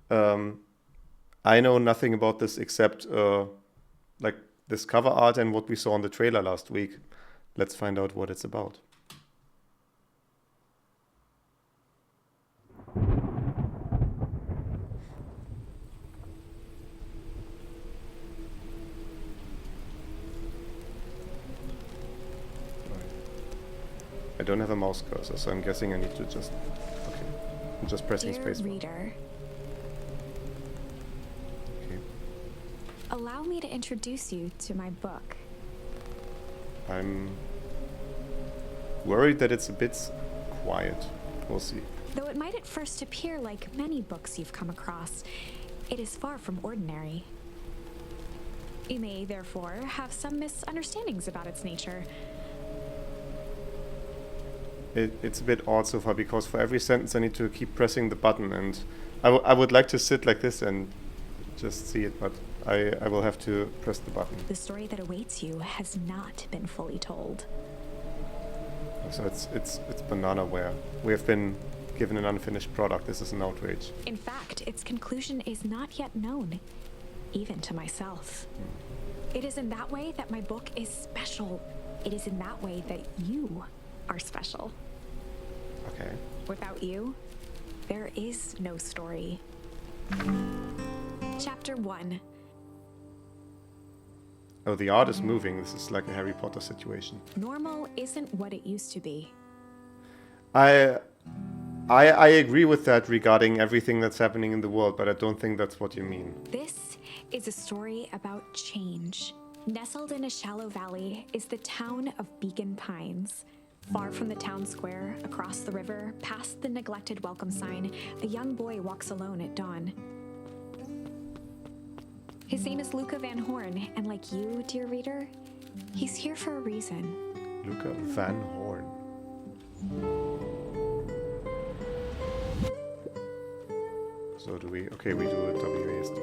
Um, I know nothing about this except like this cover art and what we saw on the trailer last week. Let's find out what it's about. I don't have a mouse cursor, so I'm guessing I need to just... Okay. I'm just pressing Dear space. reader, Okay. allow me to introduce you to my book. I'm worried that it's a bit quiet. We'll see. Though it might at first appear like many books you've come across, it is far from ordinary. You may, therefore, have some misunderstandings about its nature. It's a bit odd so far because for every sentence I need to keep pressing the button, and I would like to sit like this and just see it, but I will have to press the button. The story that awaits you has not been fully told. So it's bananaware. We have been given an unfinished product. This is an outrage. In fact, its conclusion is not yet known, even to myself. It is in that way that my book is special. It is in that way that you are special. Okay. Without you, there is no story. Chapter 1. Oh, the art is moving. This is like a Harry Potter situation. Normal isn't what it used to be. I agree with that regarding everything that's happening in the world, but I don't think that's what you mean. This is a story about change. Nestled in a shallow valley is the town of Beacon Pines. Far from the town square, across the river, past the neglected welcome sign, a young boy walks alone at dawn. His name is Luca Van Horn, and like you, dear reader, he's here for a reason. Luca Van Horn. So do we... Okay, we do a WASD.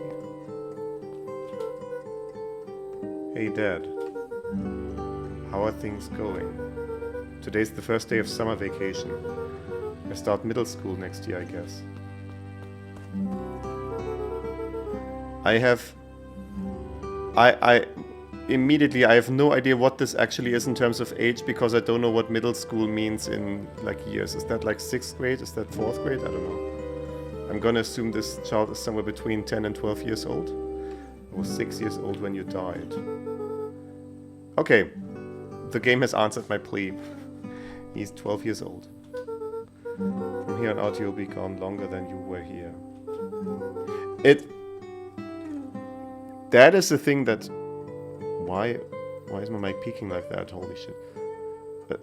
Hey Dad. How are things going? Today's the first day of summer vacation. I start middle school next year, I guess. I immediately I have no idea what this actually is in terms of age because I don't know what middle school means in like years. Is that like 6th grade? Is that 4th grade? I don't know. I'm gonna assume this child is somewhere between 10 and 12 years old. I was 6 years old when you died. Okay, the game has answered my plea. He's 12 years old. From here on out you'll be gone longer than you were here. That is the thing that... Why is my mic peaking like that? Holy shit.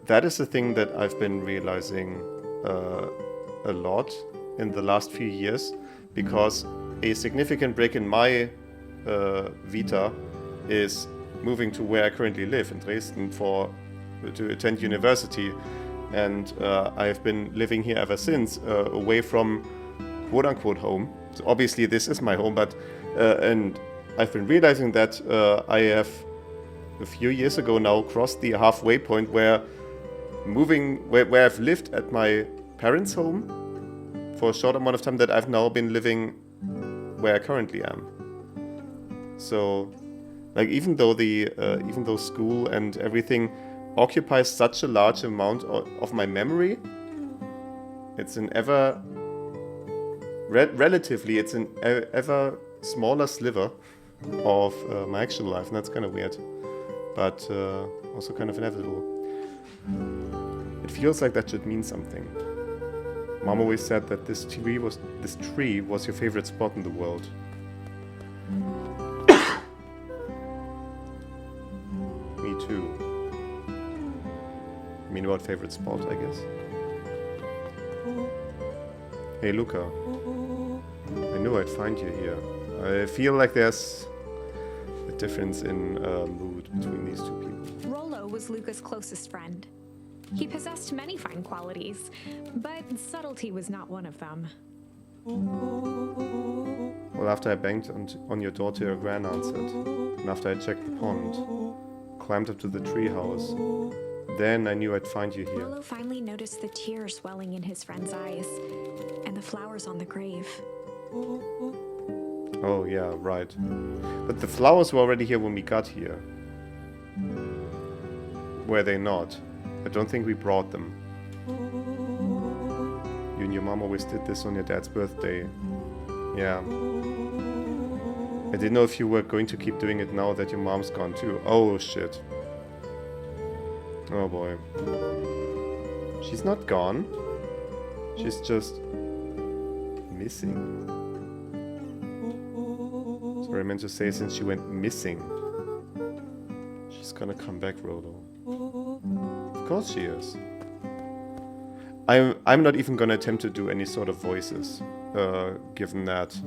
That is the thing that I've been realizing a lot in the last few years, because a significant break in my vita is moving to where I currently live, in Dresden, to attend university. And I have been living here ever since, away from quote-unquote home. So obviously this is my home, but... and I've been realizing that I have, a few years ago now, crossed the halfway point where where I've lived at my parents' home for a short amount of time, that I've now been living where I currently am. So, like, even though school and everything occupies such a large amount of my memory, it's an ever... relatively, it's an ever smaller sliver of my actual life, and that's kind of weird, but also kind of inevitable. It feels like that should mean something. Mom always said that this tree was your favorite spot in the world. Me too. I mean, about favorite spot, I guess. Hey Luca, I knew I'd find you here. I feel like there's a difference in mood between these two people. Rollo was Luca's closest friend. He possessed many fine qualities, but subtlety was not one of them. Well, after I banged on your door till your gran answered, and after I checked the pond, climbed up to the treehouse, then I knew I'd find you here. Rollo finally noticed the tears welling in his friend's eyes, and the flowers on the grave. Oh, yeah, right. But the flowers were already here when we got here. Were they not? I don't think we brought them. You and your mom always did this on your dad's birthday. Yeah. I didn't know if you were going to keep doing it now that your mom's gone too. Oh, shit. Oh, boy. She's not gone. She's just... missing. Sorry, I meant to say since she went missing. She's gonna come back, Rolo. Of course she is. I'm not even gonna attempt to do any sort of voices, given that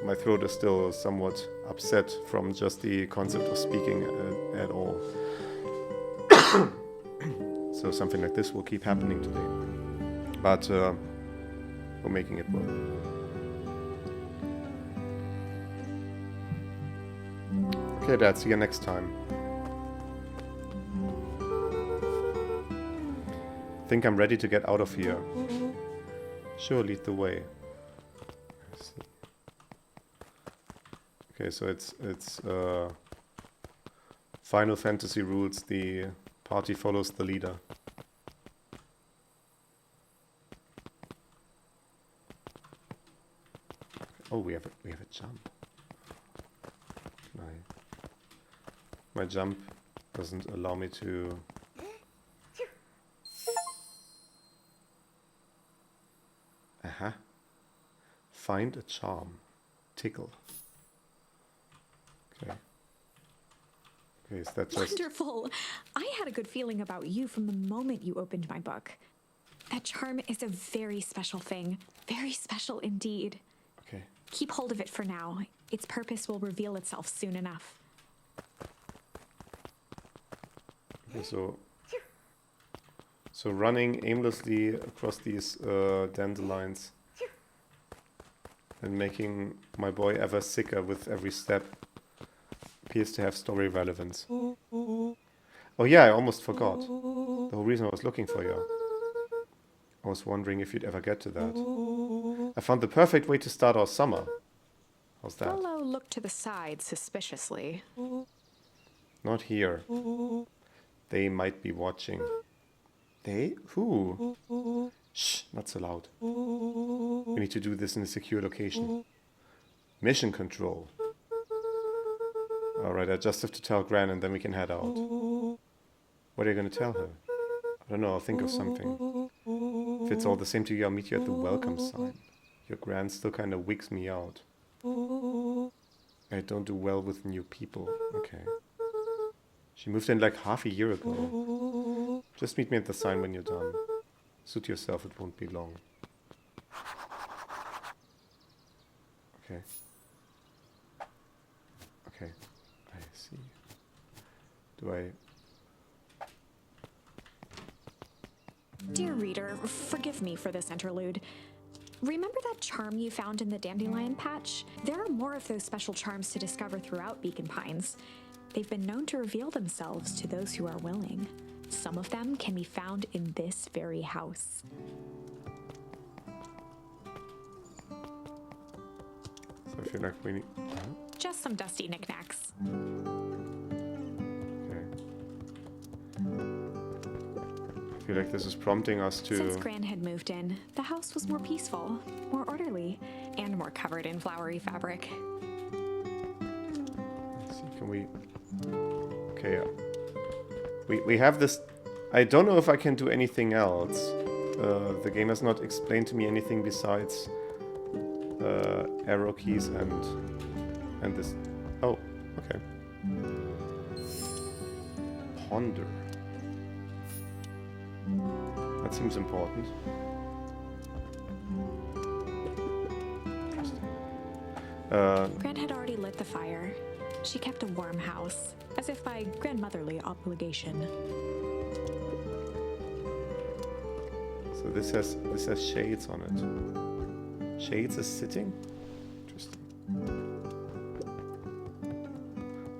my throat is still somewhat upset from just the concept of speaking at all. So something like this will keep happening today. But we're making it work. Okay, Dad, see you next time. Think I'm ready to get out of here. Sure, lead the way. Let's see. Okay, so it's Final Fantasy rules. The party follows the leader. Oh, we have a jump. My jump doesn't allow me to. Aha. Find a charm. Tickle. Okay. Okay, is that just... Wonderful. I had a good feeling about you from the moment you opened my book. That charm is a very special thing. Very special indeed. Okay. Keep hold of it for now. Its purpose will reveal itself soon enough. Okay, so running aimlessly across these dandelions and making my boy ever sicker with every step appears to have story relevance. Oh yeah, I almost forgot. The whole reason I was looking for you. I was wondering if you'd ever get to that. I found the perfect way to start our summer. How's that? Frollo looked to the side suspiciously. Not here. They might be watching. They? Who? Shh, not so loud. We need to do this in a secure location. Mission control. Alright, I just have to tell Gran and then we can head out. What are you going to tell her? I don't know, I'll think of something. If it's all the same to you, I'll meet you at the welcome sign. Your Gran still kind of wigs me out. I don't do well with new people. Okay. She moved in like half a year ago. Just meet me at the sign when you're done. Suit yourself, it won't be long. Okay. Okay. I see. Do I... Dear reader, forgive me for this interlude. Remember that charm you found in the dandelion patch? There are more of those special charms to discover throughout Beacon Pines. They've been known to reveal themselves to those who are willing. Some of them can be found in this very house. So I feel like we need... Huh? Just some dusty knickknacks. Okay. I feel like this is prompting us to... Since Gran had moved in, the house was more peaceful, more orderly, and more covered in flowery fabric. Let's see, can we... Okay, we have this... I don't know if I can do anything else. The game has not explained to me anything besides arrow keys and this... Oh, okay. Ponder. That seems important. Interesting. Gran had already lit the fire. She kept a warm house, as if by grandmotherly obligation. So this has shades on it. Shades is sitting? Interesting.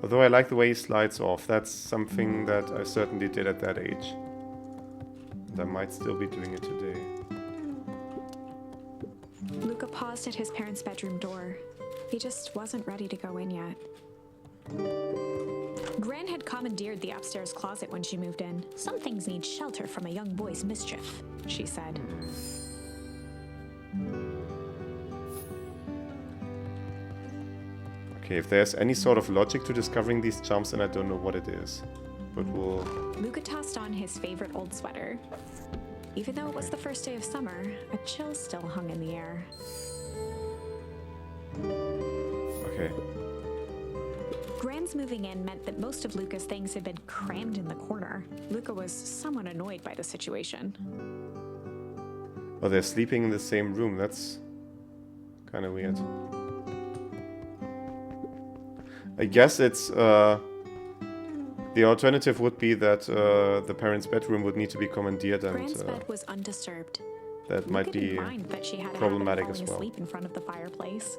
Although I like the way he slides off, that's something that I certainly did at that age. And I might still be doing it today. Luca paused at his parents' bedroom door. He just wasn't ready to go in yet. Gran had commandeered the upstairs closet when she moved in. Some things need shelter from a young boy's mischief, she said. Okay, if there's any sort of logic to discovering these charms, then I don't know what it is. But we'll... Luca tossed on his favorite old sweater. Even though it was the first day of summer, a chill still hung in the air. Okay. Gran's moving in meant that most of Luca's things had been crammed in the corner. Luca was somewhat annoyed by the situation. Oh, they're sleeping in the same room. That's kind of weird. I guess it's... the alternative would be that the parents' bedroom would need to be commandeered, and Gran's bed was undisturbed. that Luca might be didn't mind that she had problematic a habit as of well. falling asleep in front of the fireplace.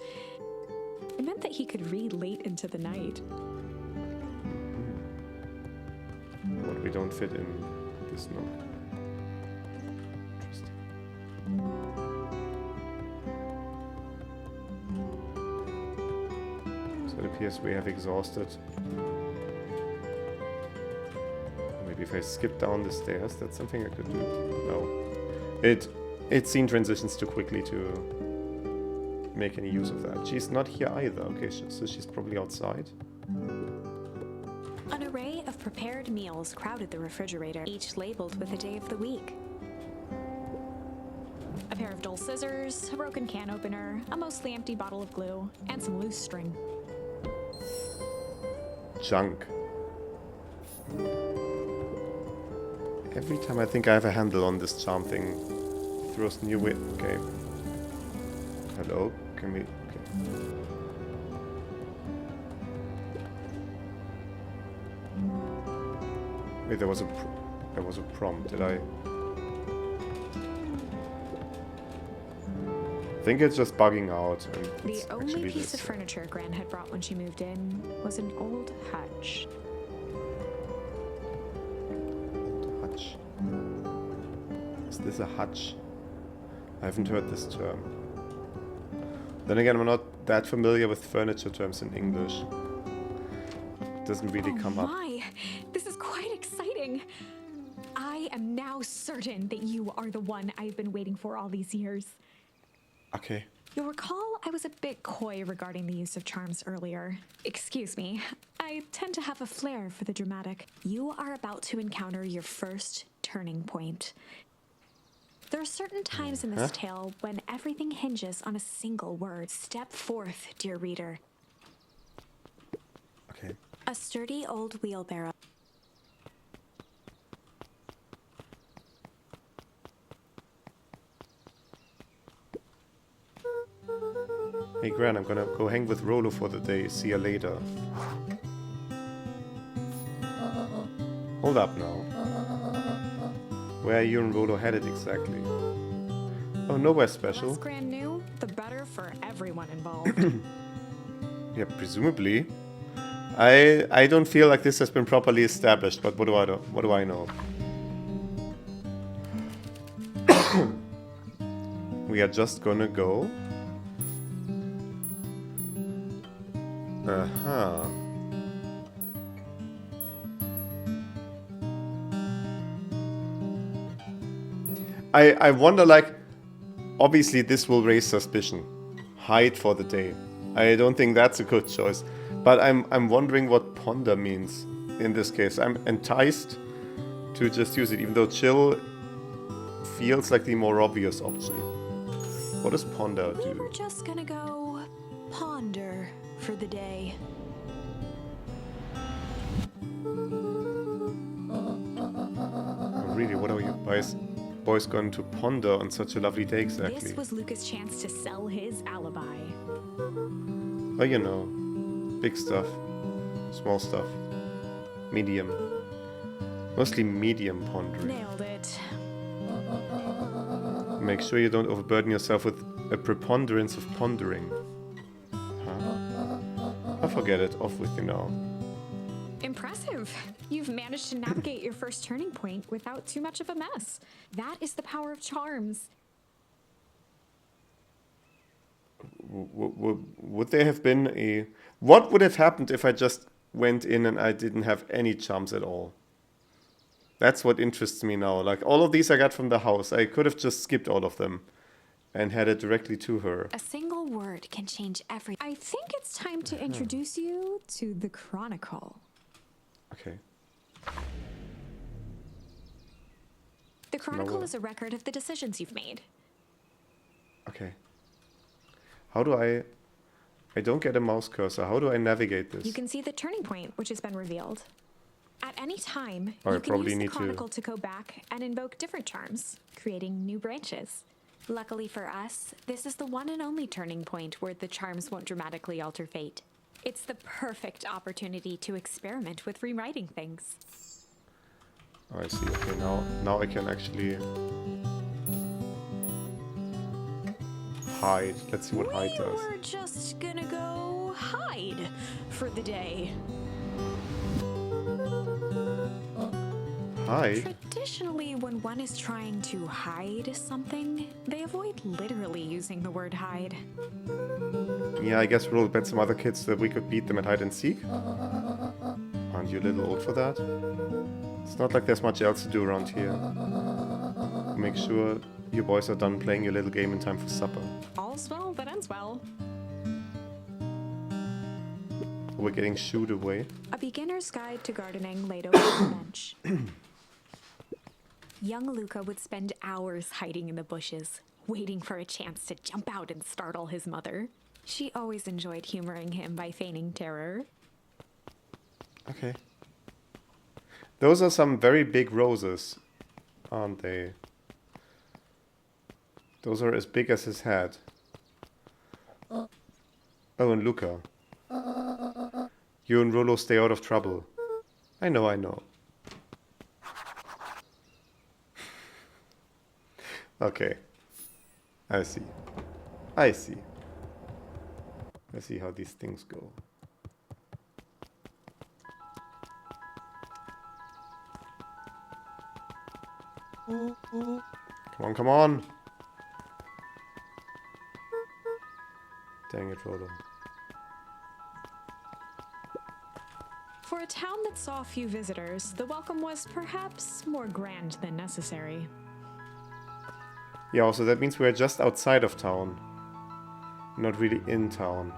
It meant that he could read late into the night. But we don't fit in this nook. Interesting. So it appears we have exhausted. Maybe if I skip down the stairs, that's something I could do. No. It scene transitions too quickly to make any use of that. She's not here either. Okay, so she's probably outside. An array of prepared meals crowded the refrigerator, each labeled with a day of the week. A pair of dull scissors, a broken can opener, a mostly empty bottle of glue, and some loose string. Junk. Every time I think I have a handle on this charm thing, it throws new way. Okay. Hello? Can we... Okay. Wait, there was a prompt. Did I... I think it's just bugging out. And The it's only actually piece this. of furniture Gran had brought when she moved in was an old hutch. Hutch. Is this a hutch? I haven't heard this term. Then again, I'm not that familiar with furniture terms in English. It doesn't really come up. My, this is quite exciting. I am now certain that you are the one I've been waiting for all these years. Okay. You'll recall I was a bit coy regarding the use of charms earlier. Excuse me, I tend to have a flair for the dramatic. You are about to encounter your first turning point. There are certain times in this tale when everything hinges on a single word. Step forth, dear reader. Okay. A sturdy old wheelbarrow. Hey Gran, I'm gonna go hang with Rolo for the day. See you later. Hold up now. Where are you and Rolo headed exactly? Oh, nowhere The special. less Gran knew, the better for everyone involved. Yeah, presumably. I don't feel like this has been properly established, but what do I know? We are just gonna go. Uh-huh. I wonder, like, obviously this will raise suspicion. Hide for the day. I don't think that's a good choice. But I'm wondering what ponder means in this case. I'm enticed to just use it, even though chill feels like the more obvious option. What does ponder We do? were just gonna go ponder for the day. Oh, really, what are you boys going to ponder on such a lovely day exactly? This was Luca's chance to sell his alibi. Oh, you know, big stuff, small stuff, medium. Mostly medium pondering. Nailed it. Make sure you don't overburden yourself with a preponderance of pondering. Huh? I forget it. Off with you now. Impressive. You've managed to navigate your first turning point without too much of a mess. That is the power of charms. Would there have been a... What would have happened if I just went in and I didn't have any charms at all? That's what interests me now. Like, all of these I got from the house. I could have just skipped all of them and had it directly to her. A single word can change everything. I think it's time to introduce you to the Chronicle. Okay. The Chronicle is a record of the decisions you've made. Okay. How do I don't get a mouse cursor. How do I navigate this? You can see the turning point, which has been revealed. At any time, Oh, I you can probably use the need to- Chronicle to go back and invoke different charms, creating new branches. Luckily for us, this is the one and only turning point where the charms won't dramatically alter fate. It's the perfect opportunity to experiment with rewriting things. Oh, I see. Okay, now I can actually hide. Let's see what hide does. We're just gonna go hide for the day. Hide? Traditionally, when one is trying to hide something, they avoid literally using the word hide. Yeah, I guess we'll bet some other kids that we could beat them at hide and seek. Aren't you a little old for that? It's not like there's much else to do around here. Make sure you boys are done playing your little game in time for supper. All's well that ends well. We're getting shooed away. A beginner's guide to gardening laid over the bench. Young Luca would spend hours hiding in the bushes, waiting for a chance to jump out and startle his mother. She always enjoyed humoring him by feigning terror. Okay. Those are some very big roses, aren't they? Those are as big as his head. Oh, and Luca. You and Rollo stay out of trouble. I know. Okay. I see. Let's see how these things go. Come on. Dang it, Rollo. For a town that saw a few visitors, the welcome was perhaps more grand than necessary. Yeah, also that means we're just outside of town. Not really in town.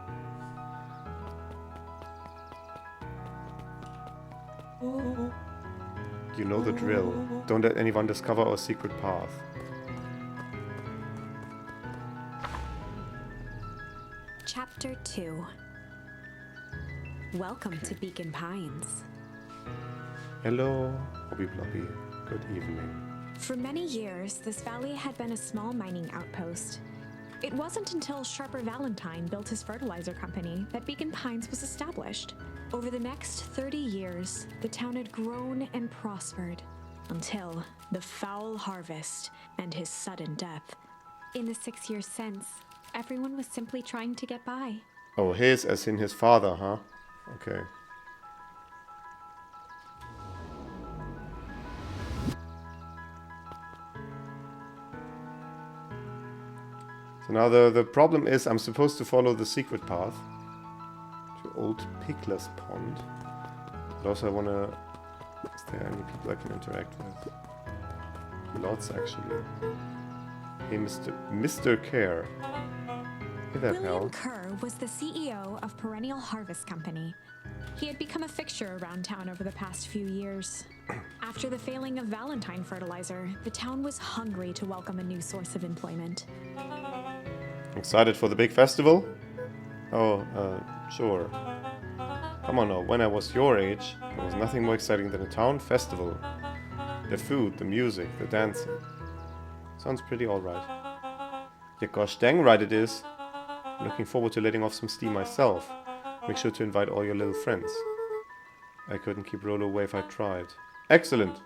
You know the drill. Don't let anyone discover our secret path. Chapter 2. Welcome to Beacon Pines. Hello, Hobby Blobby. Good evening. For many years, this valley had been a small mining outpost. It wasn't until Sharper Valentine built his fertilizer company that Beacon Pines was established. Over the next 30 years, the town had grown and prospered until the foul harvest and his sudden death. In the 6 years since, everyone was simply trying to get by. Oh, his as in his father, huh? Okay. So now the problem is I'm supposed to follow the secret path to Old Pickler's Pond. But also I want to... Is there any people I can interact with? Lots, actually. Hey, Mr. Care. Hey there, William pal. Kerr was the CEO of Perennial Harvest Company. He had become a fixture around town over the past few years. After the failing of Valentine fertilizer, the town was hungry to welcome a new source of employment. Excited for the big festival? Oh, sure. Come on now, when I was your age, there was nothing more exciting than a town festival. The food, the music, the dancing. Sounds pretty alright. Yeah, gosh dang right it is. Looking forward to letting off some steam myself. Make sure to invite all your little friends. I couldn't keep Rollo away if I tried. Excellent!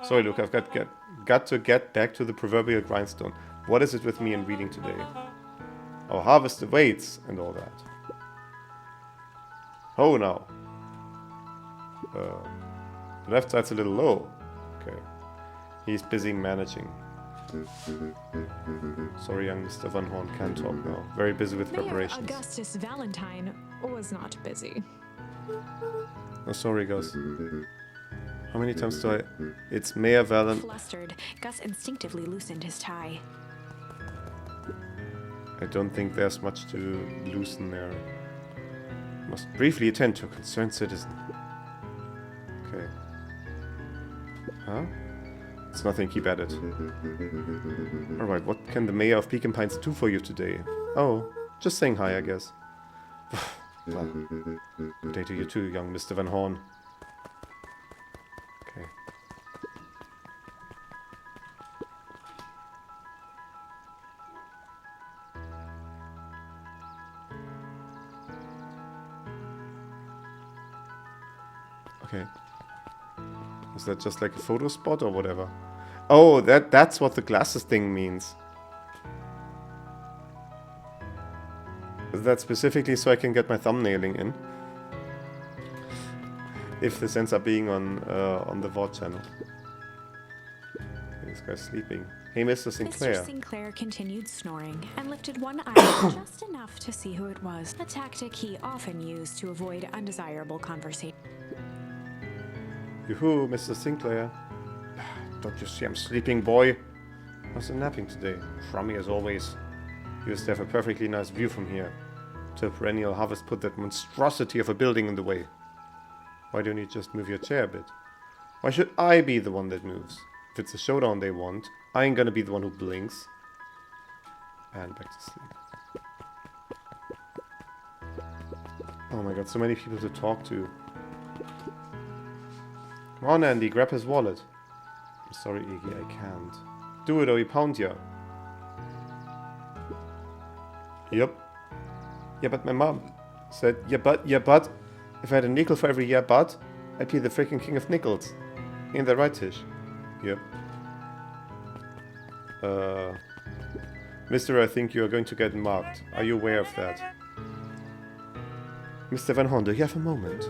Sorry, Luke, I've got to get back to the proverbial grindstone. What is it with me and reading today? Our harvest awaits and all that. Oh, now. The left side's a little low. Okay. He's busy managing. Sorry, young Mr. Van Horn can't talk now. Very busy with Mayor preparations. Augustus Valentine was not busy. Oh, sorry, Gus. How many times do I... It's Mayor Valen... Flustered, Gus instinctively loosened his tie. I don't think there's much to loosen there. Must briefly attend to a concerned citizen. Okay. Huh? It's nothing, keep at it. Alright, what can the mayor of Beacon Pines do for you today? Oh, just saying hi, I guess. Well, good day to you too, young Mr. Van Horn. Okay. Okay. Is that just like a photo spot or whatever? Oh, that's what the glasses thing means. Is that specifically so I can get my thumbnailing in? If this ends up being on the VOD channel. Okay, this guy's sleeping. Hey, Mr. Sinclair. Mr. Sinclair continued snoring and lifted one eye just enough to see who it was, a tactic he often used to avoid undesirable conversation. Yoo-hoo, Mr. Sinclair. Don't you see I'm sleeping, boy? How's the napping today? Crummy as always. You used to have a perfectly nice view from here. Till perennial harvest put that monstrosity of a building in the way. Why don't you just move your chair a bit? Why should I be the one that moves? If it's a showdown they want, I ain't gonna be the one who blinks. And back to sleep. Oh my god, so many people to talk to. Come on, Andy, grab his wallet. I'm sorry, Iggy, I can't. Do it or he pound ya. Yep. Yeah, but my mom said, yeah, but. If I had a nickel for every yeah, but, I'd be the freaking king of nickels. Ain't that right, Tish? Yep. Mister, I think you are going to get marked. Are you aware of that? Mr. Van Horn, do you have a moment?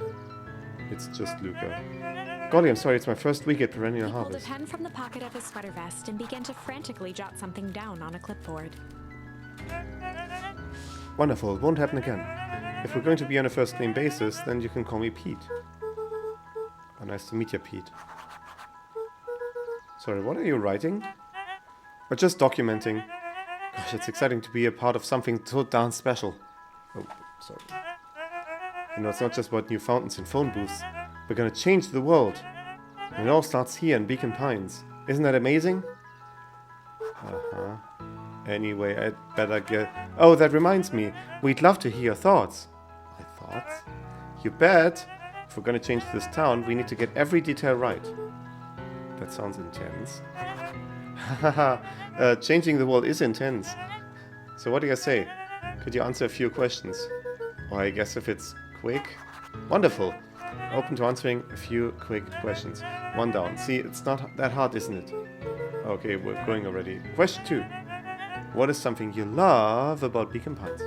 It's just Luca. Golly, I'm sorry, it's my first week at Perennial He pulled a Harvest. pen from the pocket of his sweater vest and began to frantically jot something down on a clipboard. Wonderful, it won't happen again. If we're going to be on a first-name basis, then you can call me Pete. Oh, nice to meet you, Pete. Sorry, what are you writing? Or just documenting? Gosh, it's exciting to be a part of something so darn special. Oh, sorry. You know, it's not just about new fountains and phone booths. We're gonna change the world. And it all starts here in Beacon Pines. Isn't that amazing? Uh-huh. Anyway, I'd better get... Oh, that reminds me. We'd love to hear your thoughts. My thoughts? You bet. If we're gonna change this town, we need to get every detail right. That sounds intense. Haha, changing the world is intense. So what do you say? Could you answer a few questions? Or I guess if it's quick. Wonderful. Open to answering a few quick questions. One down. See, it's not that hard, isn't it? Okay, we're going already. Question 2. What is something you love about Beacon Pines?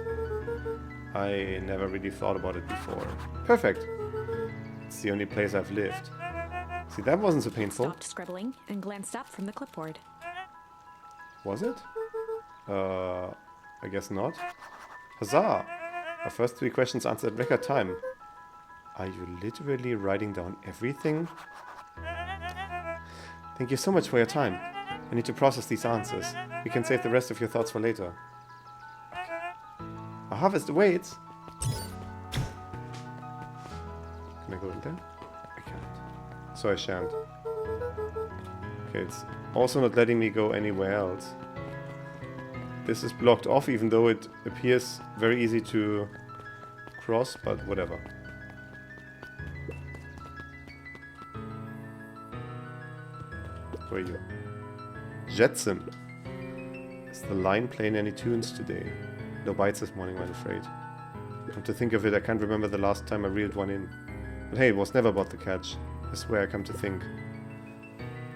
I never really thought about it before. Perfect. It's the only place I've lived. See, that wasn't so painful. Stopped scribbling and glanced up from the clipboard. Was it? I guess not. Huzzah! Our first 3 questions answered in record time. Are you literally writing down everything? Thank you so much for your time. I need to process these answers. You can save the rest of your thoughts for later. Okay. Our harvest awaits! Can I go in there? I can't. So I shan't. Okay, it's also not letting me go anywhere else. This is blocked off, even though it appears very easy to cross, but whatever. Where are you? Jetson. Is the line playing any tunes today? No bites this morning, I'm afraid. Come to think of it, I can't remember the last time I reeled one in. But hey, it was never about the catch. I swear I come to think.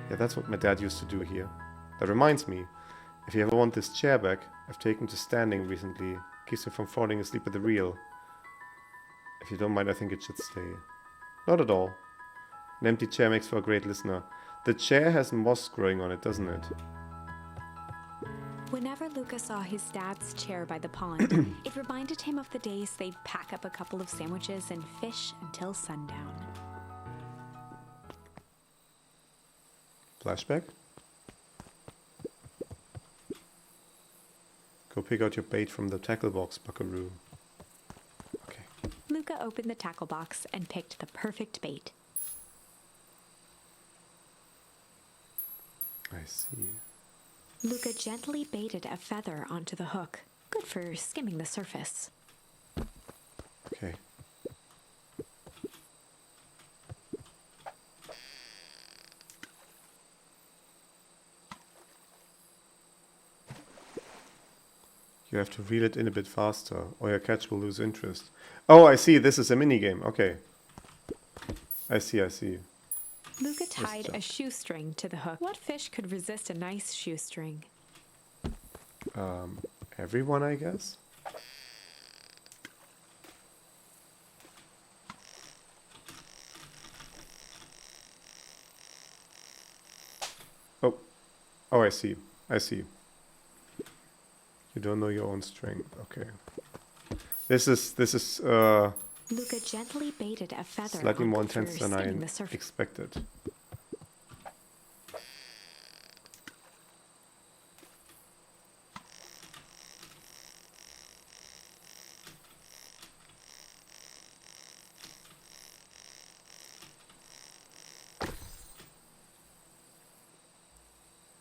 Yeah, that's what my dad used to do here. That reminds me, if you ever want this chair back, I've taken to standing recently. Keeps me from falling asleep at the reel. If you don't mind, I think it should stay. Not at all. An empty chair makes for a great listener. The chair has moss growing on it, doesn't it? Whenever Luca saw his dad's chair by the pond, it reminded him of the days they'd pack up a couple of sandwiches and fish until sundown. Flashback? Go pick out your bait from the tackle box, buckaroo. Okay. Luca opened the tackle box and picked the perfect bait. I see. Luca gently baited a feather onto the hook, good for skimming the surface. Okay. You have to reel it in a bit faster, or your catch will lose interest. Oh, I see. This is a minigame. Okay. I see, I see. Luca tied job. a shoestring to the hook. What fish could resist a nice shoestring? Everyone, I guess? Oh. Oh, I see. I see. You don't know your own strength. Okay. This is Luca gently baited a feather slightly more for intense than I skimming the surface. expected.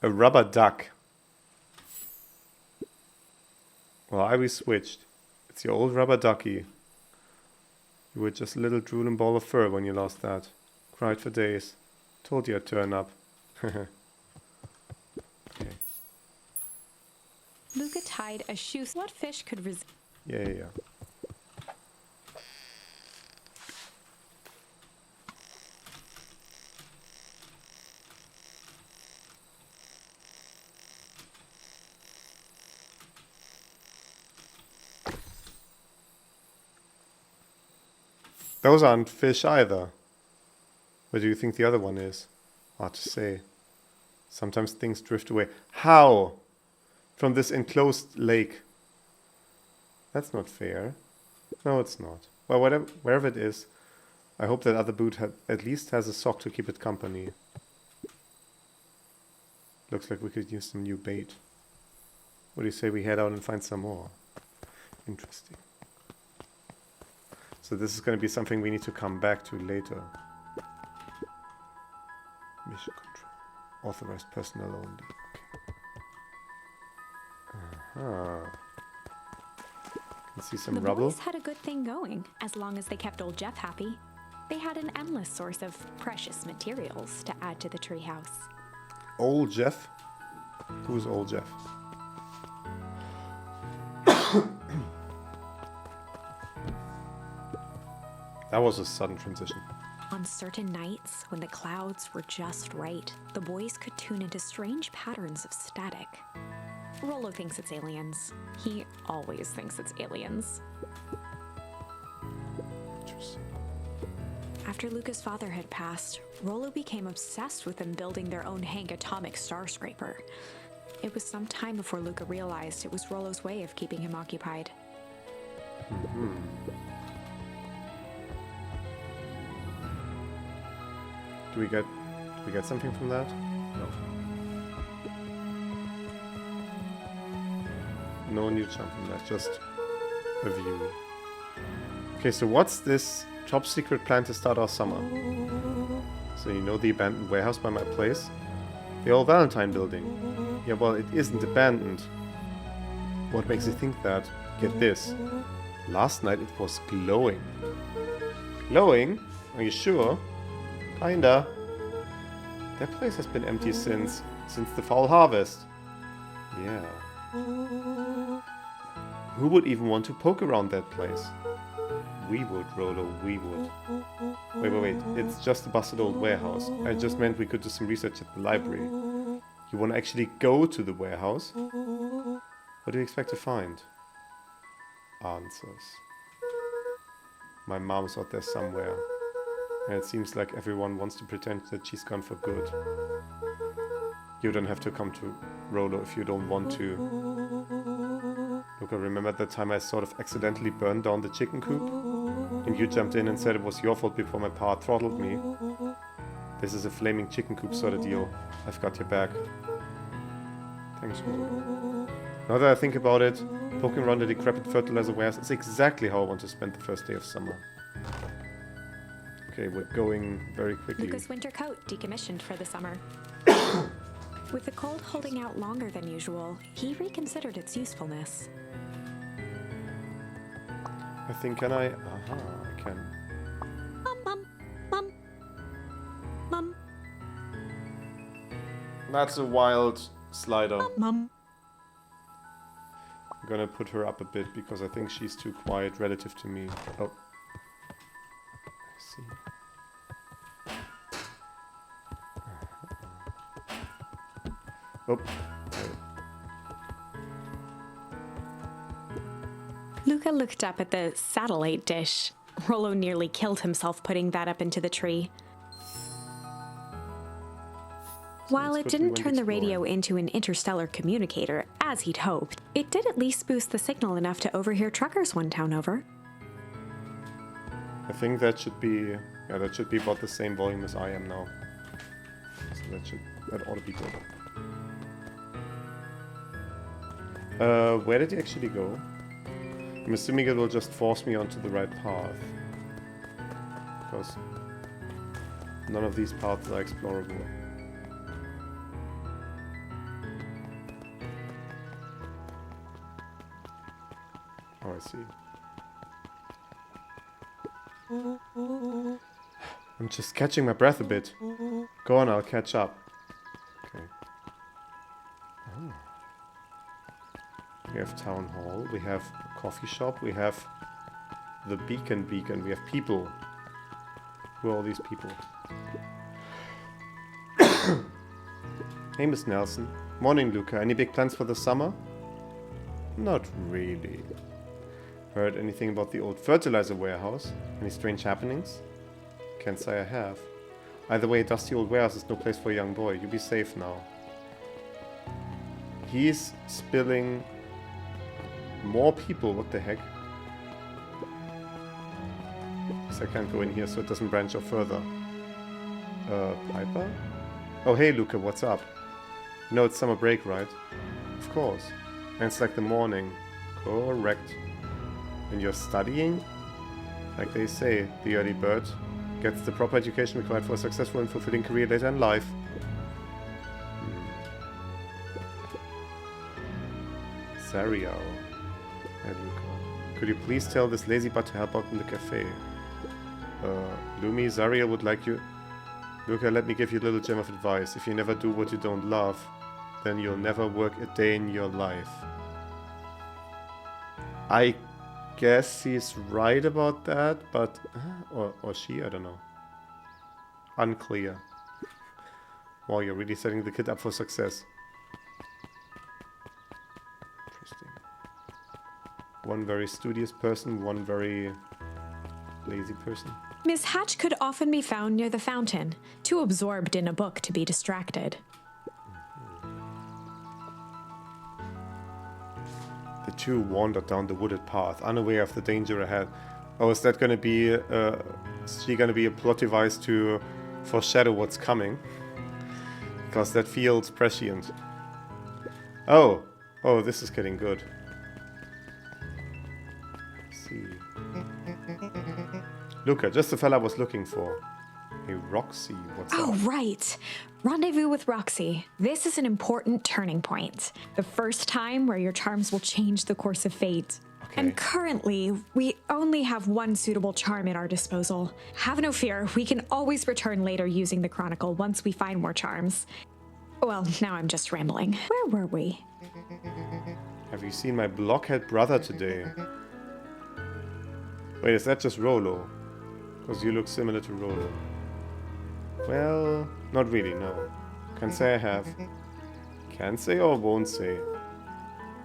A rubber duck. Well, I switched. It's your old rubber ducky. You were just a little drooling ball of fur when you lost that. Cried for days. Told you I'd turn up. Okay. Luca tied a shoe. What fish could resist? Yeah. Those aren't fish either. Where do you think the other one is? Hard to say. Sometimes things drift away. How? From this enclosed lake. That's not fair. No, it's not. Well, wherever it is, I hope that other boot at least has a sock to keep it company. Looks like we could use some new bait. What do you say we head out and find some more? Interesting. So this is going to be something we need to come back to later. Mission control. Authorized personnel only. Okay. Can see some The rubble. boys had a good thing going, as long as they kept old Jeff happy. They had an endless source of precious materials to add to the treehouse. Old Jeff? Who's old Jeff? That was a sudden transition. On certain nights, when the clouds were just right, the boys could tune into strange patterns of static. Rollo thinks it's aliens. He always thinks it's aliens. Interesting. After Luca's father had passed, Rollo became obsessed with them building their own Hank atomic star scraper. It was some time before Luca realized it was Rollo's way of keeping him occupied. Do we get something from that? No. No new jump from that, just a view. Okay, so what's this top secret plan to start our summer? So you know the abandoned warehouse by my place? The old Valentine building. Yeah, well, it isn't abandoned. What makes you think that? Get this. Last night it was glowing. Glowing? Are you sure? Kinda. That place has been empty since the fall harvest. Yeah. Who would even want to poke around that place? We would, Rollo, we would. Wait. It's just a busted old warehouse. I just meant we could do some research at the library. You want to actually go to the warehouse? What do you expect to find? Answers. My mom's out there somewhere. And it seems like everyone wants to pretend that she's gone for good. You don't have to come to Rolo if you don't want to. Look, I remember that time I sort of accidentally burned down the chicken coop, and you jumped in and said it was your fault before my pa throttled me. This is a flaming chicken coop sort of deal. I've got your back. Thanks, Rolo. Now that I think about it, poking around the decrepit fertilizer warehouse is exactly how I want to spend the first day of summer. Okay, we're going very quickly. Luca's winter coat decommissioned for the summer. With the cold holding out longer than usual, he reconsidered its usefulness. I think, can I? Aha, I can. Mum. Mum. That's a wild slider. Mum. I'm gonna put her up a bit because I think she's too quiet relative to me. Oh. I see. Oh. Luca looked up at the satellite dish. Rolo nearly killed himself putting that up into the tree. While it didn't turn the radio into an interstellar communicator, as he'd hoped, it did at least boost the signal enough to overhear truckers one town over. I think that should be, that should be about the same volume as I am now. So that ought to be good. Where did he actually go? I'm assuming it will just force me onto the right path. Because none of these paths are explorable. Oh, I see. I'm just catching my breath a bit. Go on, I'll catch up. Okay. Oh. We have town hall, we have a coffee shop, we have the beacon, we have people. Who are all these people? Hey, Miss Nelson. Morning, Luca. Any big plans for the summer? Not really. Heard anything about the old fertilizer warehouse? Any strange happenings? Can't say I have. Either way, a dusty old warehouse is no place for a young boy. You be safe now. He's spilling more people. What the heck? Guess I can't go in here so it doesn't branch off further. Piper? Oh, hey, Luca, what's up? You know it's summer break, right? Of course. And it's like the morning. Correct. And you're studying? Like they say, the early bird gets the proper education required for a successful and fulfilling career later in life. Xyrill. Hey, Luca. Could you please tell this lazy butt to help out in the cafe? Lumi, Xyrill would like you... Luca, let me give you a little gem of advice. If you never do what you don't love, then you'll never work a day in your life. I guess he's right about that, but... or she, I don't know. Unclear. Wow, you're really setting the kid up for success. Interesting. One very studious person, one very lazy person. Miss Hatch could often be found near the fountain, too absorbed in a book to be distracted. The two wandered down the wooded path, unaware of the danger ahead. Oh, is that going to be... is she going to be a plot device to foreshadow what's coming? Because that feels prescient. Oh! Oh, this is getting good. Let's see. Luca, just the fella I was looking for. Hey, Roxy, what's Oh, up? right. Rendezvous with Roxy. This is an important turning point. The first time where your charms will change the course of fate. Okay. And currently, we only have one suitable charm at our disposal. Have no fear, we can always return later using the Chronicle once we find more charms. Well, now I'm just rambling. Where were we? Have you seen my blockhead brother today? Wait, is that just Rolo? Because you look similar to Rolo. Well, not really, no. Can't say I have. Can't say or won't say.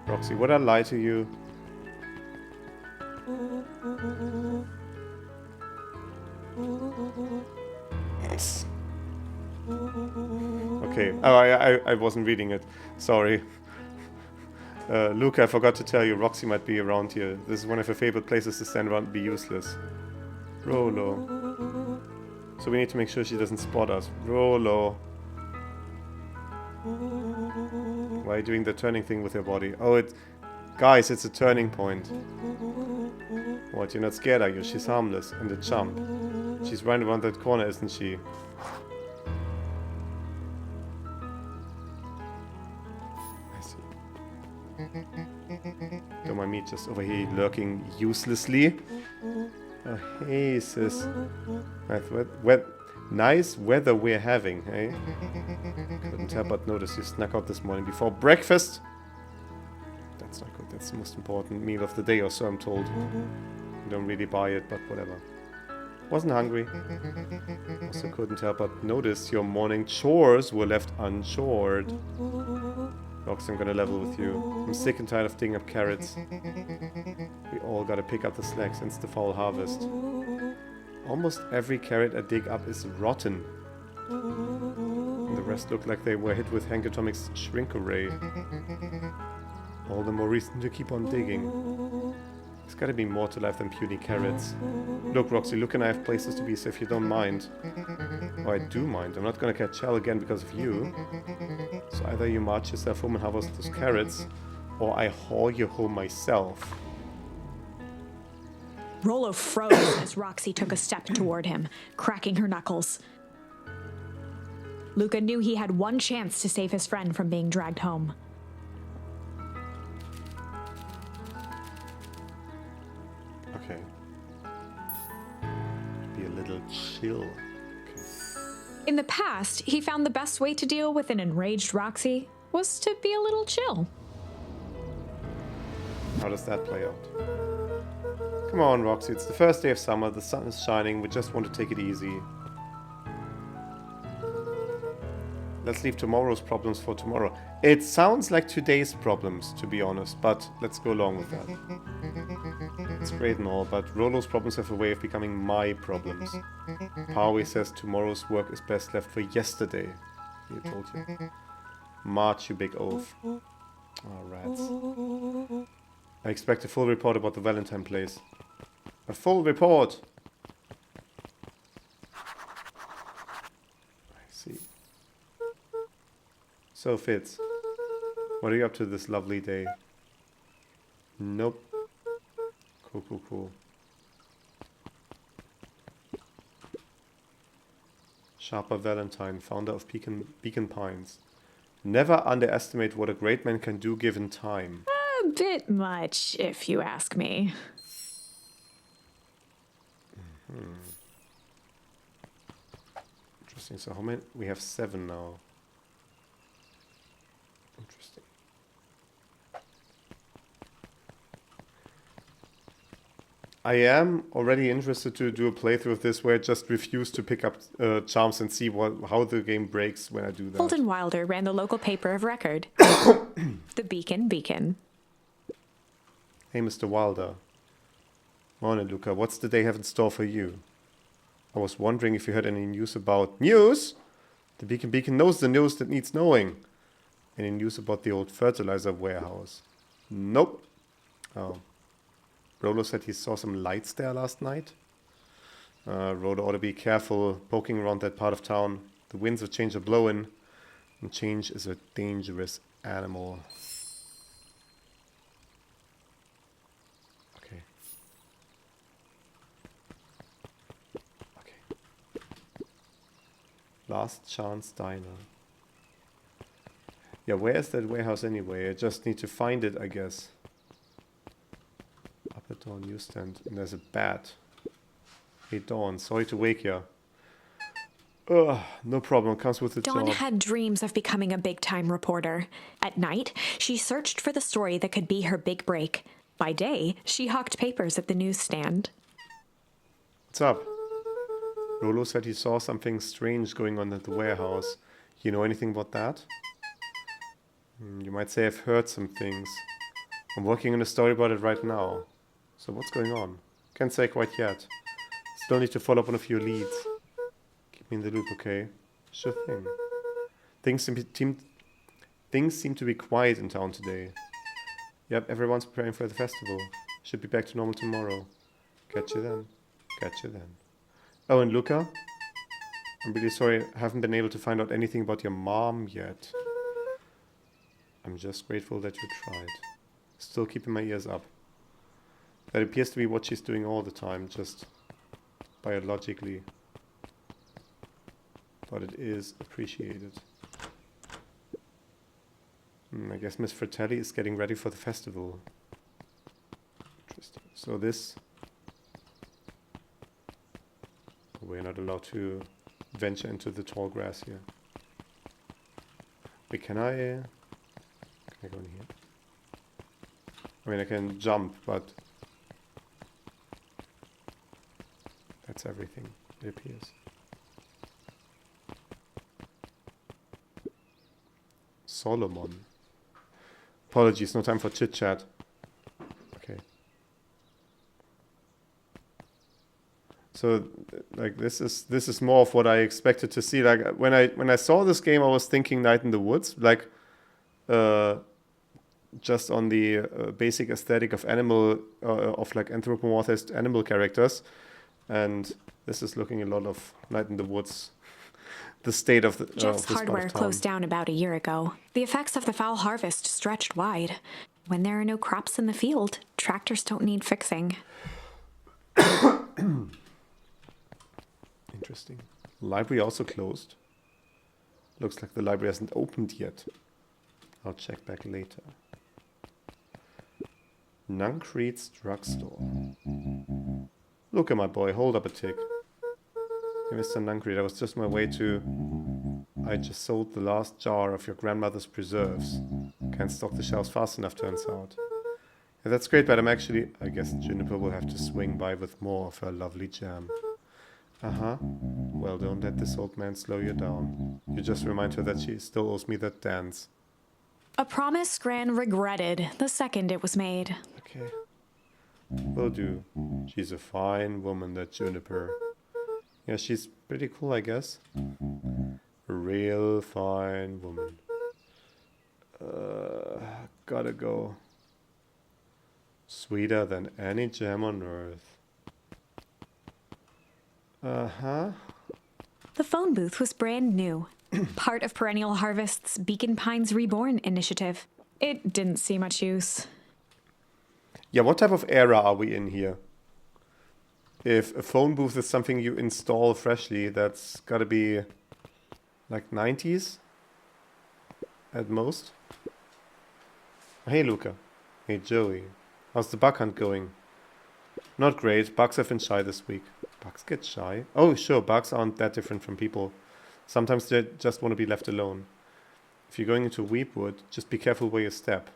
Roxy, would I lie to you? Okay. Oh, I wasn't reading it. Sorry. Luke, I forgot to tell you, Roxy might be around here. This is one of her favorite places to stand around and be useless. Rolo. So we need to make sure she doesn't spot us. Rolo. Why are you doing the turning thing with your body? Oh, guys, it's a turning point. What, you're not scared, are you? She's harmless. And a chump. She's right around that corner, isn't she? I see. Don't mind me just over here lurking uselessly. Oh, hey, sis. Nice weather we're having, hey? Couldn't help but notice you snuck out this morning before breakfast. That's not good. That's the most important meal of the day, or so I'm told. I don't really buy it, but whatever. Wasn't hungry. Also couldn't help but notice your morning chores were left unchored. Rox, I'm gonna level with you. I'm sick and tired of digging up carrots. We all gotta pick up the slack since the fall harvest. Almost every carrot I dig up is rotten. And the rest look like they were hit with Hank Atomic's shrink array. All the more reason to keep on digging. There's gotta be more to life than puny carrots. Look, Roxy, Luke and I have places to be, so if you don't mind. Oh, I do mind. I'm not gonna catch hell again because of you. So either you march yourself home and harvest those carrots, or I haul you home myself. Rolo froze as Roxy took a step toward him, cracking her knuckles. Luca knew he had one chance to save his friend from being dragged home. Okay. Be a little chill. Okay. In the past, he found the best way to deal with an enraged Roxy was to be a little chill. How does that play out? Come on, Roxy, it's the first day of summer, the sun is shining, we just want to take it easy. Let's leave tomorrow's problems for tomorrow. It sounds like today's problems, to be honest, but let's go along with that. It's great and all, but Rolo's problems have a way of becoming my problems. Pa always says tomorrow's work is best left for yesterday. He told you. March, you big oaf. Oh, rats. I expect a full report about the Valentine place. A full report! I see. So, Fitz, what are you up to this lovely day? Nope. Cool. Sharper Valentine, founder of Beacon Pines. Never underestimate what a great man can do given time. A bit much, if you ask me. Interesting. So how many? We have 7 now. Interesting. I am already interested to do a playthrough of this where I just refuse to pick up charms and see how the game breaks when I do that. Holden Wilder ran the local paper of record. The Beacon. Hey, Mr. Wilder. Morning, Luca. What's the day have in store for you? I was wondering if you heard any news about... News? The Beacon knows the news that needs knowing. Any news about the old fertilizer warehouse? Nope. Oh. Rolo said he saw some lights there last night. Rolo ought to be careful poking around that part of town. The winds of change are blowing, and change is a dangerous animal. Okay. Last Chance Diner. Yeah, where is that warehouse anyway? I just need to find it, I guess. Upper Dawn newsstand. And there's a bat. Hey, Dawn. Sorry to wake you. Ugh, no problem. Comes with the Dawn job. had dreams of becoming a big-time reporter. At night, she searched for the story that could be her big break. By day, she hawked papers at the newsstand. What's up? Rolo said he saw something strange going on at the warehouse. You know anything about that? You might say I've heard some things. I'm working on a story about it right now. So what's going on? Can't say quite yet. Still need to follow up on a few leads. Keep me in the loop, okay? Sure thing. Things seem to be quiet in town today. Yep, everyone's preparing for the festival. Should be back to normal tomorrow. Catch you then. Catch you then. Oh, and Luca? I'm really sorry I haven't been able to find out anything about your mom yet. I'm just grateful that you tried. Still keeping my ears up. That appears to be what she's doing all the time, just biologically. But it is appreciated. I guess Miss Fratelli is getting ready for the festival. Interesting. So this... We're not allowed to venture into the tall grass here. Wait, can I go in here? I mean, I can jump, but that's everything, it appears. Solomon. Apologies, no time for chit-chat. Okay. So, like, this is more of what I expected to see. Like, when I saw this game, I was thinking Night in the Woods, like, just on the basic aesthetic of like anthropomorphized animal characters, and this is looking a lot of Night in the Woods. The state of the Jeff's hardware closed down about a year ago. The effects of the foul harvest stretched wide. When there are no crops in the field, tractors don't need fixing. Interesting. Library also closed. Looks like the library hasn't opened yet. I'll check back later. Nuncrete's drugstore. Look at my boy, hold up a tick. Hey, Mr. Nuncrete, that was just my way to... I just sold the last jar of your grandmother's preserves. Can't stock the shelves fast enough, turns out. Yeah, that's great, but I'm actually... I guess Juniper will have to swing by with more of her lovely jam. Uh-huh. Well, don't let this old man slow you down. You just remind her that she still owes me that dance. A promise Gran regretted the second it was made. Okay. Will do. She's a fine woman, that Juniper. Yeah, she's pretty cool, I guess. A real fine woman. Gotta go. Sweeter than any jam on earth. Uh-huh. The phone booth was brand new. Part of Perennial Harvest's Beacon Pines Reborn initiative. It didn't see much use. Yeah, what type of era are we in here? If a phone booth is something you install freshly, that's gotta be like 90s at most. Hey Luca. Hey Joey. How's the bug hunt going? Not great. Bugs have been shy this week. Bugs get shy? Oh sure, bugs aren't that different from people. Sometimes they just want to be left alone. If you're going into Weepwood, just be careful where you step.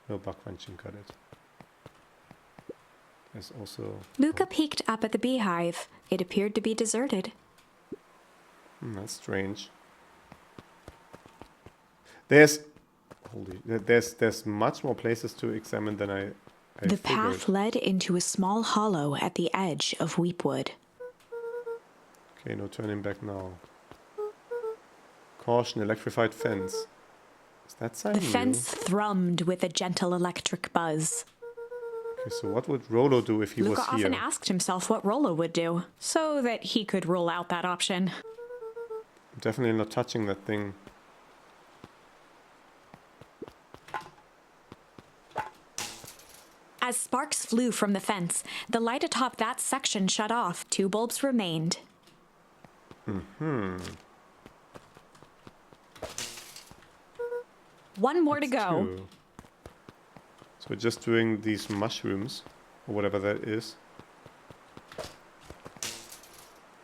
No bug wrenching, got it. There's also... Luca peeked up at the beehive. It appeared to be deserted. That's strange. There's much more places to examine than I The figured. path led into a small hollow at the edge of Weepwood. Okay, no turning back now. Caution, electrified fence. Is that sign The new? fence thrummed with a gentle electric buzz. Okay, so what would Rollo do if he Luca was here? often asked himself what Rollo would do, so that he could rule out that option. I'm definitely not touching that thing. As sparks flew from the fence, the light atop that section shut off. 2 bulbs remained. One more to go. Two. So we're just doing these mushrooms, or whatever that is.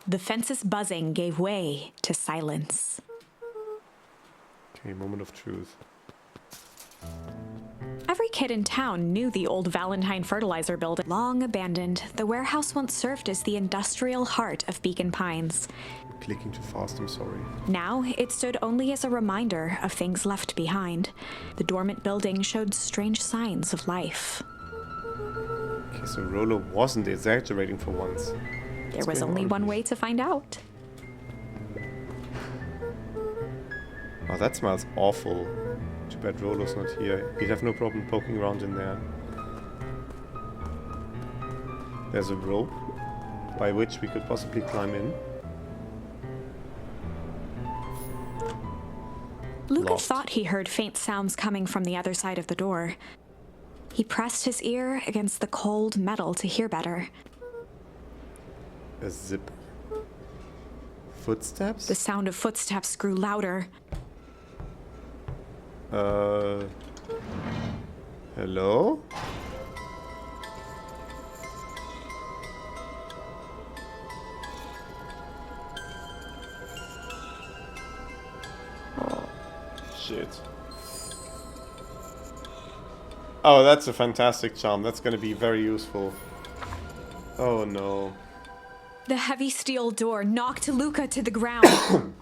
The fence's buzzing gave way to silence. Okay, moment of truth. Every kid in town knew the old Valentine fertilizer building. Long abandoned, the warehouse once served as the industrial heart of Beacon Pines. Clicking too fast, I'm sorry. Now, it stood only as a reminder of things left behind. The dormant building showed strange signs of life. Okay, so Rollo wasn't exaggerating for once. There was only one way to find out. Oh, that smells awful. Too bad Rolo's not here. He'd have no problem poking around in there. There's a rope by which we could possibly climb in. Luca Locked. thought he heard faint sounds coming from the other side of the door. He pressed his ear against the cold metal to hear better. A zip. Footsteps? The sound of footsteps grew louder. Hello? Oh, shit. Oh, that's a fantastic charm. That's gonna be very useful. Oh no. The heavy steel door knocked Luca to the ground.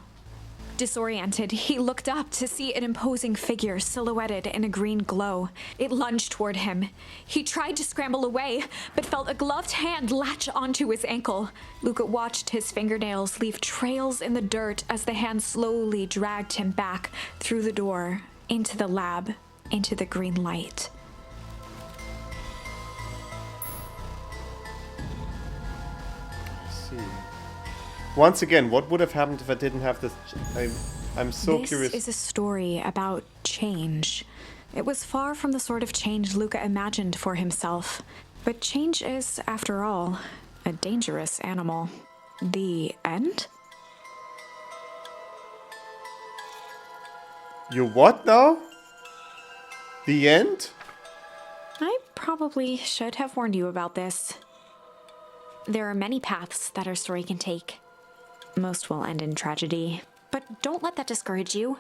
Disoriented, he looked up to see an imposing figure silhouetted in a green glow. It lunged toward him. He tried to scramble away, but felt a gloved hand latch onto his ankle. Luca watched his fingernails leave trails in the dirt as the hand slowly dragged him back through the door, into the lab, into the green light. See. Once again, what would have happened if I didn't have this? I'm so curious. This is a story about change. It was far from the sort of change Luca imagined for himself. But change is, after all, a dangerous animal. The end? You what now? The end? I probably should have warned you about this. There are many paths that our story can take. Most will end in tragedy. But don't let that discourage you.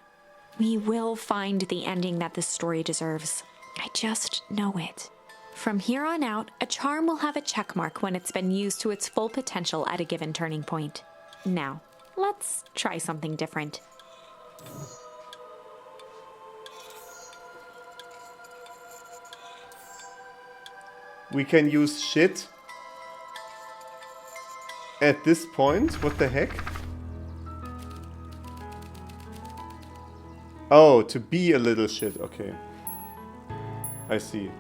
We will find the ending that this story deserves. I just know it. From here on out, a charm will have a check mark when it's been used to its full potential at a given turning point. Now, let's try something different. We can use shit at this point? What the heck? Oh, to be a little shit. Okay. I see.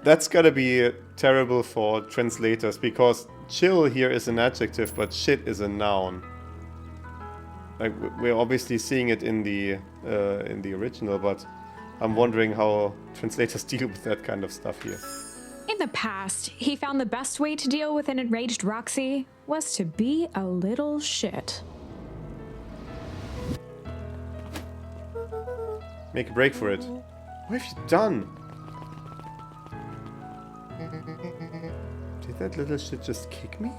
That's gotta be terrible for translators, because chill here is an adjective, but shit is a noun. Like, we're obviously seeing it in the original, but I'm wondering how translators deal with that kind of stuff here. In the past, he found the best way to deal with an enraged Roxy was to be a little shit. Make a break for it. What have you done? Did that little shit just kick me?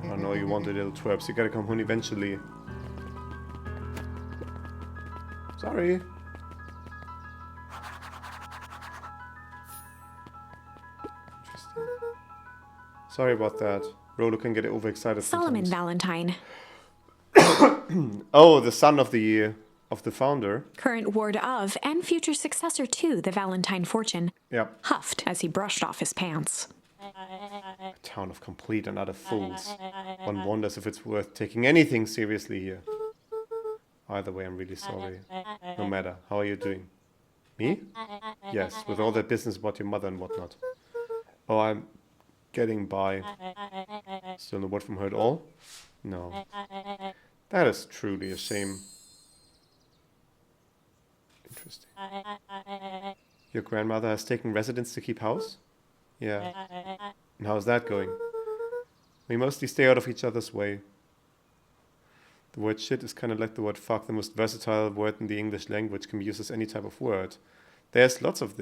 Oh no, you want a little twerps. You gotta come home eventually. Sorry. Interesting. Sorry about that. Rolo can get overexcited Solomon sometimes. Valentine, Oh, the son of the founder. current ward of and future successor to the Valentine fortune, Yeah. huffed as he brushed off his pants. A town of complete and utter fools. One wonders if it's worth taking anything seriously here. Either way, I'm really sorry. No matter. How are you doing? Me? Yes, with all that business about your mother and whatnot. Oh, I'm getting by. Still no word from her at all? No. That is truly a shame. Interesting. Your grandmother has taken residence to keep house? Yeah. And how's that going? We mostly stay out of each other's way. The word shit is kind of like the word fuck, the most versatile word in the English language, can be used as any type of word. There's lots of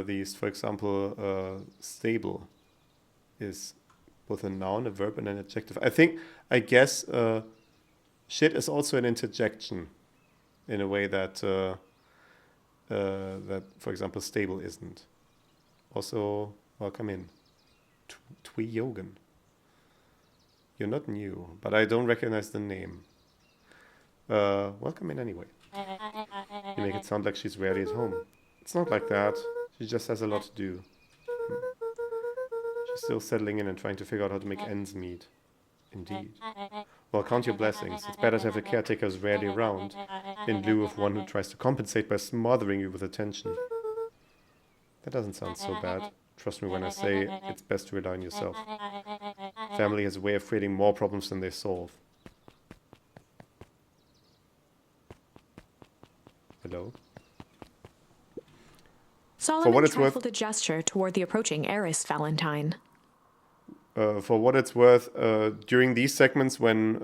these. For example, stable is both a noun, a verb, and an adjective. I guess shit is also an interjection in a way that, for example, stable isn't. Also, welcome in. Twee Yogan. You're not new, but I don't recognize the name. Welcome in anyway. You make it sound like she's rarely at home. It's not like that. She just has a lot to do. She's still settling in and trying to figure out how to make ends meet. Indeed. Well, count your blessings. It's better to have a caretaker who's rarely around, in lieu of one who tries to compensate by smothering you with attention. That doesn't sound so bad. Trust me when I say it's best to rely on yourself. Family has a way of creating more problems than they solve. Hello? Solomon it's worth- trifled a gesture toward the approaching heiress Valentine. For what it's worth, during these segments when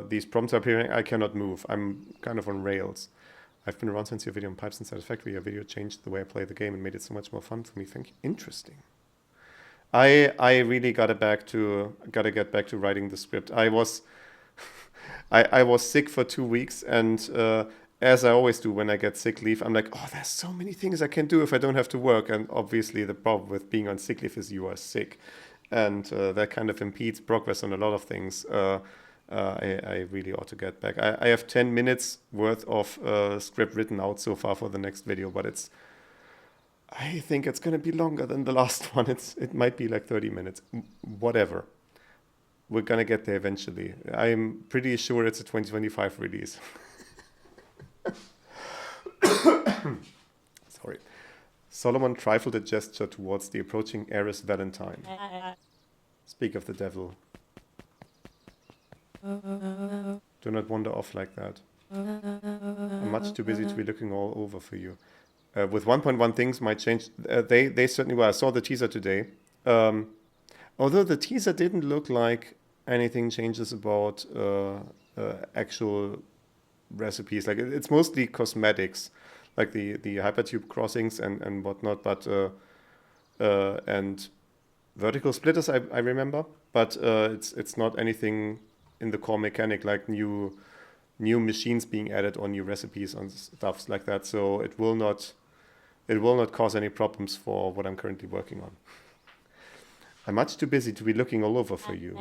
these prompts are appearing, I cannot move. I'm kind of on rails. I've been around since your video on Pipes and Satisfactory. Your video changed the way I play the game and made it so much more fun for me. Thank you. Interesting. I really gotta get back to writing the script. I was I was sick for 2 weeks, and as I always do when I get sick leave, I'm like, oh, there's so many things I can do if I don't have to work. And obviously the problem with being on sick leave is you are sick. And that kind of impedes progress on a lot of things. I really ought to get back. I have 10 minutes worth of script written out so far for the next video, but I think it's going to be longer than the last one. It might be like 30 minutes. Whatever. We're going to get there eventually. I'm pretty sure it's a 2025 release. Sorry. Solomon trifled a gesture towards the approaching heiress Valentine. Speak of the devil. Do not wander off like that. I'm much too busy to be looking all over for you. With 1.1 things might change. They certainly were. I saw the teaser today. Although the teaser didn't look like anything changes about actual recipes. Like it's mostly cosmetics, like the hypertube crossings and whatnot, but and vertical splitters I remember, but it's not anything in the core mechanic like new machines being added or new recipes and stuffs like that. So it will not cause any problems for what I'm currently working on. I'm much too busy to be looking all over for you.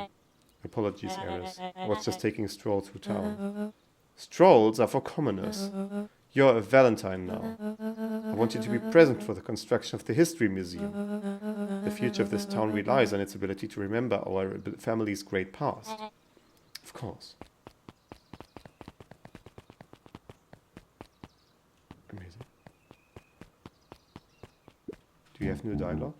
Apologies, Eris. I was just taking a stroll through town. Strolls are for commoners. You're a Valentine now. I want you to be present for the construction of the History Museum. The future of this town relies on its ability to remember our family's great past. Of course. Amazing. Do you have new dialogue?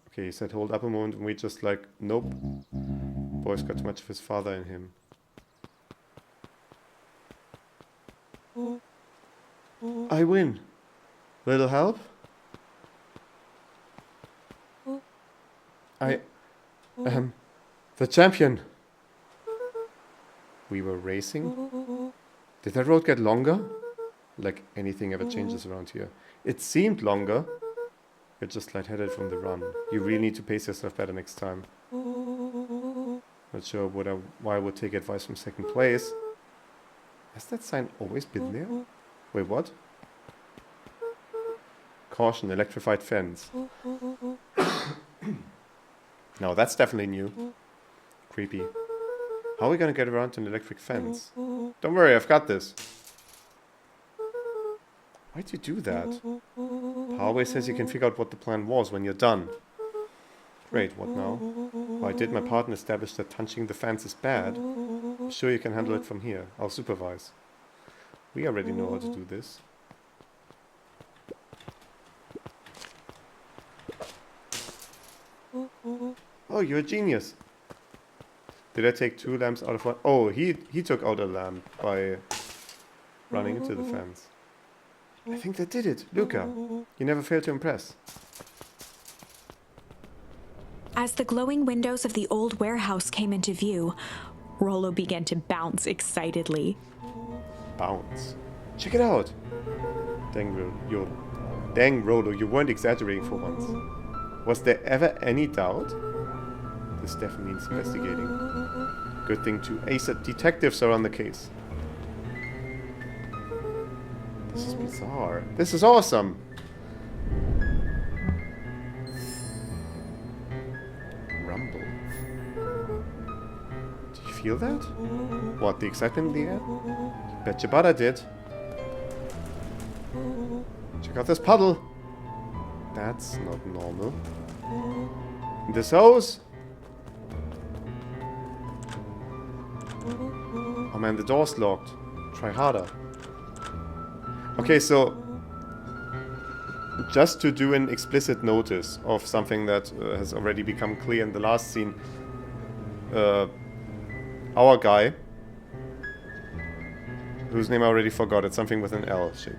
Okay, he said hold up a moment and we just like, nope. Boy's got too much of his father in him. I win. Little help? I am the champion. We were racing? Did that road get longer? Like anything ever changes around here. It seemed longer. You're just lightheaded from the run. You really need to pace yourself better next time. Not sure why I would take advice from second place. Has that sign always been there? Wait, what? Caution, electrified fence. No, that's definitely new. Creepy. How are we gonna get around to an electric fence? Don't worry, I've got this. Why'd you do that? Pa always says you can figure out what the plan was when you're done. Great, what now? Why did my partner establish that punching the fence is bad? I'm sure you can handle it from here. I'll supervise. We already know how to do this. Oh, you're a genius. Did I take 2 lamps out of one? Oh, he took out a lamp by running into the fence. I think that did it. Luca, you never fail to impress. As the glowing windows of the old warehouse came into view, Rollo began to bounce excitedly. Bounce. Check it out. Dang, Rollo, you weren't exaggerating for once. Was there ever any doubt? This definitely needs investigating. Good thing two ASAP detectives are on the case. This is bizarre. This is awesome. Rumble. Do you feel that? What, the excitement in the air? Bet your butt I did. Check out this puddle. That's not normal. This hose? Oh man, the door's locked. Try harder. Okay, so just to do an explicit notice of something that has already become clear in the last scene, our guy, whose name I already forgot, it's something with an L shape,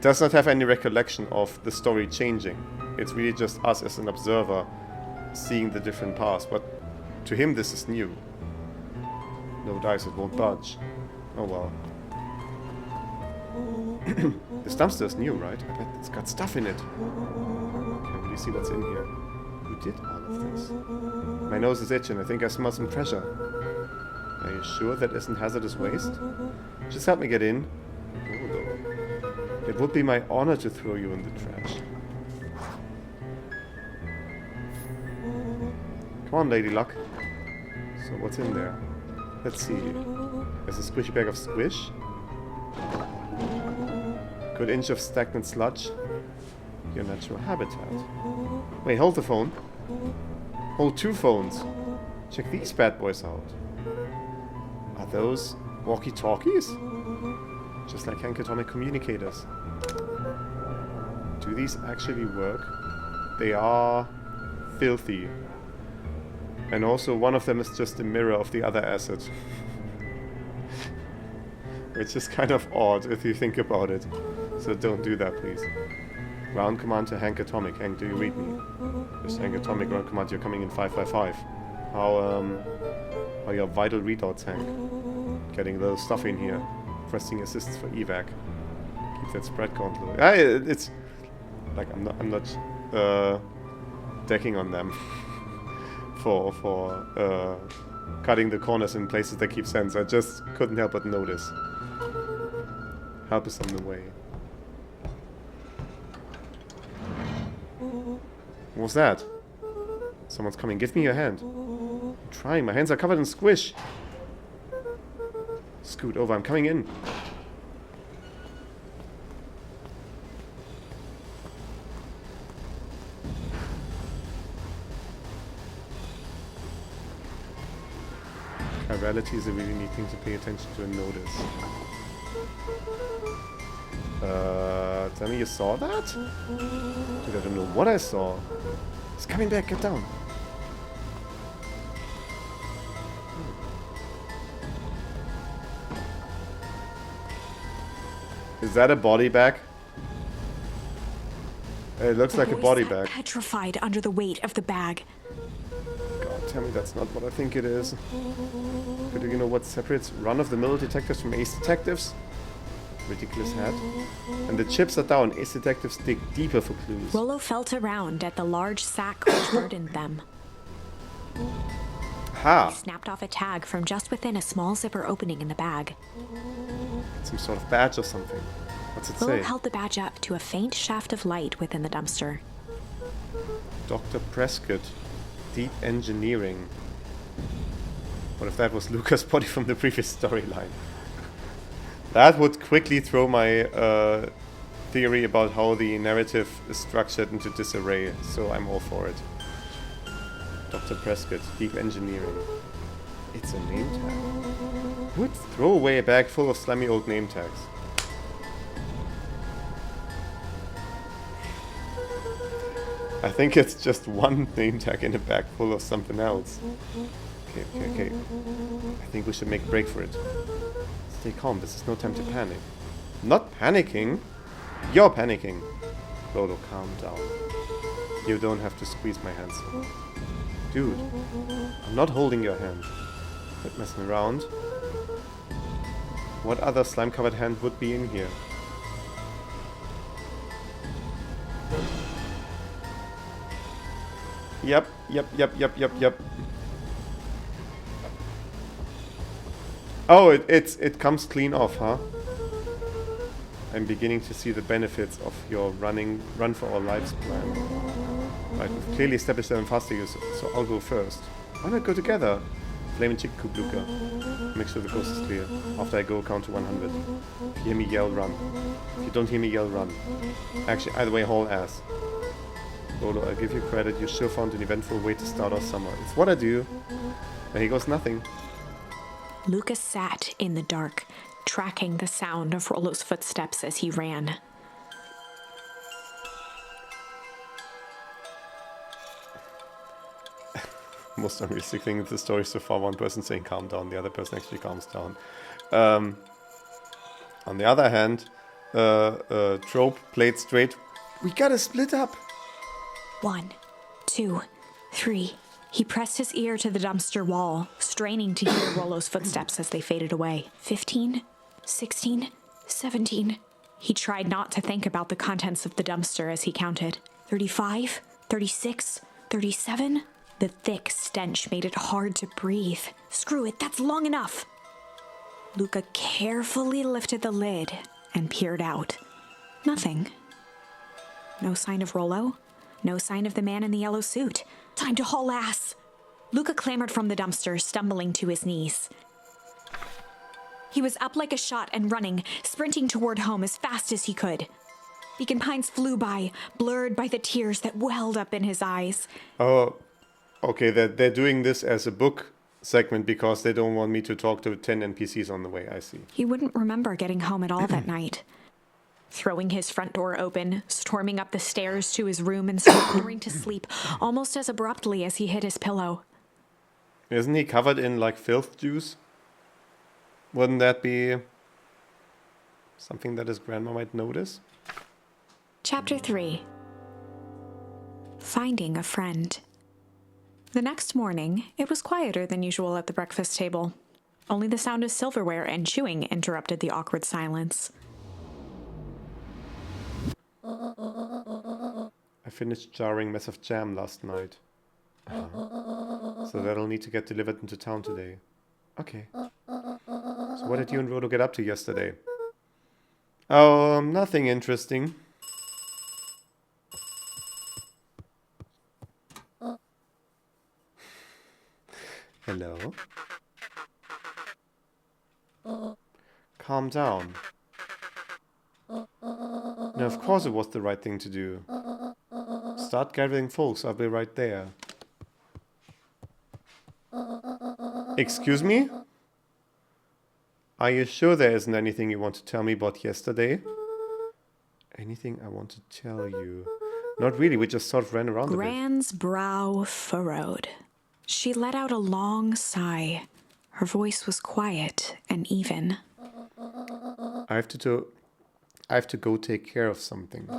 does not have any recollection of the story changing. It's really just us as an observer seeing the different paths, but to him this is new. No dice, it won't budge. Oh well. This dumpster is new, right? I bet it's got stuff in it. Can't really see what's in here. Who did all of this? My nose is itching. I think I smell some pressure. Are you sure that isn't hazardous waste? Just help me get in. It would be my honor to throw you in the trash. Come on, Lady Luck. So what's in there? Let's see. There's a squishy bag of squish. Good inch of stagnant sludge. Your natural habitat. Wait, hold the phone. Hold 2 phones. Check these bad boys out. Are those walkie-talkies? Just like Hankatomic communicators. Do these actually work? They are filthy. And also one of them is just a mirror of the other asset. Which is kind of odd if you think about it. So don't do that, please. Ground command to Hank Atomic. Hank, do you read me? This Hank Atomic, ground command, you're coming in 555. How your vital readouts, Hank? Getting a little stuff in here. Pressing assists for evac. Keep that spread count low. It's like I'm not decking on them for cutting the corners in places that keep sense. I just couldn't help but notice. Help is on the way. What was that? Someone's coming. Give me your hand. I'm trying. My hands are covered in squish. Scoot over. I'm coming in. Chirality is a really neat thing to pay attention to and notice. Tell me you saw that? Dude, I don't know what I saw. It's coming back, get down. Is that a body bag? It looks like a body bag. Petrified under the weight of the bag. God, tell me that's not what I think it is. But do you know what separates run-of-the-mill detectives from ace detectives? Ridiculous hat. And the chips are down. Ace detectives dig deeper for clues. Rollo felt around at the large sack which burdened them. Ha! He snapped off a tag from just within a small zipper opening in the bag. Some sort of badge or something. What's it Rollo say? held the badge up to a faint shaft of light within the dumpster. Dr. Prescott. Deep engineering. What if that was Luca's body from the previous storyline? That would quickly throw my theory about how the narrative is structured into disarray, so I'm all for it. Dr. Prescott, deep engineering. It's a name tag. Who would throw away a bag full of slimy old name tags? I think it's just one name tag in a bag full of something else. Okay. I think we should make a break for it. Stay calm, this is no time to panic. Not panicking? You're panicking. Lolo, calm down. You don't have to squeeze my hand so. Dude, I'm not holding your hand. Quit messing around. What other slime-covered hand would be in here? Yep. Oh, it comes clean off, huh? I'm beginning to see the benefits of your run for our lives plan. Right, we've clearly established that I'm faster, so I'll go first. Why not go together? Flame and chick coop, Luca. Make sure the coast is clear. After I go, count to 100. If you hear me yell, run. If you don't hear me yell, run. Actually, either way, haul ass. Rolo, I'll give you credit. You sure found an eventful way to start our summer. It's what I do. There he goes nothing. Lucas sat in the dark, tracking the sound of Rolo's footsteps as he ran. Most unrealistic thing in the story so far, one person saying calm down, the other person actually calms down. On the other hand, trope played straight. We gotta split up. 1, 2, 3. He pressed his ear to the dumpster wall, straining to hear Rolo's footsteps as they faded away. 15, 16, 17. He tried not to think about the contents of the dumpster as he counted. 35, 36, 37. The thick stench made it hard to breathe. Screw it, that's long enough. Luca carefully lifted the lid and peered out. Nothing. No sign of Rolo. No sign of the man in the yellow suit. Time to haul ass. Luca clambered from the dumpster, stumbling to his knees. He was up like a shot and running, sprinting toward home as fast as he could. Beacon Pines flew by, blurred by the tears that welled up in his eyes. Oh, okay, they're doing this as a book segment because they don't want me to talk to 10 NPCs on the way, I see. He wouldn't remember getting home at all that night. Throwing his front door open, storming up the stairs to his room and slumbering to sleep almost as abruptly as he hit his pillow. Isn't he covered in, like, filth juice? Wouldn't that be something that his grandma might notice? Chapter 3. Finding a Friend. The next morning, it was quieter than usual at the breakfast table. Only the sound of silverware and chewing interrupted the awkward silence. I finished jarring mess of jam last night. So that'll need to get delivered into town today. Okay. So what did you and Rolo get up to yesterday? Oh, nothing interesting. Hello? Calm down. No, of course it was the right thing to do. Start gathering folks, I'll be right there. Excuse me? Are you sure there isn't anything you want to tell me about yesterday? Anything I want to tell you? Not really, we just sort of ran around a bit. Gran's brow furrowed. She let out a long sigh. Her voice was quiet and even. I have to go take care of something.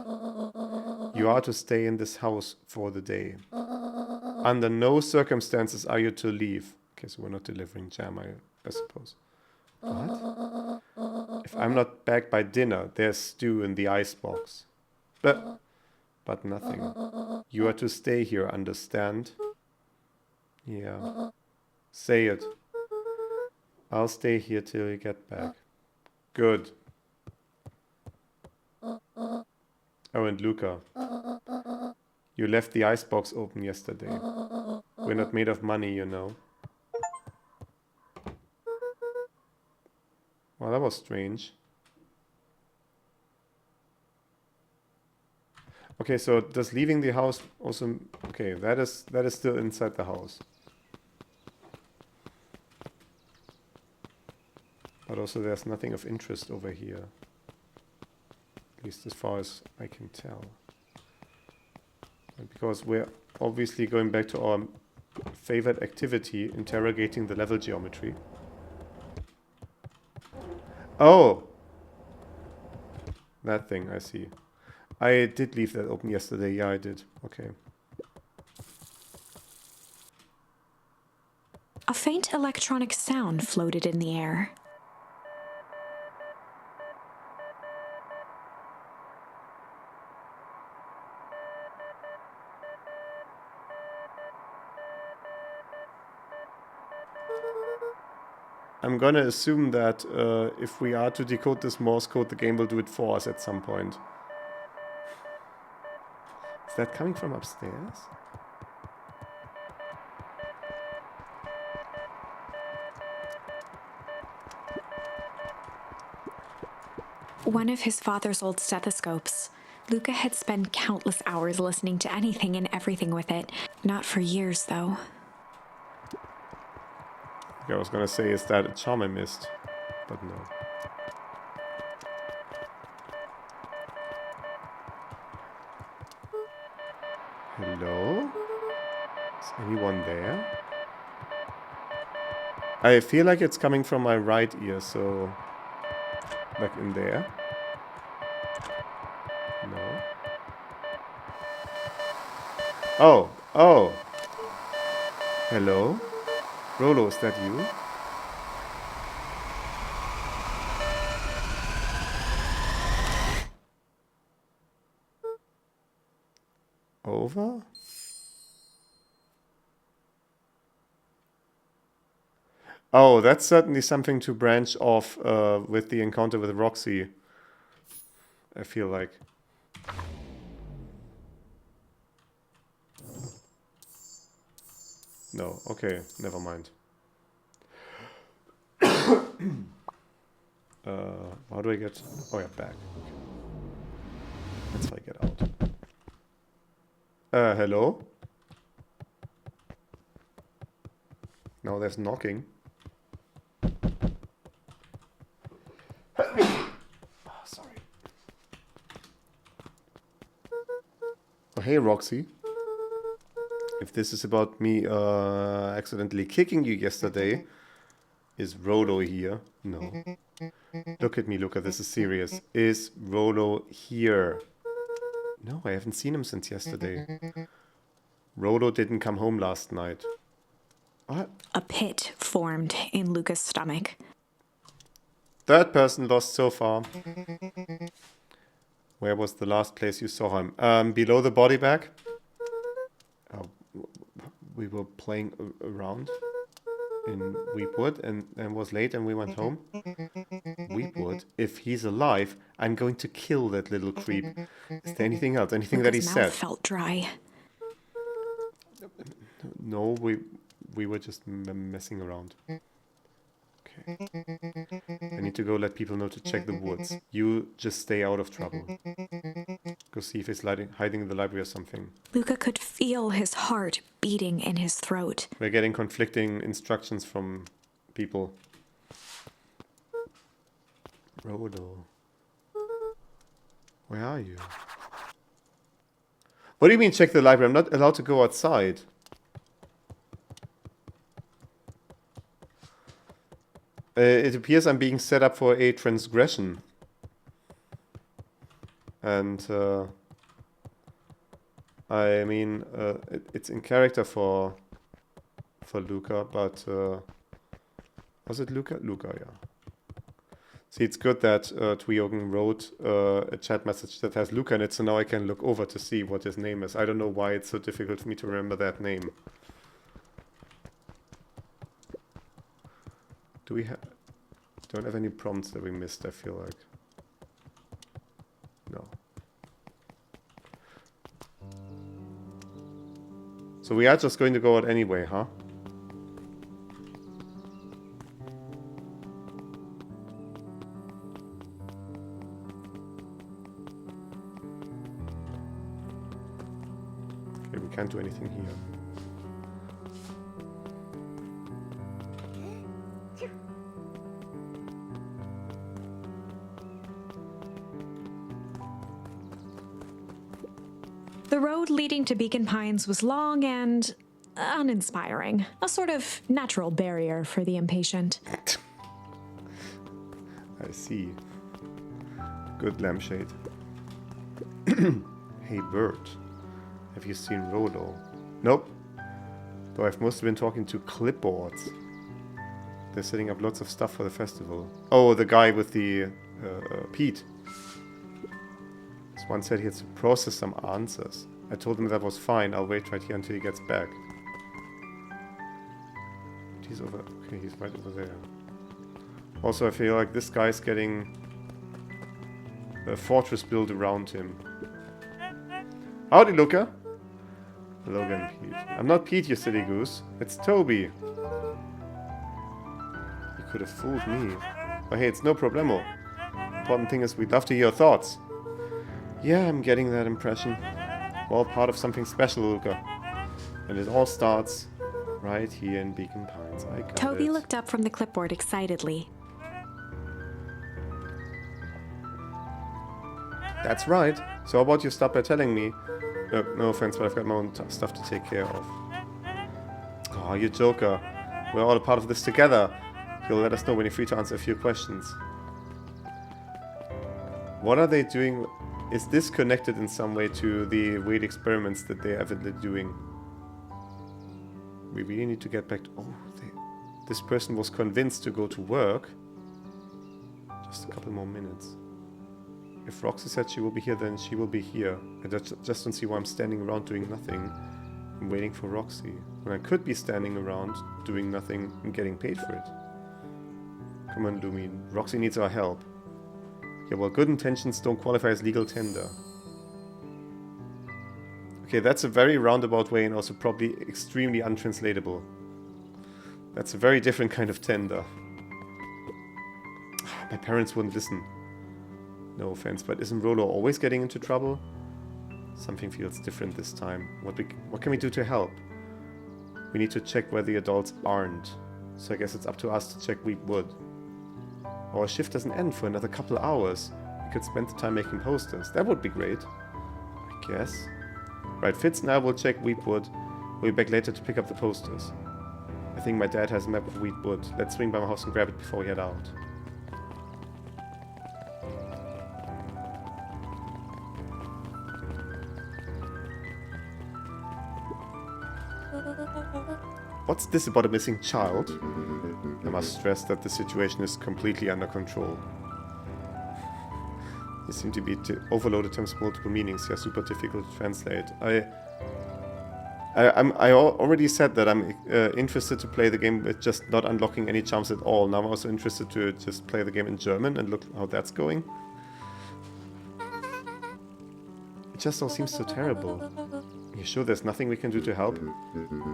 You are to stay in this house for the day. Under no circumstances are you to leave. Okay, so we're not delivering jam, I suppose. What? If I'm not back by dinner, there's stew in the icebox. But nothing. You are to stay here, understand? Yeah. Say it. I'll stay here till you get back. Good. Oh, and Luca. You left the icebox open yesterday. We're not made of money, you know. Well, that was strange. Okay, so does leaving the house also... Okay, that is still inside the house. But also there's nothing of interest over here. At least as far as I can tell. And because we're obviously going back to our favorite activity, interrogating the level geometry. Oh! That thing, I see. I did leave that open yesterday. Yeah, I did. Okay. A faint electronic sound floated in the air. I'm gonna assume that if we are to decode this Morse code, the game will do it for us at some point. Is that coming from upstairs? One of his father's old stethoscopes. Luca had spent countless hours listening to anything and everything with it. Not for years, though. I was gonna say, is that a charm I missed? But no. Hello? Is anyone there? I feel like it's coming from my right ear, so... like in there. No. Oh, oh. Hello? Rolo, is that you? Over? Oh, that's certainly something to branch off with the encounter with Roxy. I feel like. No, okay, never mind. How do I get... Oh yeah, back. Okay. That's how I get out. Hello? Now there's knocking. Sorry. Oh, hey, Roxy. If this is about me accidentally kicking you yesterday, is Rolo here? No. Look at me, Luca, this is serious. Is Rolo here? No, I haven't seen him since yesterday. Rolo didn't come home last night. What? A pit formed in Luca's stomach. Third person lost so far. Where was the last place you saw him? Below the body bag. Oh, we were playing around in Weepwood and was late and we went home. Weepwood, if he's alive, I'm going to kill that little creep. Is there anything else? Anything Luca's that he mouth said? felt dry. No, we were just messing around. Okay. I need to go let people know to check the woods. You just stay out of trouble. Go see if he's hiding in the library or something. Luca could feel his heart beating in his throat. We're getting conflicting instructions from people. Rolo. Where are you? What do you mean check the library? I'm not allowed to go outside. It appears I'm being set up for a transgression. And, I mean, it's in character for Luca, but, was it Luca? Luca, yeah. See, it's good that Tweogen wrote a chat message that has Luca in it, so now I can look over to see what his name is. I don't know why it's so difficult for me to remember that name. Do we don't have any prompts that we missed, I feel like. No. So we are just going to go out anyway, huh? Okay, we can't do anything here. The road leading to Beacon Pines was long and uninspiring, a sort of natural barrier for the impatient. I see. Good lampshade. Hey, Bert. Have you seen Rolo? Nope. Though I've mostly been talking to clipboards. They're setting up lots of stuff for the festival. Oh, the guy with the Pete. This one said he had to process some answers. I told him that was fine. I'll wait right here until he gets back. He's over. Okay, he's right over there. Also, I feel like this guy's getting a fortress built around him. Howdy, Luca. Hello again, Pete. I'm not Pete, you silly goose. It's Toby. You could have fooled me. But hey, it's no problemo. important thing is we'd love to hear your thoughts. Yeah, I'm getting that impression. We're all part of something special, Luca. And it all starts right here in Beacon Pines. I got it. Toby looked up from the clipboard excitedly. That's right. So how about you start by telling me? No offense, but I've got my own stuff to take care of. Oh, you joker. We're all a part of this together. You'll let us know when you're free to answer a few questions. What are they doing? Is this connected in some way to the weird experiments that they're evidently doing? We really need to get back to... Oh, this person was convinced to go to work. Just a couple more minutes. If Roxy said she will be here, then she will be here. I just don't see why I'm standing around doing nothing and waiting for Roxy, when I could be standing around doing nothing and getting paid for it. Come on, Lumi. Roxy needs our help. Yeah, well, good intentions don't qualify as legal tender. Okay, that's a very roundabout way and also probably extremely untranslatable. That's a very different kind of tender. My parents wouldn't listen. No offense, but isn't Rolo always getting into trouble? Something feels different this time. What can we do to help? We need to check where the adults aren't. So I guess it's up to us to check Weepwood. Our shift doesn't end for another couple hours. We could spend the time making posters. That would be great. I guess. Right, Fitz and I will check Weepwood. We'll be back later to pick up the posters. I think my dad has a map of Weepwood. Let's swing by my house and grab it before we head out. What's this about a missing child? I must stress that the situation is completely under control. They seem to be overloaded terms with multiple meanings. They are super difficult to translate. I already said that I'm interested to play the game with just not unlocking any charms at all. Now I'm also interested to just play the game in German and look how that's going. It just all seems so terrible. You sure there's nothing we can do to help?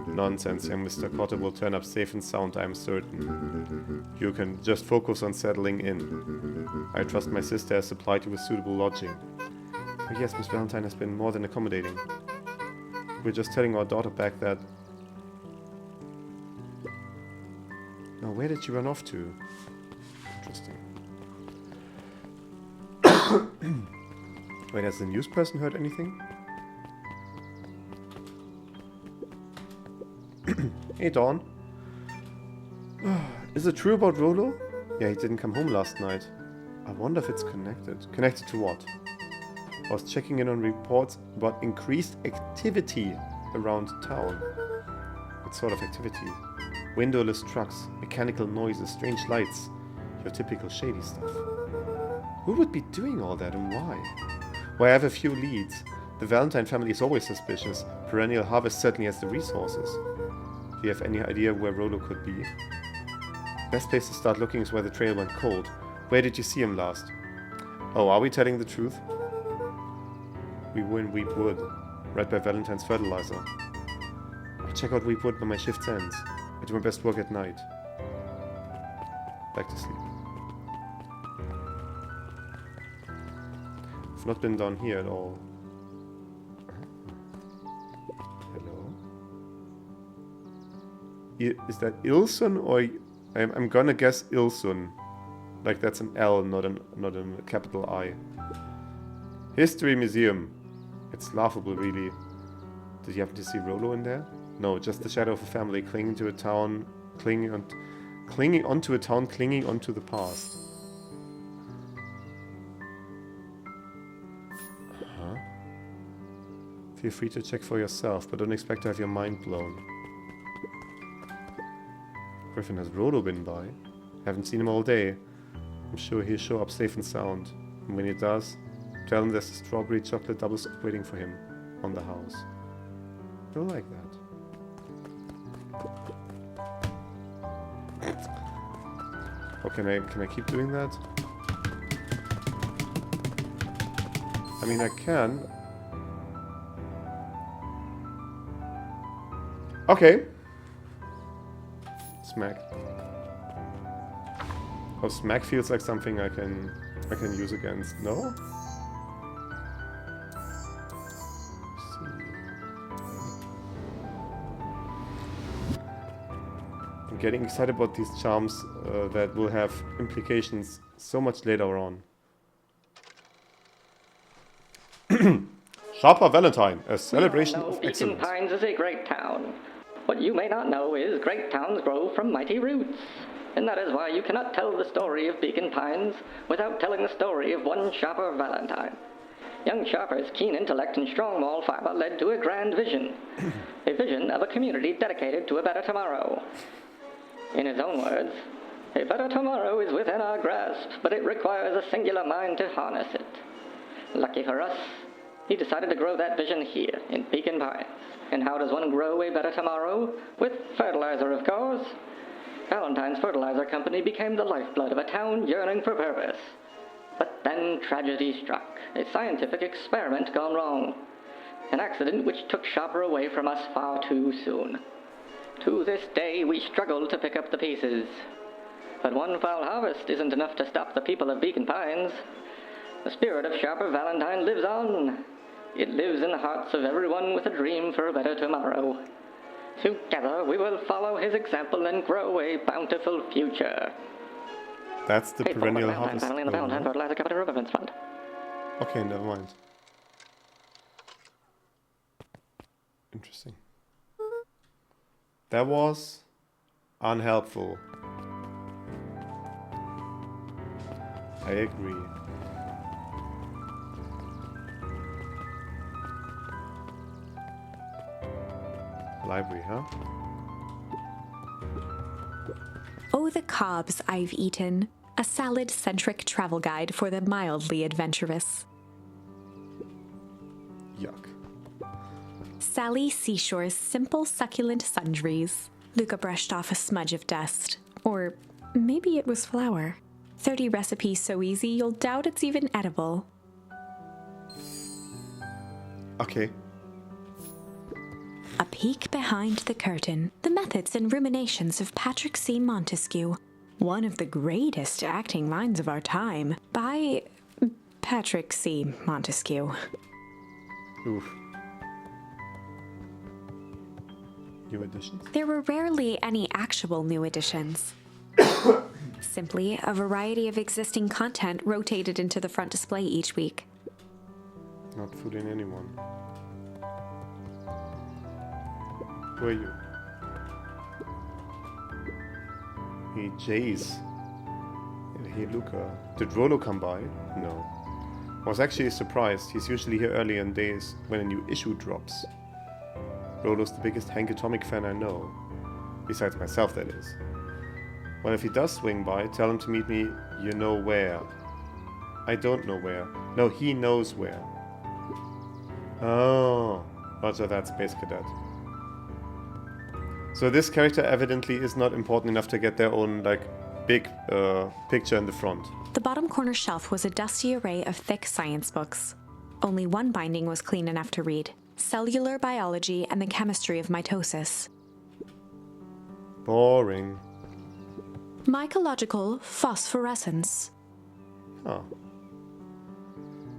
Nonsense, young Mr. Cotter will turn up safe and sound, I'm certain. You can just focus on settling in. I trust my sister has supplied you with suitable lodging. Oh yes, Miss Valentine has been more than accommodating. We're just telling our daughter back that... Now, where did she run off to? Interesting. Wait, has the news person heard anything? Hey, Dawn. Is it true about Rolo? Yeah, he didn't come home last night. I wonder if it's connected. Connected to what? I was checking in on reports about increased activity around town. What sort of activity? Windowless trucks, mechanical noises, strange lights. Your typical shady stuff. Who would be doing all that and why? Well, I have a few leads. The Valentine family is always suspicious. Perennial Harvest certainly has the resources. Do you have any idea where Rolo could be? Best place to start looking is where the trail went cold. Where did you see him last? Oh, are we telling the truth? We were in Weepwood, right by Valentine's fertilizer. I'll check out Weepwood when my shift ends. I do my best work at night. Back to sleep. I've not been down here at all. Hello? Is that Ilsun or... I'm gonna guess Ilsun. Like that's an L, not a capital I. History Museum. It's laughable, really. Did you happen to see Rolo in there? No, just the shadow of a family clinging to a town, clinging onto a town, clinging onto the past. Huh? Feel free to check for yourself, but don't expect to have your mind blown. Griffin, has Rolo been by? Haven't seen him all day. I'm sure he'll show up safe and sound. And when he does, tell him there's a strawberry chocolate double soap waiting for him on the house. Don't like that. Oh, can I keep doing that? I mean, I can. Okay. Smack. Oh, smack feels like something I can I can use against. No? I'm getting excited about these charms that will have implications so much later on. Sharper Valentine, a celebration of Beacon excellence. Pines is a great town. What you may not know is great towns grow from mighty roots. And that is why you cannot tell the story of Beacon Pines without telling the story of one Sharper Valentine. Young Sharper's keen intellect and strong moral fiber led to a grand vision. A vision of a community dedicated to a better tomorrow. In his own words, a better tomorrow is within our grasp, but it requires a singular mind to harness it. Lucky for us, he decided to grow that vision here, in Beacon Pines. And how does one grow a better tomorrow? With fertilizer, of course. Valentine's Fertilizer Company became the lifeblood of a town yearning for purpose. But then tragedy struck, a scientific experiment gone wrong. An accident which took Sharper away from us far too soon. To this day, we struggle to pick up the pieces. But one foul harvest isn't enough to stop the people of Beacon Pines. The spirit of Sharper Valentine lives on. It lives in the hearts of everyone with a dream for a better tomorrow. Together, we will follow his example and grow a bountiful future. That's the perennial harvest. Family in the Valentine Fertilizer Company Remembrance Fund. Okay, never mind. Interesting. That was unhelpful. I agree. Library, huh? Oh, the cobs I've eaten. A salad-centric travel guide for the mildly adventurous. Yuck. Sally Seashore's simple succulent sundries. Luca brushed off a smudge of dust. Or maybe it was flour. 30 recipes so easy you'll doubt it's even edible. Okay. A peek behind the curtain. The methods and ruminations of Patrick C. Montesquieu. One of the greatest acting minds of our time. By Patrick C. Montesquieu. Oof. New additions? There were rarely any actual new additions. Simply a variety of existing content rotated into the front display each week. Not fooling anyone. Who are you? Hey, Jace. Hey, Luca. Did Rolo come by? No. I was actually surprised. He's usually here early in days when a new issue drops. Rolo's the biggest Hank Atomic fan I know. Besides myself, that is. Well, if he does swing by, tell him to meet me you know where. I don't know where. No, he knows where. Oh. Roger that, Space Cadet. So this character evidently is not important enough to get their own, like, big picture in the front. The bottom corner shelf was a dusty array of thick science books. Only one binding was clean enough to read. Cellular Biology and the Chemistry of Mitosis. Boring. Mycological Phosphorescence. Huh.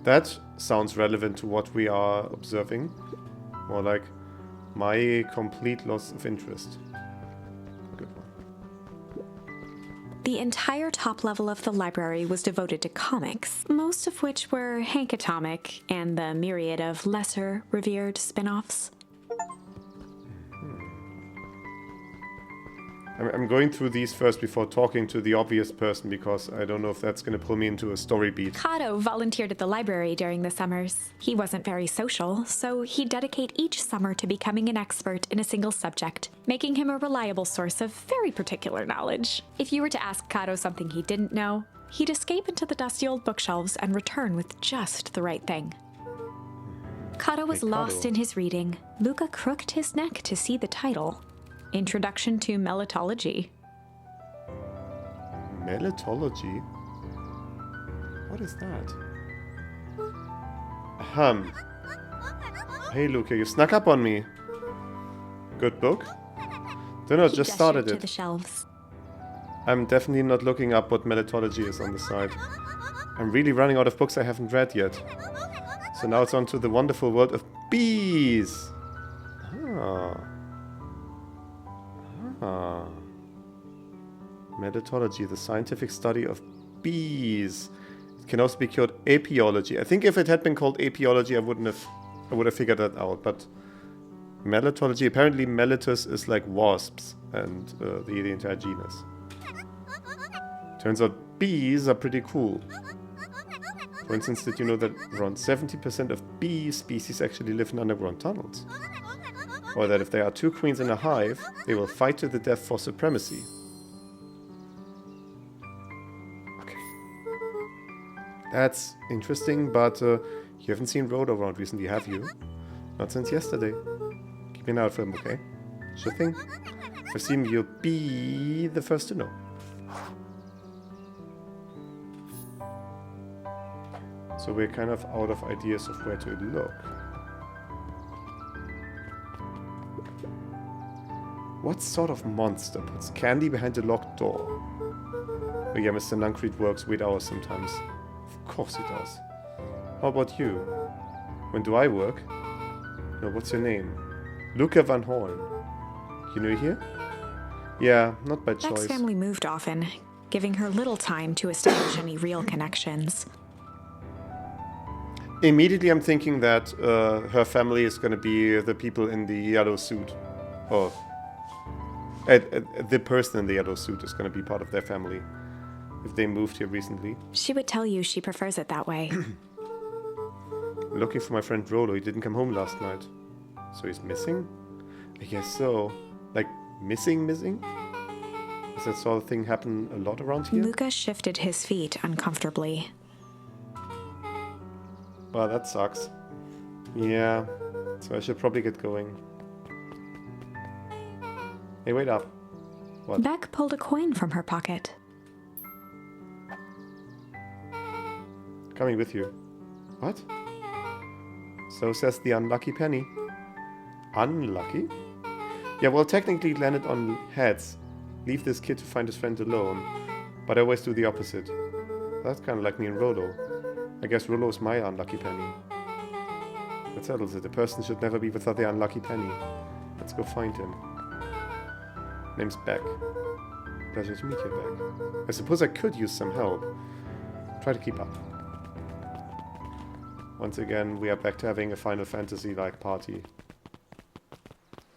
That sounds relevant to what we are observing. More like my complete loss of interest. Good one. The entire top level of the library was devoted to comics, most of which were Hank Atomic and the myriad of lesser, revered spin-offs. I'm going through these first before talking to the obvious person because I don't know if that's going to pull me into a story beat. Kato volunteered at the library during the summers. He wasn't very social, so he'd dedicate each summer to becoming an expert in a single subject, making him a reliable source of very particular knowledge. If you were to ask Kato something he didn't know, he'd escape into the dusty old bookshelves and return with just the right thing. Kato was lost in his reading. Luca crooked his neck to see the title. Introduction to Melitology. Melitology? What is that? Hey Luca, you snuck up on me. Good book? Dunno, just started To it. the shelves. I'm definitely not looking up what melitology is on the side. I'm really running out of books I haven't read yet. So now it's on to the wonderful world of bees. Ah. Ah. Methodology, the scientific study of bees. It can also be called apiology. I think if it had been called apiology, I would have figured that out. But melitology, apparently melitus is like wasps and the entire genus. Turns out bees are pretty cool. For instance, did you know that around 70% of bee species actually live in underground tunnels? Or that if there are two queens in a hive, they will fight to the death for supremacy. Okay. That's interesting, but you haven't seen Rhoda around recently, have you? Not since yesterday. Keep an eye out for him, okay? Sure thing. If I see him, you'll be the first to know. So we're kind of out of ideas of where to look. What sort of monster puts candy behind a locked door? Oh yeah, Mr. Nuncreed works weird hours sometimes. Of course he does. How about you? When do I work? No, what's your name? Luca Van Horn. You new here? Yeah, not by choice. Beck's family moved often, giving her little time to establish any real connections. Immediately I'm thinking that her family is going to be the people in the yellow suit. Or the person in the yellow suit is going to be part of their family. If they moved here recently. She would tell you she prefers it that way. Looking for my friend Rolo. He didn't come home last night. So he's missing? I guess so. Like, missing? Does that sort of thing happen a lot around here? Luca shifted his feet uncomfortably. Well, that sucks. Yeah, so I should probably get going. Hey, wait up. What? Beck pulled a coin from her pocket. Coming with you. What? So says the unlucky penny. Unlucky? Yeah, well, technically it landed on heads. Leave this kid to find his friend alone. But I always do the opposite. That's kind of like me and Rolo. I guess Rolo is my unlucky penny. That settles it. A person should never be without the unlucky penny. Let's go find him. Name's Beck. Pleasure to meet you, Beck. I suppose I could use some help. Try to keep up. Once again, we are back to having a Final Fantasy-like party.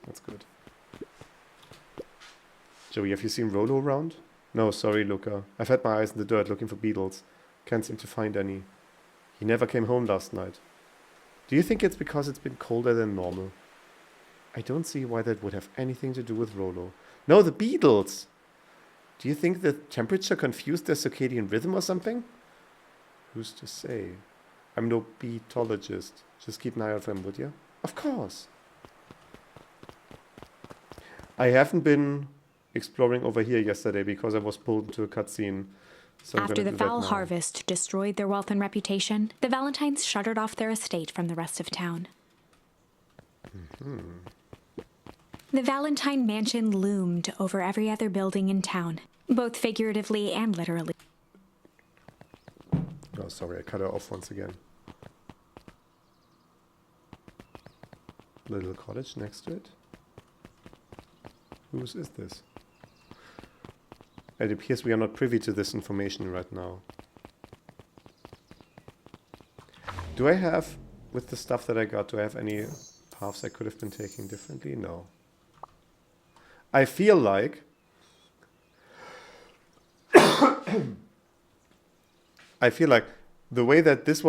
That's good. Joey, have you seen Rolo around? No, sorry, Luca. I've had my eyes in the dirt looking for beetles. Can't seem to find any. He never came home last night. Do you think it's because it's been colder than normal? I don't see why that would have anything to do with Rolo. No, the beetles! Do you think the temperature confused their circadian rhythm or something? Who's to say? I'm no beetologist. Just keep an eye out for him, would you? Of course. I haven't been exploring over here yesterday because I was pulled into a cutscene. So After the foul harvest destroyed their wealth and reputation, the Valentines shuttered off their estate from the rest of town. The Valentine mansion loomed over every other building in town, both figuratively and literally. Oh, sorry, I cut her off once again. Little cottage next to it. Whose is this? It appears we are not privy to this information right now. Do I have, with the stuff that I got, do I have any paths I could have been taking differently? No. I feel like the way that this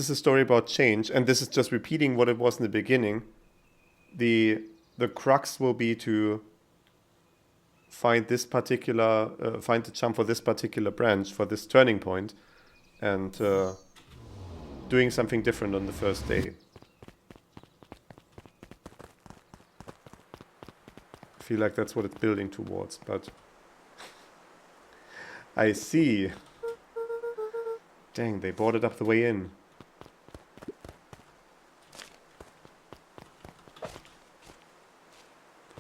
is a story about change, and this is just repeating what it was in the beginning. The crux will be to find this particular, find the jump for this particular branch, for this turning point, and doing something different on the first day. I feel like that's what it's building towards, but I see. Dang, they boarded up the way in.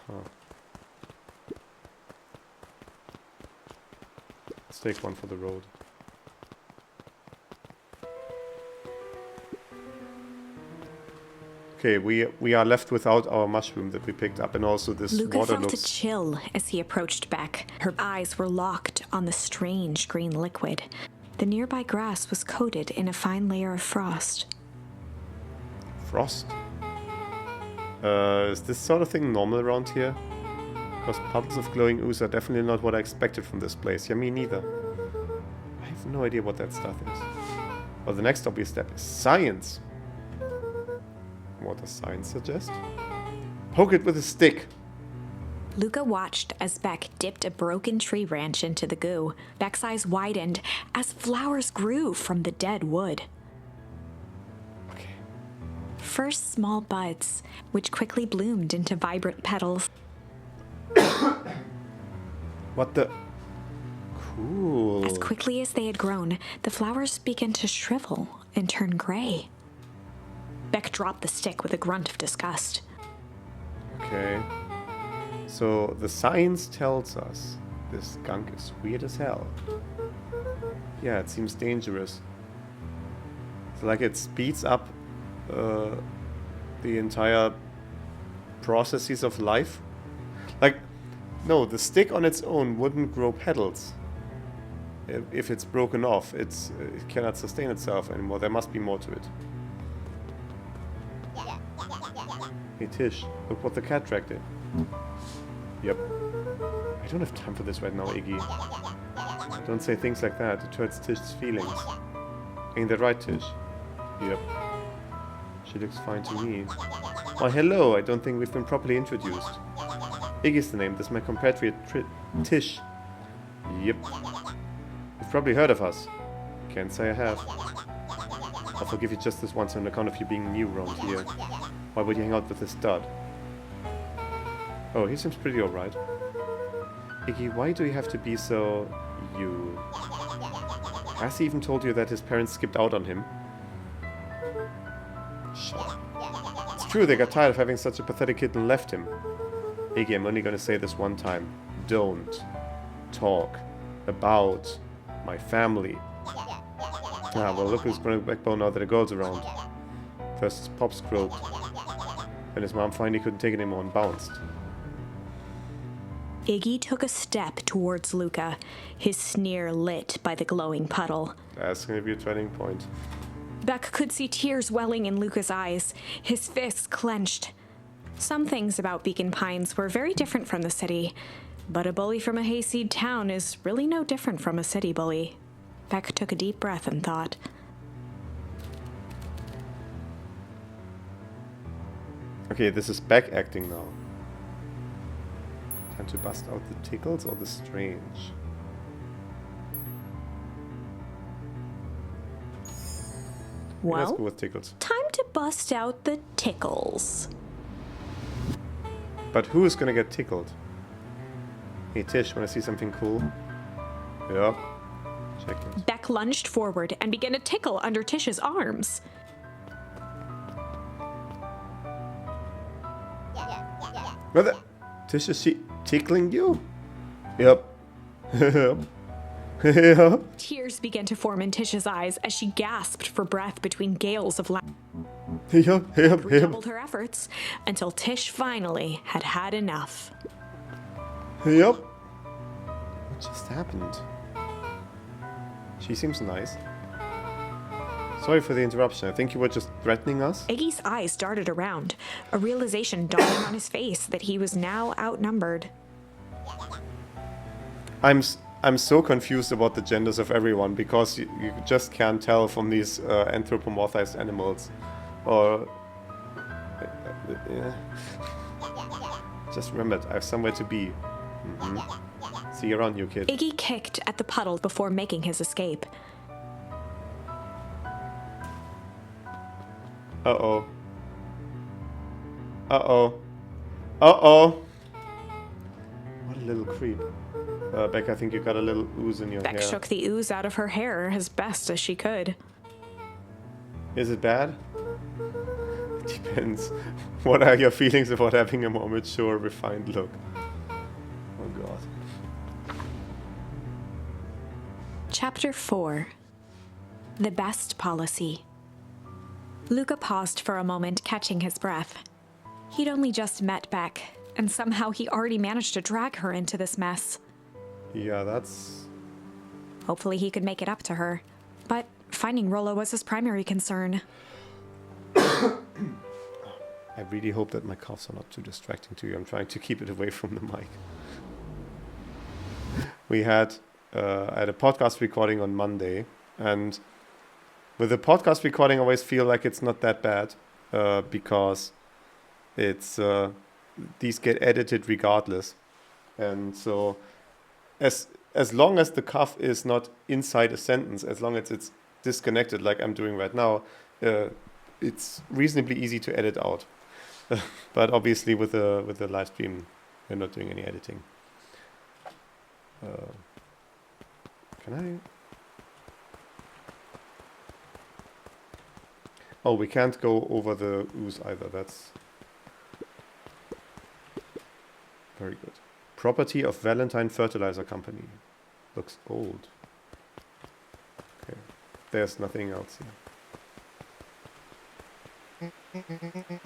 Huh. Let's take one for the road. Okay, we are left without our mushroom that we picked up, and also this Luca water felt a looks... chill as he approached Beck. Her eyes were locked on the strange green liquid. The nearby grass was coated in a fine layer of frost. Frost? Is this sort of thing normal around here? Because puddles of glowing ooze are definitely not what I expected from this place. Yeah, me neither. I have no idea what that stuff is. Well, the next obvious step is science. What does science suggest? Poke it with a stick. Luca watched as Beck dipped a broken tree branch into the goo. Beck's eyes widened as flowers grew from the dead wood. Okay. First small buds, which quickly bloomed into vibrant petals. What the... Cool. As quickly as they had grown, the flowers began to shrivel and turn gray. Beck dropped the stick with a grunt of disgust. Okay. So the science tells us this skunk is weird as hell. Yeah, it seems dangerous. It's like it speeds up the entire processes of life. Like, no, the stick on its own wouldn't grow petals. If it's broken off, it cannot sustain itself anymore. There must be more to it. Hey Tish, look what the cat dragged in. Yep. I don't have time for this right now, Iggy. Don't say things like that. It hurts Tish's feelings. Ain't that right, Tish? Yep. She looks fine to me. Why, hello. I don't think we've been properly introduced. Iggy's the name. This is my compatriot, Tish. Yep. You've probably heard of us. Can't say I have. I'll forgive you just this once on account of you being new around here. Why would you hang out with this stud? Oh, he seems pretty alright. Iggy, why do you have to be so... you? Has he even told you that his parents skipped out on him? Shut up. It's true, they got tired of having such a pathetic kid and left him. Iggy, I'm only gonna say this one time. Don't talk about my family. Ah, well, look who's growing a backbone now that a girl's around. First his pops croaked, and his mom finally couldn't take it anymore and bounced. Iggy took a step towards Luca, his sneer lit by the glowing puddle. That's gonna be a turning point. Beck could see tears welling in Luca's eyes, his fists clenched. Some things about Beacon Pines were very different from the city, but a bully from a hayseed town is really no different from a city bully. Beck took a deep breath and thought. Okay, this is back acting now. Time to bust out the tickles or the strange. Well, let's go with tickles. time to bust out the tickles. But who is gonna get tickled? Hey Tish, wanna see something cool? Yep. Check it. Beck lunged forward and began to tickle under Tish's arms. What? Tish, is she tickling you? Yep. Yep. Tears began to form in Tish's eyes as she gasped for breath between gales of laughter. Yep. Redoubled her efforts until Tish finally had had enough. Yep. What just happened? She seems nice. Sorry for the interruption. I think you were just threatening us. Iggy's eyes darted around, a realization dawning on his face that he was now outnumbered. I'm so confused about the genders of everyone because you just can't tell from these anthropomorphized animals. Or... yeah. Just remembered, I have somewhere to be. See you around, you kid. Iggy kicked at the puddle before making his escape. Uh-oh. Uh-oh. Uh-oh. What a little creep. Beck, I think you got a little ooze in your Beck hair. shook the ooze out of her hair as best as she could. Is it bad? Depends. What are your feelings about having a more mature, refined look? Oh god. Chapter 4. The Best Policy. Luca paused for a moment, catching his breath. He'd only just met Beck, and somehow he already managed to drag her into this mess. Yeah, that's... Hopefully he could make it up to her. But finding Rollo was his primary concern. I really hope that my coughs are not too distracting to you. I'm trying to keep it away from the mic. I had a podcast recording on Monday, and with a podcast recording I always feel like it's not that bad because it's these get edited regardless, and so as long as the cough is not inside a sentence, as long as it's disconnected like I'm doing right now, it's reasonably easy to edit out. But obviously with the live stream we're not doing any editing. Can I? Oh, we can't go over the ooze either. That's very good. Property of Valentine Fertilizer Company. Looks old. Okay. There's nothing else here.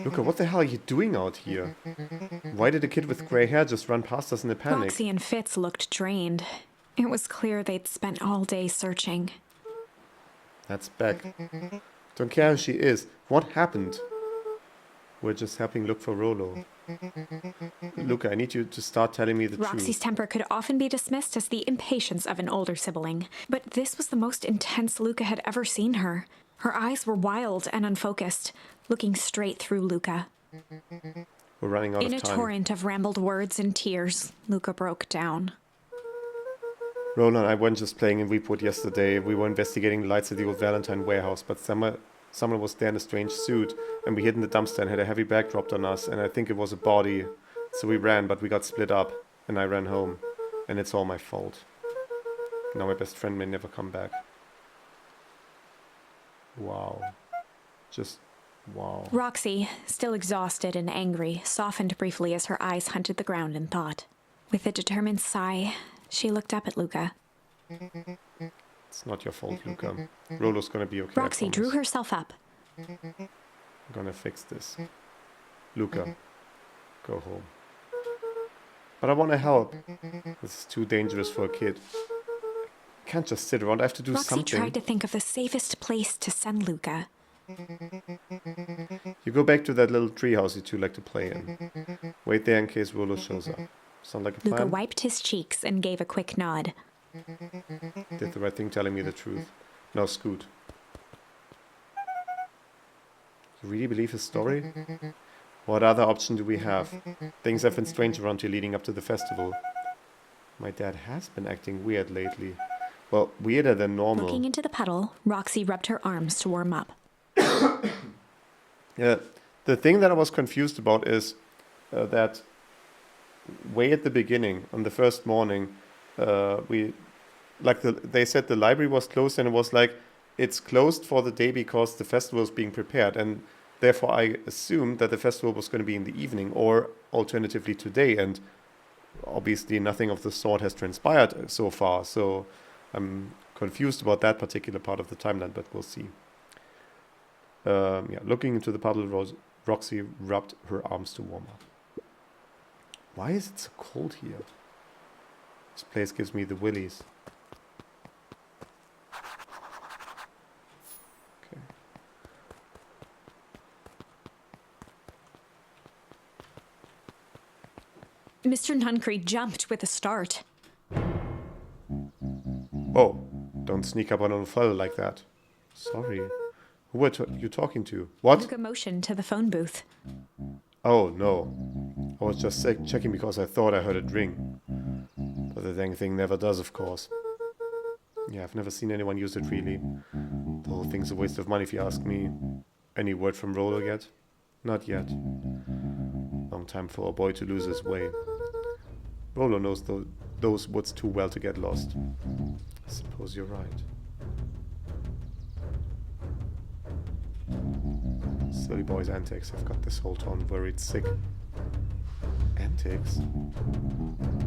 Luca, what the hell are you doing out here? Why did a kid with grey hair just run past us in a panic? Roxy and Fitz looked drained. It was clear they'd spent all day searching. That's Beck. Don't care who she is. What happened? We're just helping look for Rollo. Luca, I need you to start telling me the Roxy's truth. temper could often be dismissed as the impatience of an older sibling, but this was the most intense Luca had ever seen her. Her eyes were wild and unfocused, looking straight through Luca. We're running out of In a time. torrent of rambled words and tears, Luca broke down. Rollo and I weren't just playing in Weepwood yesterday. We were investigating the lights at the old Valentine warehouse, but someone was there in a strange suit, and we hid in the dumpster and had a heavy bag dropped on us, and I think it was a body. So we ran, but we got split up, and I ran home. And it's all my fault. Now my best friend may never come back. Wow. Just wow. Roxy, still exhausted and angry, softened briefly as her eyes hunted the ground in thought. With a determined sigh, she looked up at Luca. It's not your fault, Luca. Rollo's gonna be okay. Roxy drew herself up. I'm gonna fix this. Luca, go home. But I wanna help. This is too dangerous for a kid. I can't just sit around. I have to do Roxy something. tried to think of the safest place to send Luca. You go back to that little treehouse you two like to play in. Wait there in case Rollo shows up. Sound like a Luca plan? wiped his cheeks and gave a quick nod. Did the right thing telling me the truth. Now scoot. You really believe his story? What other option do we have? Things have been strange around here leading up to the festival. My dad has been acting weird lately. Well, weirder than normal. Looking into the puddle, Roxy rubbed her arms to warm up. Yeah, the thing that I was confused about is that way at the beginning, on the first morning, they said the library was closed, and it was like, it's closed for the day because the festival is being prepared, and therefore I assumed that the festival was going to be in the evening, or alternatively today, and obviously nothing of the sort has transpired so far, so I'm confused about that particular part of the timeline, but we'll see. Yeah, looking into the puddle, Roxy rubbed her arms to warm up. Why is it so cold here? This place gives me the willies. Okay. Mr. Nuncree jumped with a start. Oh, don't sneak up on a fellow like that. Sorry. Who were you talking to? What? Luca motioned to the phone booth. Oh, no. I was just checking because I thought I heard it ring. But the dang thing never does, of course. Yeah, I've never seen anyone use it, really. The whole thing's a waste of money, if you ask me. Any word from Rollo yet? Not yet. Long time for a boy to lose his way. Rollo knows those woods too well to get lost. I suppose you're right. Silly boy's antics have got this whole town worried sick. Antics?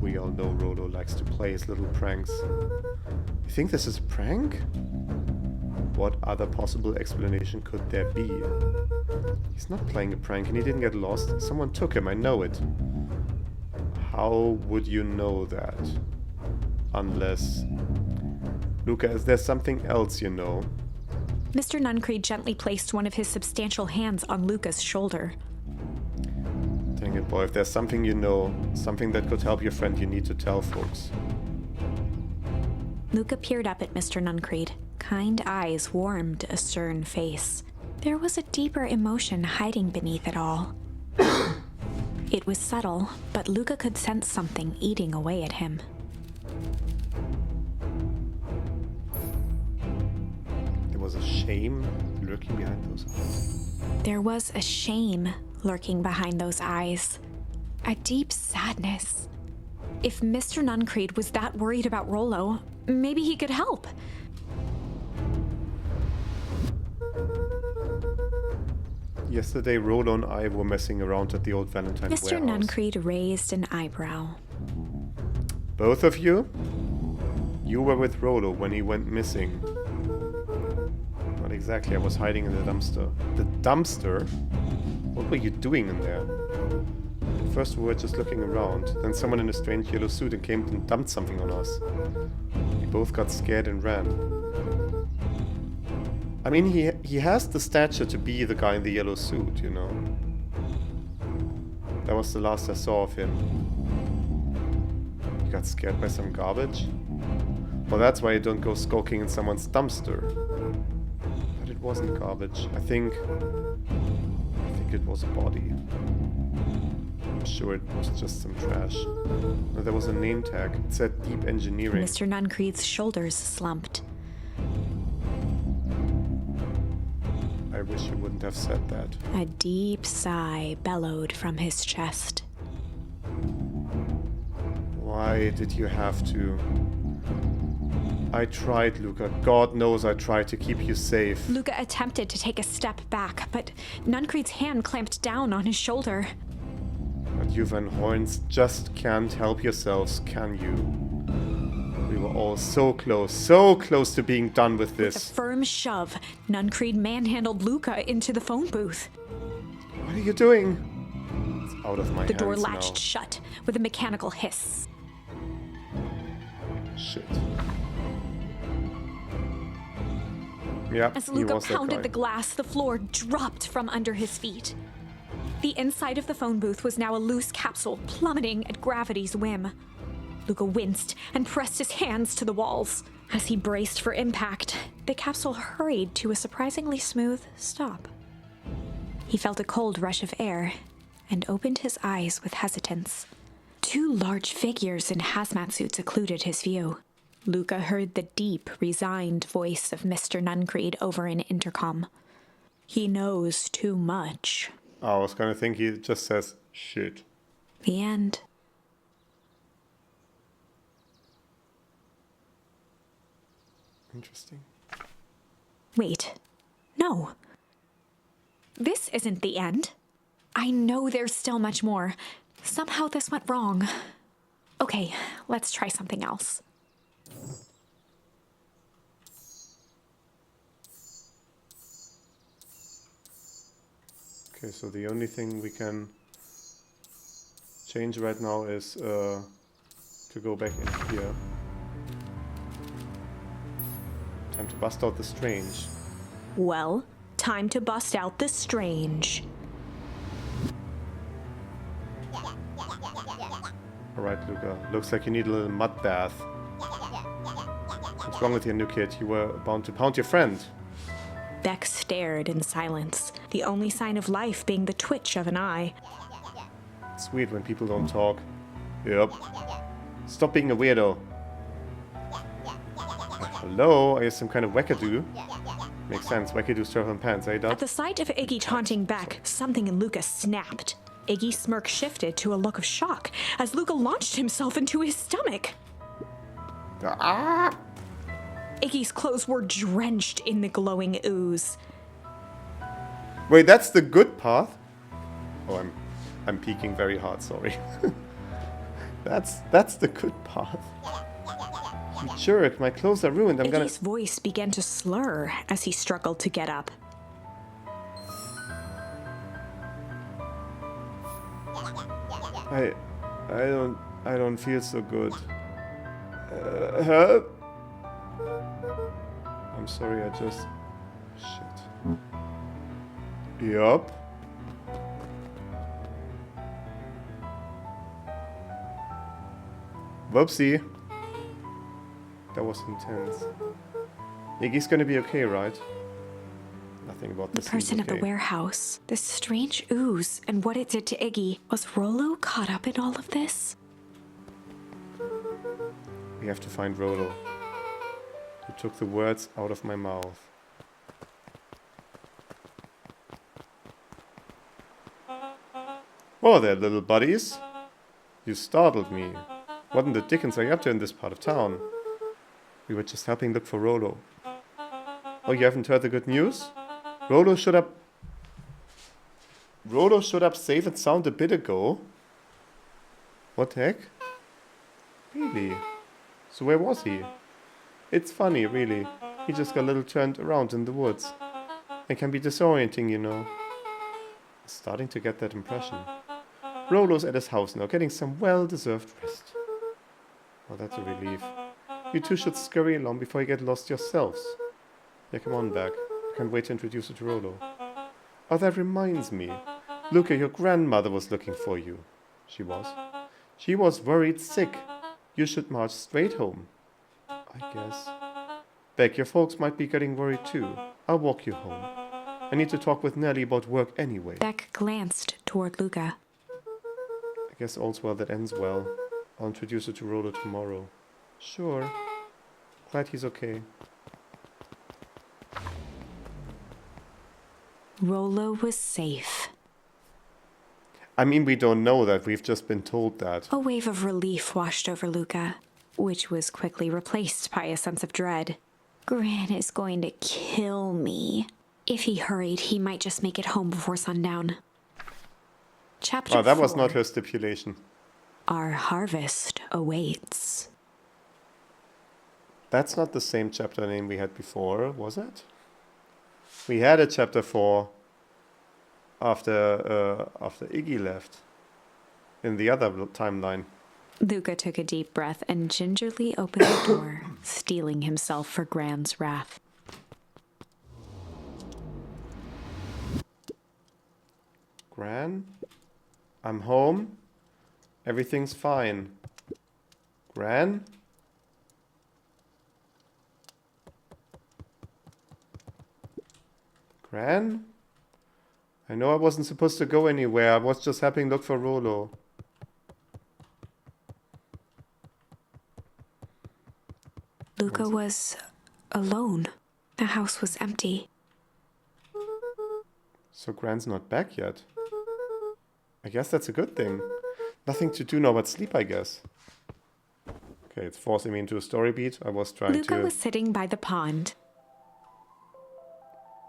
We all know Rollo likes to play his little pranks. You think this is a prank? What other possible explanation could there be? He's not playing a prank and he didn't get lost. Someone took him, I know it. How would you know that? Unless... Luca, is there something else you know? Mr. Nuncreed gently placed one of his substantial hands on Luca's shoulder. Dang it, boy. If there's something you know, something that could help your friend, you need to tell folks. Luca peered up at Mr. Nuncreed. Kind eyes warmed a stern face. There was a deeper emotion hiding beneath it all. It was subtle, but Luca could sense something eating away at him. There was a shame lurking behind those eyes. There was a shame lurking behind those eyes. A deep sadness. If Mr. Nuncreed was that worried about Rollo, maybe he could help. Yesterday, Rollo and I were messing around at the old Valentine Mr. warehouse. Nuncreed raised an eyebrow. Both of you? You were with Rollo when he went missing. Not exactly, I was hiding in the dumpster. The dumpster? What were you doing in there? At first we were just looking around, then someone in a strange yellow suit and came and dumped something on us. We both got scared and ran. I mean, he has the stature to be the guy in the yellow suit, you know. That was the last I saw of him. You got scared by some garbage? Well, that's why you don't go skulking in someone's dumpster. But it wasn't garbage. I think it was a body. I'm sure it was just some trash. No, there was a name tag. It said Deep Engineering. Mr. Nuncreed's shoulders slumped. I wish you wouldn't have said that. A deep sigh bellowed from his chest. Why did you have to? I tried, Luca. God knows I tried to keep you safe. Luca attempted to take a step back, but Nuncreed's hand clamped down on his shoulder. But you Van Horns just can't help yourselves, can you? We were all so close to being done with With a this. firm shove, Nuncreed manhandled Luca into the phone booth. What are you doing? It's out of my hands The door now. latched shut with a mechanical hiss. Shit. Yeah, As he Luca was that pounded guy. the glass, the floor dropped from under his feet. The inside of the phone booth was now a loose capsule plummeting at gravity's whim. Luca winced and pressed his hands to the walls. As he braced for impact, the capsule hurried to a surprisingly smooth stop. He felt a cold rush of air and opened his eyes with hesitance. Two large figures in hazmat suits occluded his view. Luca heard the deep, resigned voice of Mr. Nuncreed over an intercom. He knows too much. I was gonna think he just says, shit. The end. Interesting. Wait. No. This isn't the end. I know there's still much more. Somehow this went wrong. Okay, let's try something else. Okay, so the only thing we can change right now is to go back in here. Time to bust out the strange. Well, time to bust out the strange. Alright, Luca. Looks like you need a little mud bath. What's wrong with you, new kid? You were bound to pound your friend. Beck stared in silence, the only sign of life being the twitch of an eye. It's weird when people don't talk. Yep. Stop being a weirdo. Hello? Are you some kind of wackadoo? Makes sense. Wackadoos travel in pants, eh, Dad? At the sight of Iggy taunting Beck, something in Luca snapped. Iggy's smirk shifted to a look of shock as Luca launched himself into his stomach. Ah! Iggy's clothes were drenched in the glowing ooze. Wait, that's the good path? Oh, I'm peeking very hard, sorry. That's the good path. You jerk, my clothes are ruined. I'm gonna... Iggy's voice began to slur as he struggled to get up. I don't feel so good. Help! I'm sorry, I just... Shit. Yup. Whoopsie. That was intense. Iggy's gonna be okay, right? Nothing about this. The person at the warehouse, this strange ooze, and what it did to Iggy. Was Rollo caught up in all of this? We have to find Rollo. Who took the words out of my mouth. Whoa there, little buddies. You startled me. What in the dickens are you up to in this part of town? We were just helping look for Rollo. Oh, you haven't heard the good news? Rollo showed up safe and sound a bit ago. What the heck? Really? So where was he? It's funny, really. He just got a little turned around in the woods. It can be disorienting, you know. Starting to get that impression. Rollo's at his house now, getting some well-deserved rest. Oh, that's a relief. You two should scurry along before you get lost yourselves. Yeah, come on back. I can't wait to introduce you to Rollo. Oh, that reminds me. Luca, your grandmother was looking for you. She was? She was worried sick. You should march straight home. I guess. Beck, your folks might be getting worried too. I'll walk you home. I need to talk with Nellie about work anyway. Beck glanced toward Luca. I guess all's well that ends well. I'll introduce you to Rollo tomorrow. Sure. Glad he's okay. Rollo was safe. I mean, we don't know that. We've just been told that. A wave of relief washed over Luca, which was quickly replaced by a sense of dread. Gran is going to kill me. If he hurried, he might just make it home before sundown. Chapter 4. That 4. was not her stipulation. Our harvest awaits. That's not the same chapter name we had before, was it? We had a chapter 4 after Iggy left in the other timeline. Luca took a deep breath and gingerly opened the door, steeling himself for Gran's wrath. Gran? I'm home. Everything's fine. Gran? Gran? I know I wasn't supposed to go anywhere. I was just helping look for Rollo. Luca was alone. The house was empty. So Gran's not back yet. I guess that's a good thing. Nothing to do now but sleep, I guess. Okay, it's forcing me into a story beat. I was trying Luca to... was sitting by the pond,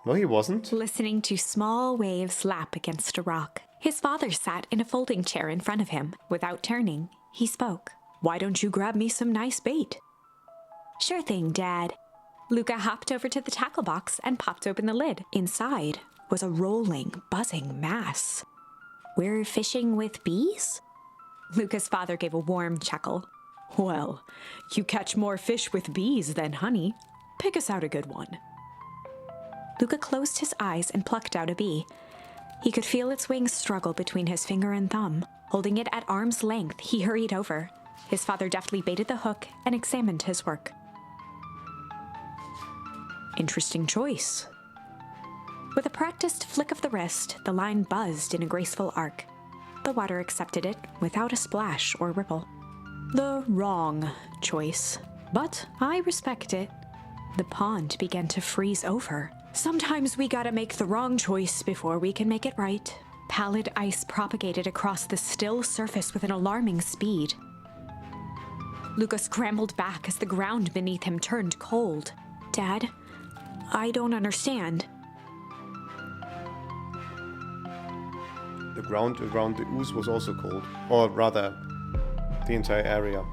No, he wasn't. listening to small waves lap against a rock. His father sat in a folding chair in front of him. Without turning, he spoke. "Why don't you grab me some nice bait?" "Sure thing, Dad." Luca hopped over to the tackle box and popped open the lid. Inside was a rolling, buzzing mass. "We're fishing with bees?" Luca's father gave a warm chuckle. "Well, you catch more fish with bees than honey. Pick us out a good one." Luca closed his eyes and plucked out a bee. He could feel its wings struggle between his finger and thumb. Holding it at arm's length, he hurried over. His father deftly baited the hook and examined his work. "Interesting choice." With a practiced flick of the wrist, the line buzzed in a graceful arc. The water accepted it without a splash or ripple. The wrong choice, but I respect it. The pond began to freeze over. Sometimes we gotta make the wrong choice before we can make it right. Pallid ice propagated across the still surface with an alarming speed. Luca scrambled back as the ground beneath him turned cold. "Dad, I don't understand." The ground around the ooze was also cold. Or rather, the entire area.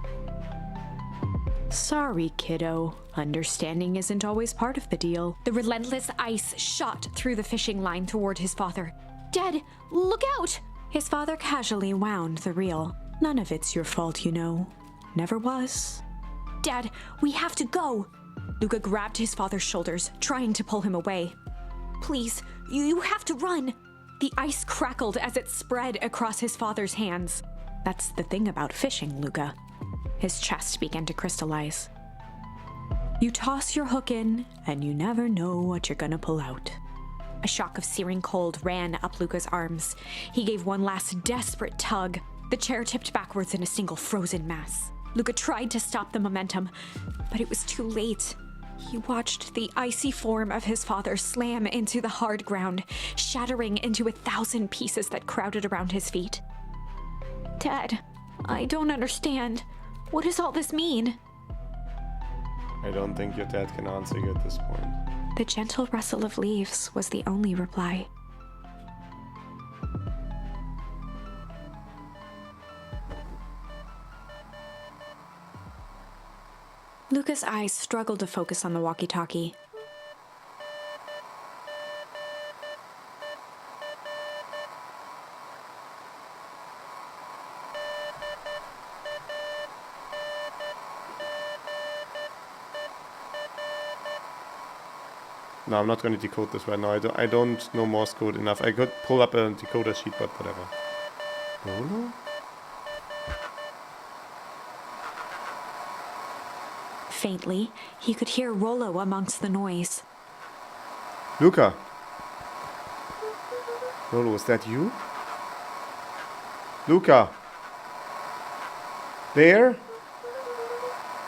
Sorry, kiddo. Understanding isn't always part of the deal. The relentless ice shot through the fishing line toward his father. Dad, look out! His father casually wound the reel. None of it's your fault, you know. Never was. Dad, we have to go! Luca grabbed his father's shoulders, trying to pull him away. Please, you have to run! The ice crackled as it spread across his father's hands. That's the thing about fishing, Luca. His chest began to crystallize. You toss your hook in, and you never know what you're gonna pull out. A shock of searing cold ran up Luca's arms. He gave one last desperate tug. The chair tipped backwards in a single frozen mass. Luca tried to stop the momentum, but it was too late. He watched the icy form of his father slam into the hard ground, shattering into 1,000 pieces that crowded around his feet. Dad, I don't understand. What does all this mean? I don't think your dad can answer you at this point. The gentle rustle of leaves was the only reply. Luca's eyes struggled to focus on the walkie-talkie. No, I'm not going to decode this right now. I don't know Morse code enough. I could pull up a decoder sheet, but whatever. Rolo? Faintly, he could hear Rollo amongst the noise. Luca! Rolo, is that you? Luca! There?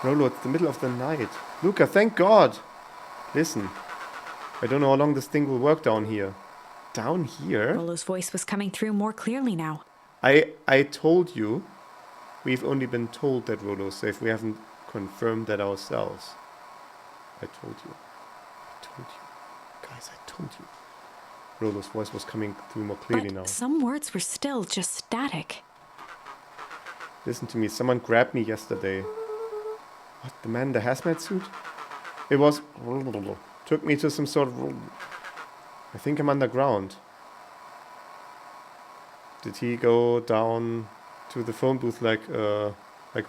Rolo, it's the middle of the night. Luca, thank God! Listen. I don't know how long this thing will work down here. Down here? Rollo's voice was coming through more clearly now. I told you. We've only been told that Rolo's safe. We haven't confirmed that ourselves. I told you. I told you. Guys, I told you. Rolo's voice was coming through more clearly now. Some words were still just static. Listen to me. Someone grabbed me yesterday. What? The man in the hazmat suit? It was... Took me to some sort of... I think I'm underground. Did he go down to the phone booth like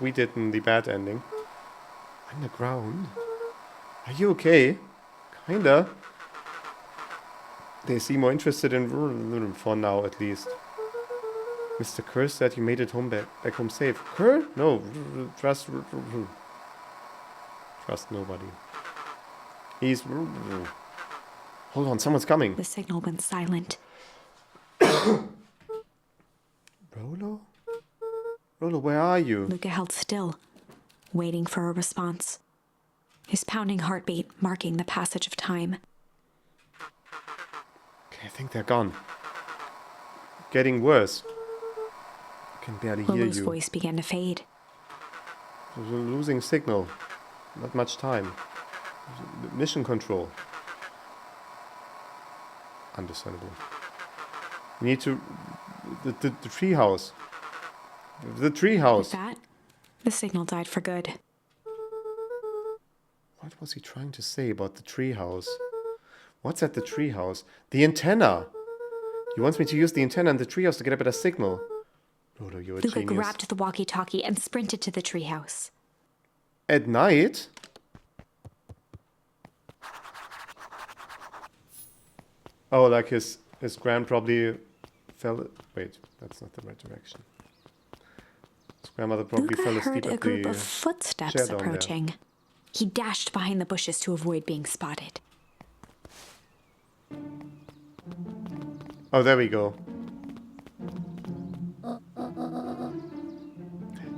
we did in the bad ending? Underground? Are you okay? Kinda. They seem more interested in... for now, at least. Mr. Kerr said you made it home back home safe. Kerr? No. Trust nobody. He's... Hold on, someone's coming. The signal went silent. Rolo? Rolo, where are you? Luca held still, waiting for a response. His pounding heartbeat marking the passage of time. Okay, I think they're gone. Getting worse. I can barely hear Rolo's you. voice began to fade. We're losing signal. Not much time. Mission control. Understandable. We need to... The treehouse. The treehouse. With that, the signal died for good. What was he trying to say about the treehouse? What's at the treehouse? The antenna! He wants me to use the antenna in the treehouse to get a better signal. Rolo, you're a Luca genius. grabbed the walkie-talkie and sprinted to the treehouse. At night? Oh, like his grand probably fell... Wait, that's not the right direction. His grandmother probably Luca fell heard asleep a at group the of chair footsteps down there. approaching. He dashed behind the bushes to avoid being spotted. Oh, there we go.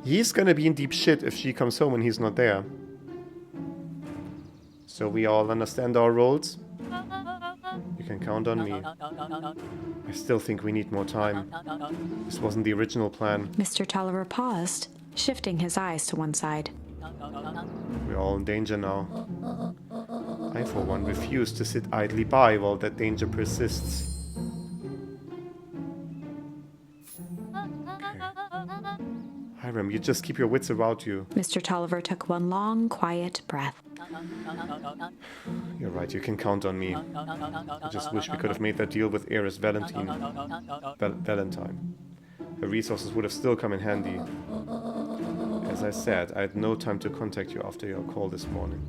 He's gonna be in deep shit if she comes home and he's not there. So we all understand our roles. You can count on me. I still think we need more time. This wasn't the original plan. Mr. Tolliver paused, shifting his eyes to one side. We're all in danger now. I, for one, refuse to sit idly by while that danger persists. Okay. I Hiram, you just keep your wits about you. Mr. Tolliver took one long, quiet breath. You're right, you can count on me. I just wish we could have made that deal with Heiress Valentine. Her resources would have still come in handy. As I said, I had no time to contact you after your call this morning.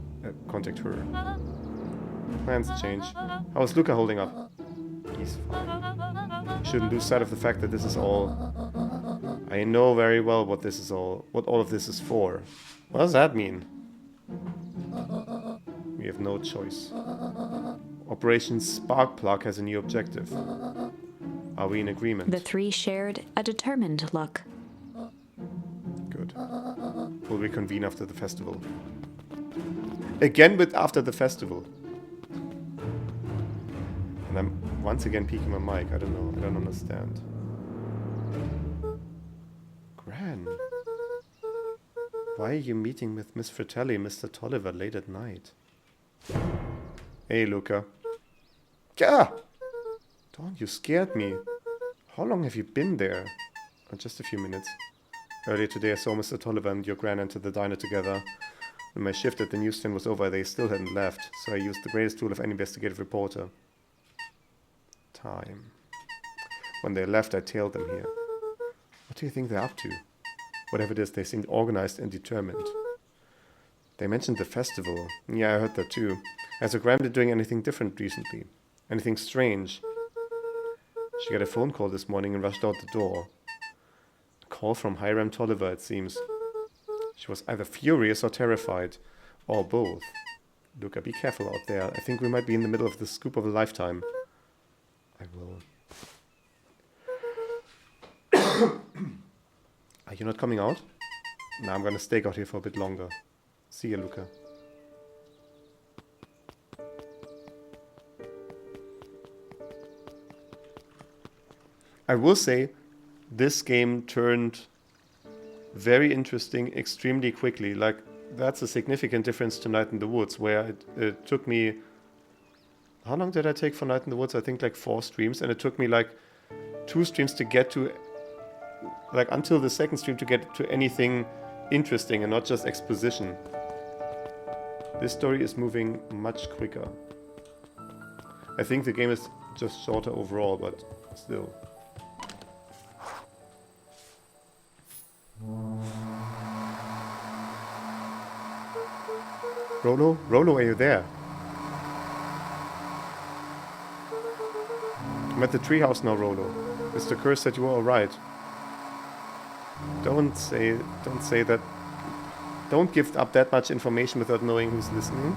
Contact her. Plans change. How's Luca holding up? He's fine. Shouldn't lose sight of the fact that this is all... I know very well what all of this is for. What does that mean? We have no choice. Operation Sparkplug has a new objective. Are we in agreement? The three shared a determined look. Good. We'll reconvene after the festival. Again with after the festival. And I'm once again peeking my mic. I don't know. I don't understand. Gran. Why are you meeting with Miss Fratelli and Mr. Tolliver late at night? Hey, Luca. Gah! Dawn, you scared me. How long have you been there? Oh, just a few minutes. Earlier today I saw Mr. Tolliver and your Gran enter the diner together. When my shift at the newsstand was over, they still hadn't left, so I used the greatest tool of any investigative reporter. Time. When they left, I tailed them here. What do you think they're up to? Whatever it is, they seemed organized and determined. They mentioned the festival. Yeah, I heard that too. Has your Gran been doing anything different recently? Anything strange? She got a phone call this morning and rushed out the door. A call from Hiram Tolliver, it seems. She was either furious or terrified, or both. Luca, be careful out there. I think we might be in the middle of the scoop of a lifetime. I will. Are you not coming out? No, I'm gonna stake out here for a bit longer. See you, Luca. I will say, this game turned very interesting extremely quickly. Like, that's a significant difference to Night in the Woods, where it took me... How long did I take for Night in the Woods? I think like 4 streams, and it took me like 2 streams to get to... Like, until the second stream to get to anything interesting and not just exposition. This story is moving much quicker. I think the game is just shorter overall, but still. Rolo? Rolo, are you there? I'm at the treehouse now, Rolo. Mr. Kerr said you were alright. Don't say that. Don't give up that much information without knowing who's listening.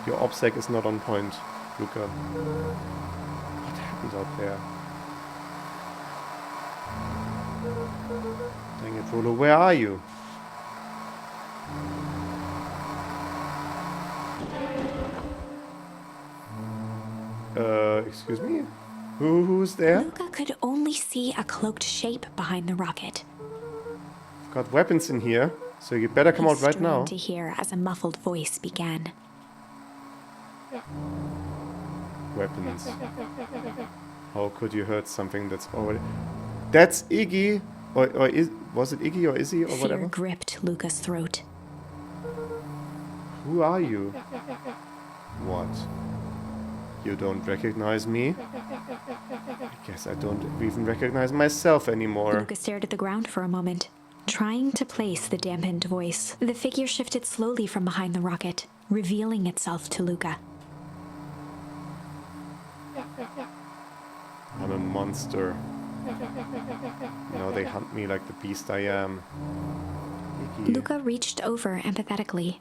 Your OPSEC is not on point, Luca. What happened out there? Dang it, Rolo, where are you? Excuse me? Who's there? Luca could only see a cloaked shape behind the rocket. I've got weapons in here, so you better come out right now. To hear as a muffled voice began. Weapons. How could you hurt something that's already... That's Iggy! Was it Iggy or Izzy or whatever? Fear gripped Luca's throat. Who are you? What? You don't recognize me? I guess I don't even recognize myself anymore. Luca stared at the ground for a moment, trying to place the dampened voice. The figure shifted slowly from behind the rocket, revealing itself to Luca. I'm a monster. Now they hunt me like the beast I am. Iggy. Luca reached over empathetically.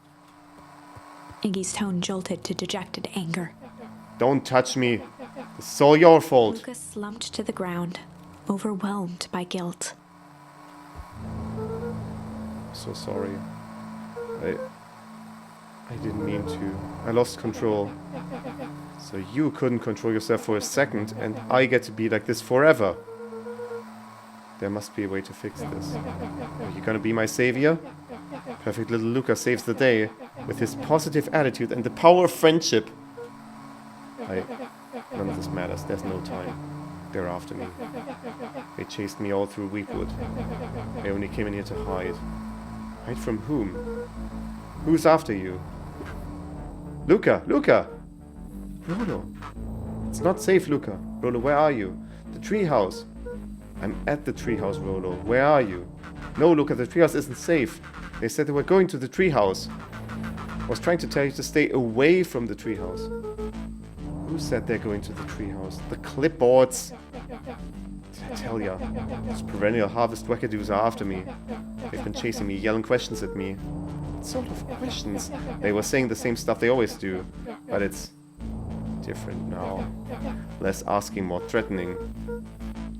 Iggy's tone jolted to dejected anger. Don't touch me. It's all your fault. Luca slumped to the ground, overwhelmed by guilt. So sorry. I didn't mean to. I lost control. So you couldn't control yourself for a second, and I get to be like this forever. There must be a way to fix this. Are you gonna be my savior? Perfect little Luca saves the day with his positive attitude and the power of friendship. None of this matters. There's no time. They're after me. They chased me all through Weepwood. I only came in here to hide. Hide from whom? Who's after you? Luca! Luca! Rolo! It's not safe, Luca. Rolo, where are you? The treehouse. I'm at the treehouse, Rolo. Where are you? No, Luca, the treehouse isn't safe. They said they were going to the treehouse. I was trying to tell you to stay away from the treehouse. Who said they're going to the treehouse? The clipboards! Did I tell ya? Those perennial harvest wackadoos are after me. They've been chasing me, yelling questions at me. What sort of questions? They were saying the same stuff they always do. But it's different now. Less asking, more threatening.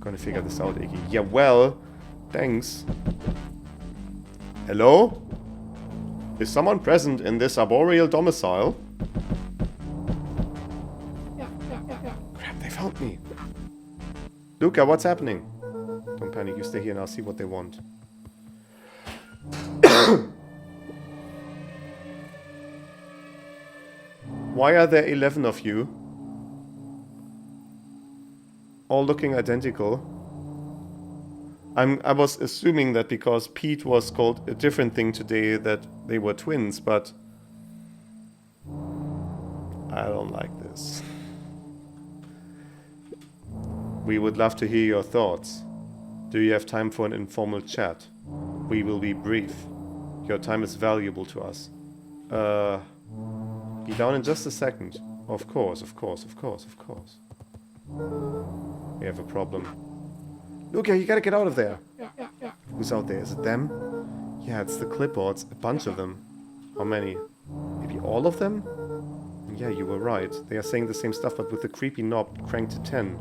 Gonna figure this out, Iggy. Yeah, well, thanks. Hello? Is someone present in this arboreal domicile? Crap, they found me. Luca, what's happening? Don't panic, you stay here and I'll see what they want. Why are there 11 of you? All looking identical. I was assuming that because Pete was called a different thing today that they were twins, but I don't like this. We would love to hear your thoughts. Do you have time for an informal chat? We will be brief. Your time is valuable to us. Be down in just a second. Of course, of course, of course, of course. We have a problem. Luca, you gotta get out of there. Who's out there? Is it them? Yeah, it's the clipboards. A bunch of them. How many? Maybe all of them? Yeah, you were right. They are saying the same stuff, but with the creepy knob cranked to 10.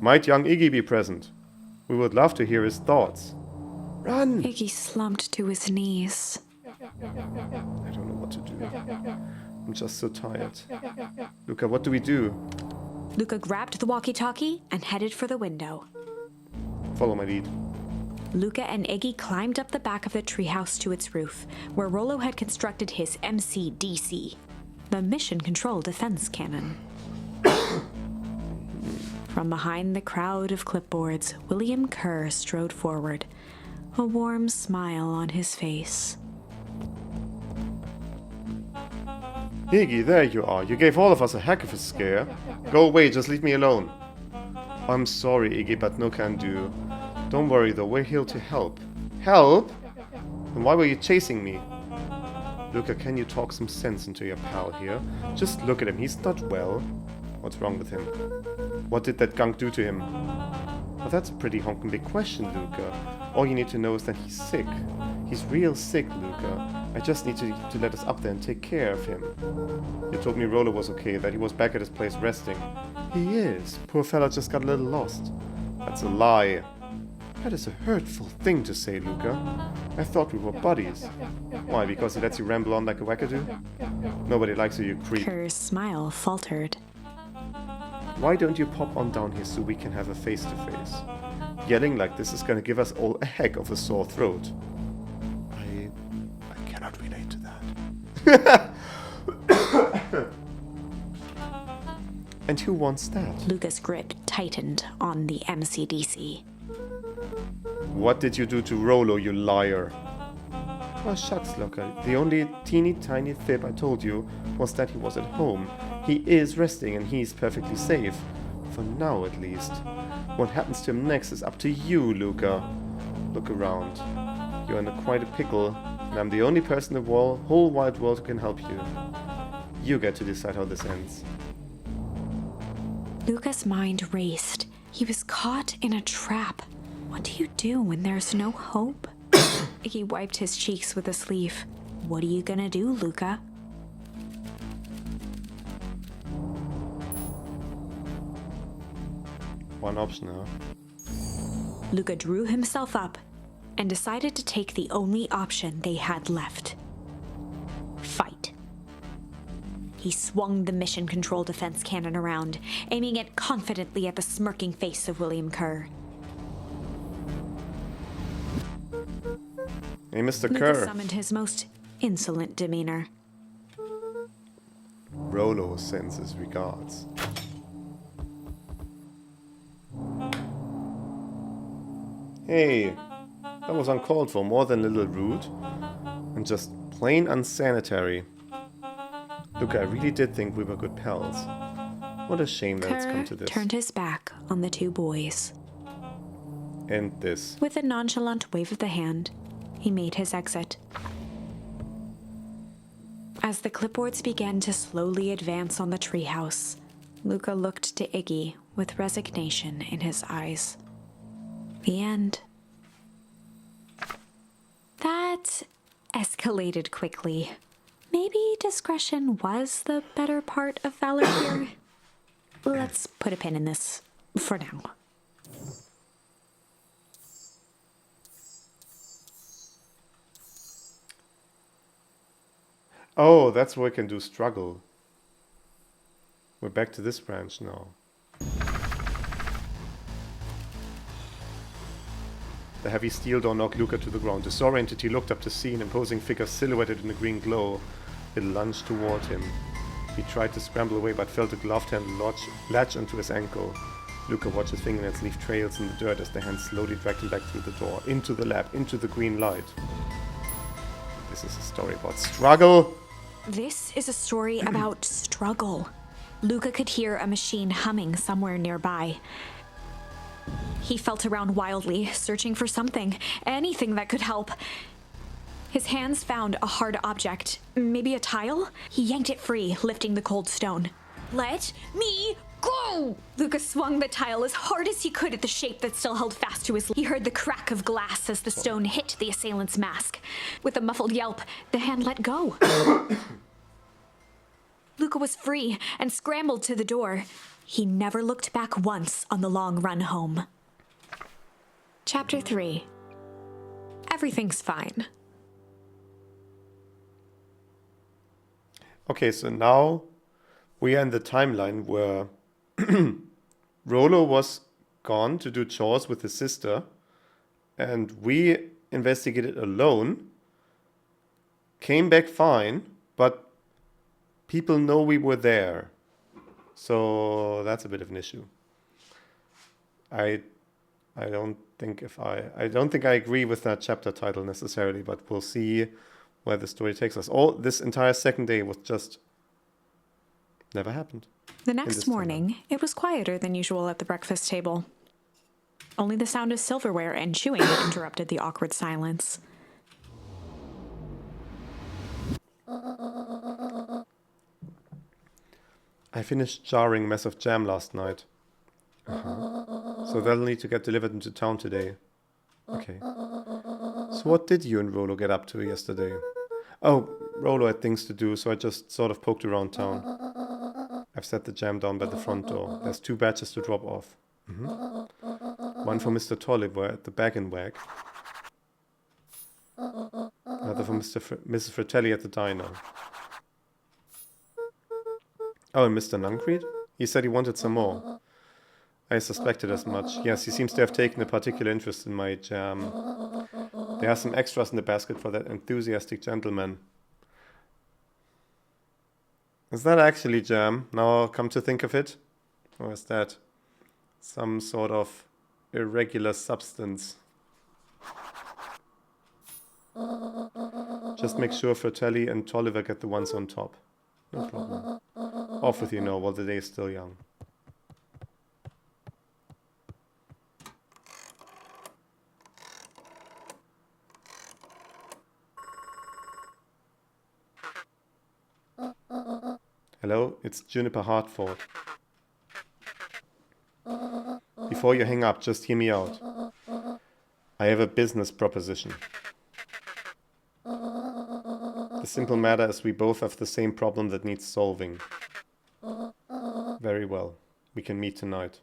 Might young Iggy be present? We would love to hear his thoughts. Run! Iggy slumped to his knees. I don't know what to do. I'm just so tired. Luca, what do we do? Luca grabbed the walkie-talkie and headed for the window. Follow my lead. Luca and Iggy climbed up the back of the treehouse to its roof, where Rolo had constructed his MCDC, the Mission Control Defense Cannon. From behind the crowd of clipboards, William Kerr strode forward, a warm smile on his face. Iggy, there you are. You gave all of us a heck of a scare. Go away, just leave me alone. I'm sorry, Iggy, but no can do. Don't worry though, we're here to help. Help? Then why were you chasing me? Luca, can you talk some sense into your pal here? Just look at him, he's not well. What's wrong with him? What did that gunk do to him? Well, that's a pretty honkin' big question, Luca. All you need to know is that he's sick. He's real sick, Luca. I just need to let us up there and take care of him. You told me Rolo was okay, that he was back at his place resting. He is. Poor fella just got a little lost. That's a lie. That is a hurtful thing to say, Luca. I thought we were buddies. Why, because he lets you ramble on like a wackadoo? Nobody likes you, you creep. Kerr's smile faltered. Why don't you pop on down here so we can have a face-to-face? Yelling like this is gonna give us all a heck of a sore throat. I cannot relate to that. And who wants that? Luca's grip tightened on the MCDC. What did you do to Rolo, you liar? Oh, shucks, Luca. The only teeny tiny fib I told you was that he was at home. He is resting and he's perfectly safe. For now, at least. What happens to him next is up to you, Luca. Look around. You're in quite a pickle, and I'm the only person in the whole wide world who can help you. You get to decide how this ends. Luca's mind raced. He was caught in a trap. What do you do when there's no hope? He wiped his cheeks with a sleeve. What are you gonna do, Luca? One option, huh? Luca drew himself up and decided to take the only option they had left. Fight. He swung the Mission Control Defense Cannon around, aiming it confidently at the smirking face of William Kerr. Hey, Mr. Luca Kerr. summoned his most insolent demeanor. Rolo sends his regards. Hey, that was uncalled for, more than a little rude. And just plain unsanitary. Look, I really did think we were good pals. What a shame that it's come Kerr to this. turned his back on the two boys. And this. With a nonchalant wave of the hand, he made his exit. As the clipboards began to slowly advance on the treehouse, Luca looked to Iggy with resignation in his eyes. The end. That escalated quickly. Maybe discretion was the better part of valor here. Let's put a pin in this for now. Oh, that's where we can do struggle. We're back to this branch now. The heavy steel door knocked Luca to the ground. The saw entity looked up to see an imposing figure silhouetted in the green glow. It lunged toward him. He tried to scramble away but felt a gloved hand latch onto his ankle. Luca watched his fingernails leave trails in the dirt as the hand slowly dragged him back through the door, into the lab, into the green light. This is a story about struggle. This is a story about struggle. Luca could hear a machine humming somewhere nearby. He felt around wildly, searching for something, anything that could help. His hands found a hard object, maybe a tile? He yanked it free, lifting the cold stone. Let me go! Luca swung the tile as hard as he could at the shape that still held fast to his leg. He heard the crack of glass as the stone hit the assailant's mask. With a muffled yelp, the hand let go. Luca was free and scrambled to the door. He never looked back once on the long run home. Chapter 3. Everything's fine. Okay, so now we are in the timeline where Rollo was gone to do chores with his sister, and we investigated alone, came back fine, but people know we were there. So that's a bit of an issue. I don't think I agree with that chapter title necessarily, but we'll see where the story takes us. All this entire second day was just never happened. The next morning, it was quieter than usual at the breakfast table. Only the sound of silverware and chewing interrupted the awkward silence. I finished jarring mess of jam last night. So that'll need to get delivered into town today. Okay. So what did you and Rollo get up to yesterday? Oh, Rollo had things to do, so I just sort of poked around town. I've set the jam down by the front door. There's 2 batches to drop off. One for Mr. Tolliver at the Bag-and-Wag. Another for Mrs. Fratelli at the diner. Oh, and Mr. Nuncreed? He said he wanted some more. I suspected as much. Yes, he seems to have taken a particular interest in my jam. There are some extras in the basket for that enthusiastic gentleman. Is that actually jam, now come to think of it? Or is that some sort of irregular substance? Just make sure Fratelli and Tolliver get the ones on top. No problem. Off with you now while the day is still young. Hello, it's Juniper Hartford. Before you hang up, just hear me out. I have a business proposition. The simple matter is we both have the same problem that needs solving. Very well. We can meet tonight.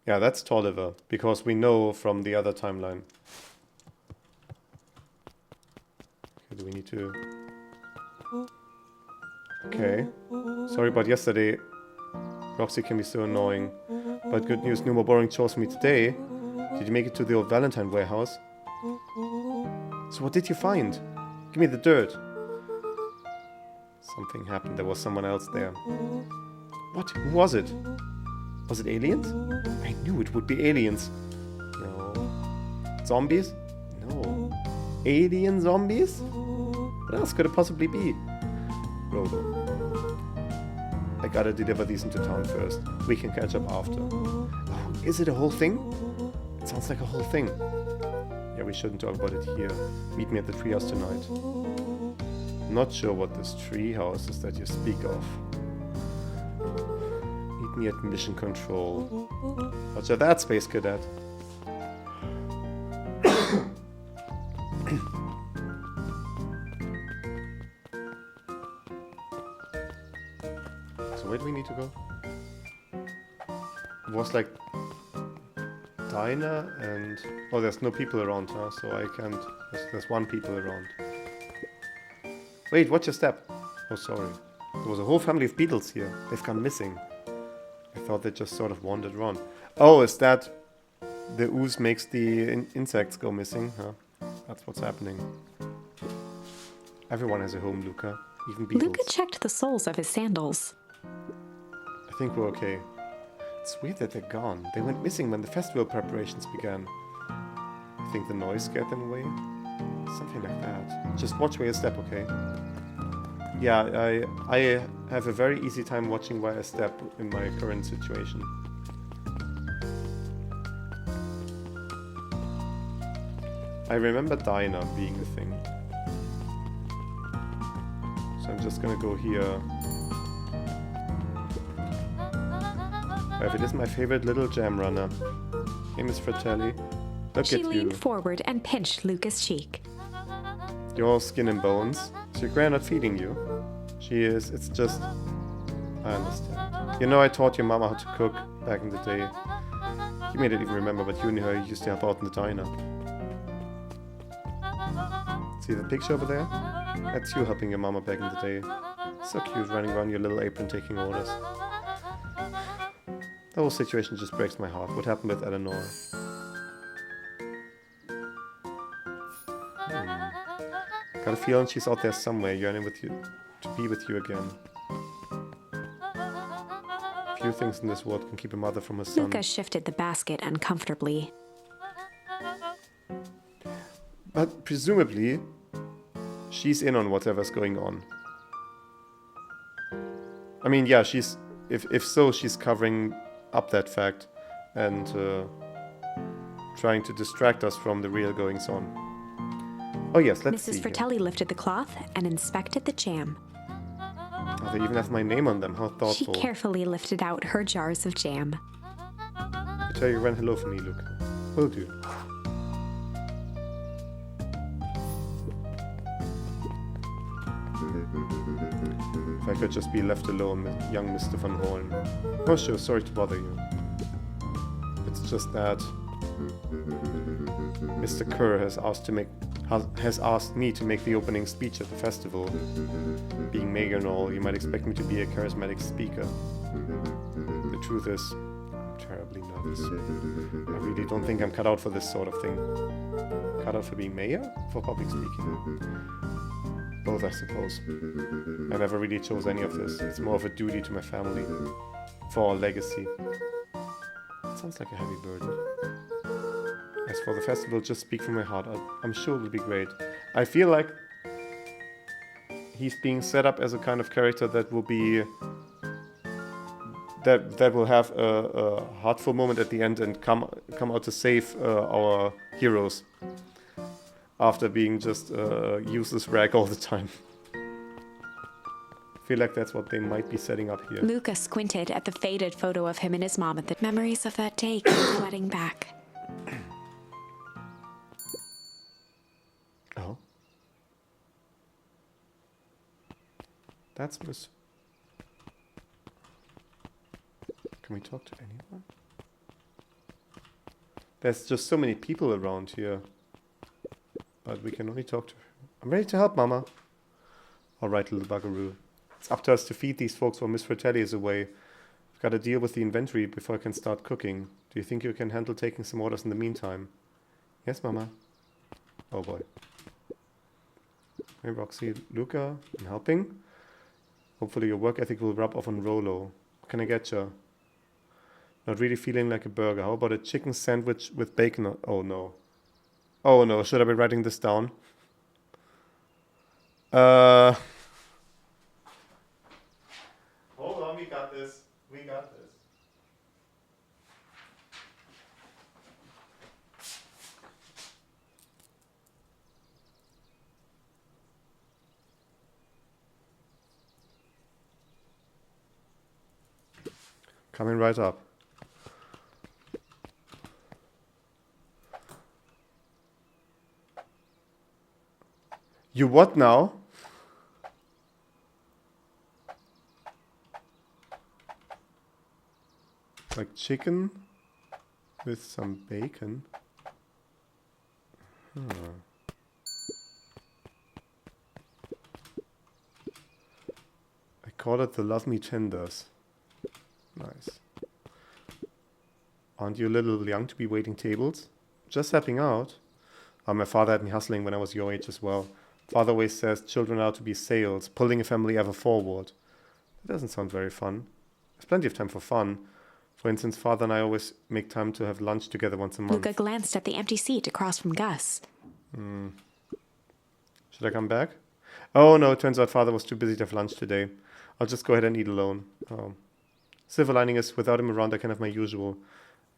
Yeah, that's Tolliver, because we know from the other timeline. Okay, do we need to... Okay. Sorry about yesterday. Roxy can be so annoying. But good news, no more boring chores for me today. Did you make it to the old Valentine warehouse? So what did you find? Give me the dirt. Something happened. There was someone else there. What? Who was it? Was it aliens? I knew it would be aliens. No. Zombies? No. Alien zombies? What else could it possibly be? Robo. I gotta deliver these into town first. We can catch up after. Oh, is it a whole thing? It sounds like a whole thing. Yeah, we shouldn't talk about it here. Meet me at the treehouse tonight. Not sure what this treehouse is that you speak of. Meet me at mission control. Roger that, Space Cadet. So where do we need to go? It was like diner and... Oh, there's no people around, huh? So I can't... There's one people around. Wait, watch your step. Oh, sorry. There was a whole family of beetles here. They've gone missing. I thought they just sort of wandered around. Oh, is that... The ooze makes the insects go missing, huh? That's what's happening. Everyone has a home, Luca. Even beetles. Luca checked the soles of his sandals. I think we're okay. It's weird that they're gone. They went missing when the festival preparations began. I think the noise scared them away. Something like that. Just watch where you step, okay? Yeah, I have a very easy time watching where I step in my current situation. I remember Dinah being a thing. So I'm just gonna go here. If it is my favorite little jam runner. Hey, Miss Fratelli. Look She at leaned you. forward and pinched Luca's cheek. You're all skin and bones. Is your gran not feeding you? She is. It's just... I understand. You know, I taught your mama how to cook back in the day. You may not even remember, but you and her used to help out in the diner. See the picture over there? That's you helping your mama back in the day. So cute, running around your little apron taking orders. The whole situation just breaks my heart. What happened with Eleanor? Got a feeling she's out there somewhere, yearning with you to be with you again. Few things in this world can keep a mother from her son. Luca shifted the basket uncomfortably. But presumably, she's in on whatever's going on. I mean, yeah, she's... If so, she's covering up that fact and trying to distract us from the real goings-on. Oh yes, let's see. Mrs. Fratelli lifted the cloth and inspected the jam. Oh, they even have my name on them. How She thoughtful. carefully lifted out her jars of jam. I tell you, run hello for me, Luke. Will do. If I could just be left alone with young Mr. Van Horn. Oh sure, sorry to bother you. It's just that Mr. Kerr has asked me to make the opening speech at the festival. Being mayor and all, you might expect me to be a charismatic speaker. The truth is, I'm terribly nervous. I really don't think I'm cut out for this sort of thing. Cut out for being mayor? For public speaking? Both, I suppose. I never really chose any of this. It's more of a duty to my family. For our legacy. It sounds like a heavy burden. As for the festival, just speak from my heart. I'm sure it'll be great. I feel like he's being set up as a kind of character that will be... That will have a heartful moment at the end and come out to save our heroes. After being just a useless rag all the time. I feel like that's what they might be setting up here. Luca squinted at the faded photo of him and his mom at the memories of that day came flooding back. Oh. That's Miss... Can we talk to anyone? There's just so many people around here. But we can only talk to her. I'm ready to help, Mama. Alright, little buggeroo. It's up to us to feed these folks while Miss Fratelli is away. I've got to deal with the inventory before I can start cooking. Do you think you can handle taking some orders in the meantime? Yes, Mama. Oh boy. Hey, Roxy, Luca, I'm helping. Hopefully your work ethic will rub off on Rolo. What can I get you? Not really feeling like a burger. How about a chicken sandwich with bacon? Oh no. Oh no, should I be writing this down? Hold on, we got this. We got this. Coming right up. You what now? Like chicken with some bacon? Huh. I call it the love me tenders. Nice. Aren't you a little young to be waiting tables? Just stepping out. My father had me hustling when I was your age as well. Father always says children are to be sails, pulling a family ever forward. That doesn't sound very fun. There's plenty of time for fun. For instance, father and I always make time to have lunch together once a month. Luca glanced at the empty seat across from Gus. Should I come back? Oh no, it turns out father was too busy to have lunch today. I'll just go ahead and eat alone. Silver lining is, without him around, I can have my usual.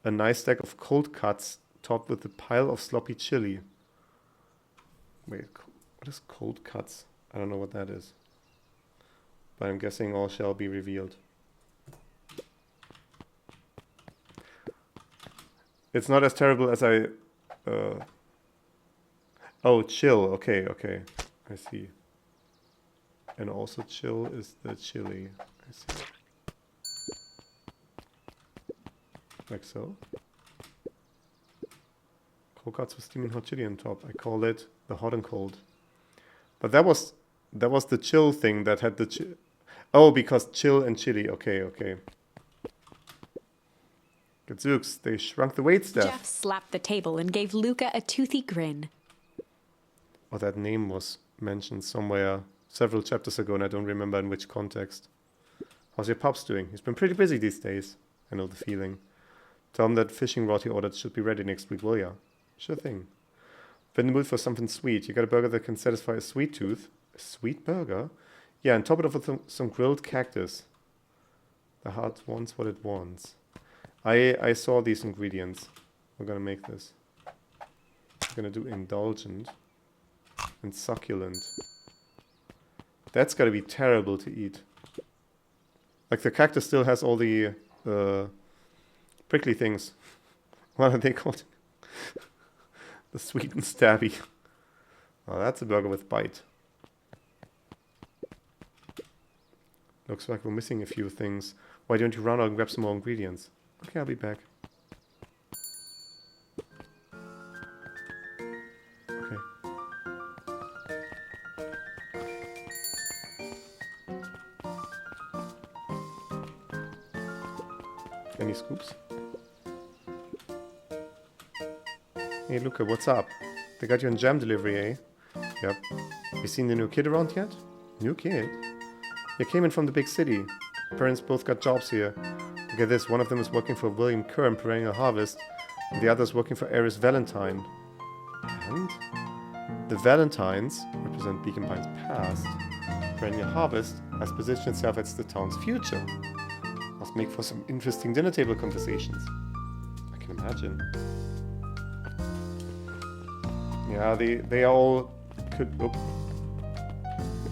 A nice stack of cold cuts topped with a pile of sloppy chili. Wait, what is cold cuts? I don't know what that is. But I'm guessing all shall be revealed. It's not as terrible as I... Oh, chill. Okay, okay. I see. And also chill is the chili. I see. Like so. Cold cuts with steaming hot chili on top. I call it the hot and cold. But that was the chill thing that had the oh, because chill and chili. Okay, okay. Gadzooks, they shrunk the waitstaff. Jeff slapped the table and gave Luca a toothy grin. Oh, that name was mentioned somewhere several chapters ago, and I don't remember in which context. How's your pups doing? He's been pretty busy these days. I know the feeling. Tell him that fishing rod he ordered should be ready next week, will ya? Sure thing. Been in the mood for something sweet. You got a burger that can satisfy a sweet tooth? A sweet burger? Yeah, and top it off with some grilled cactus. The heart wants what it wants. I saw these ingredients. We're gonna make this. We're gonna do indulgent and succulent. That's gotta be terrible to eat. Like the cactus still has all the prickly things. What are they called? The sweet and stabby. Oh, that's a burger with bite. Looks like we're missing a few things. Why don't you run out and grab some more ingredients? Okay, I'll be back. Okay. Any scoops? Hey, Luca, what's up? They got you on jam delivery, eh? Yep. You seen the new kid around yet? New kid? They came in from the big city. Parents both got jobs here. Look at this, one of them is working for William Kerr in Perennial Harvest, and the other is working for Aries Valentine. And? The Valentines represent Beacon Pine's past. Perennial Harvest has positioned itself as the town's future. Must make for some interesting dinner table conversations. I can imagine. Yeah, they are all they're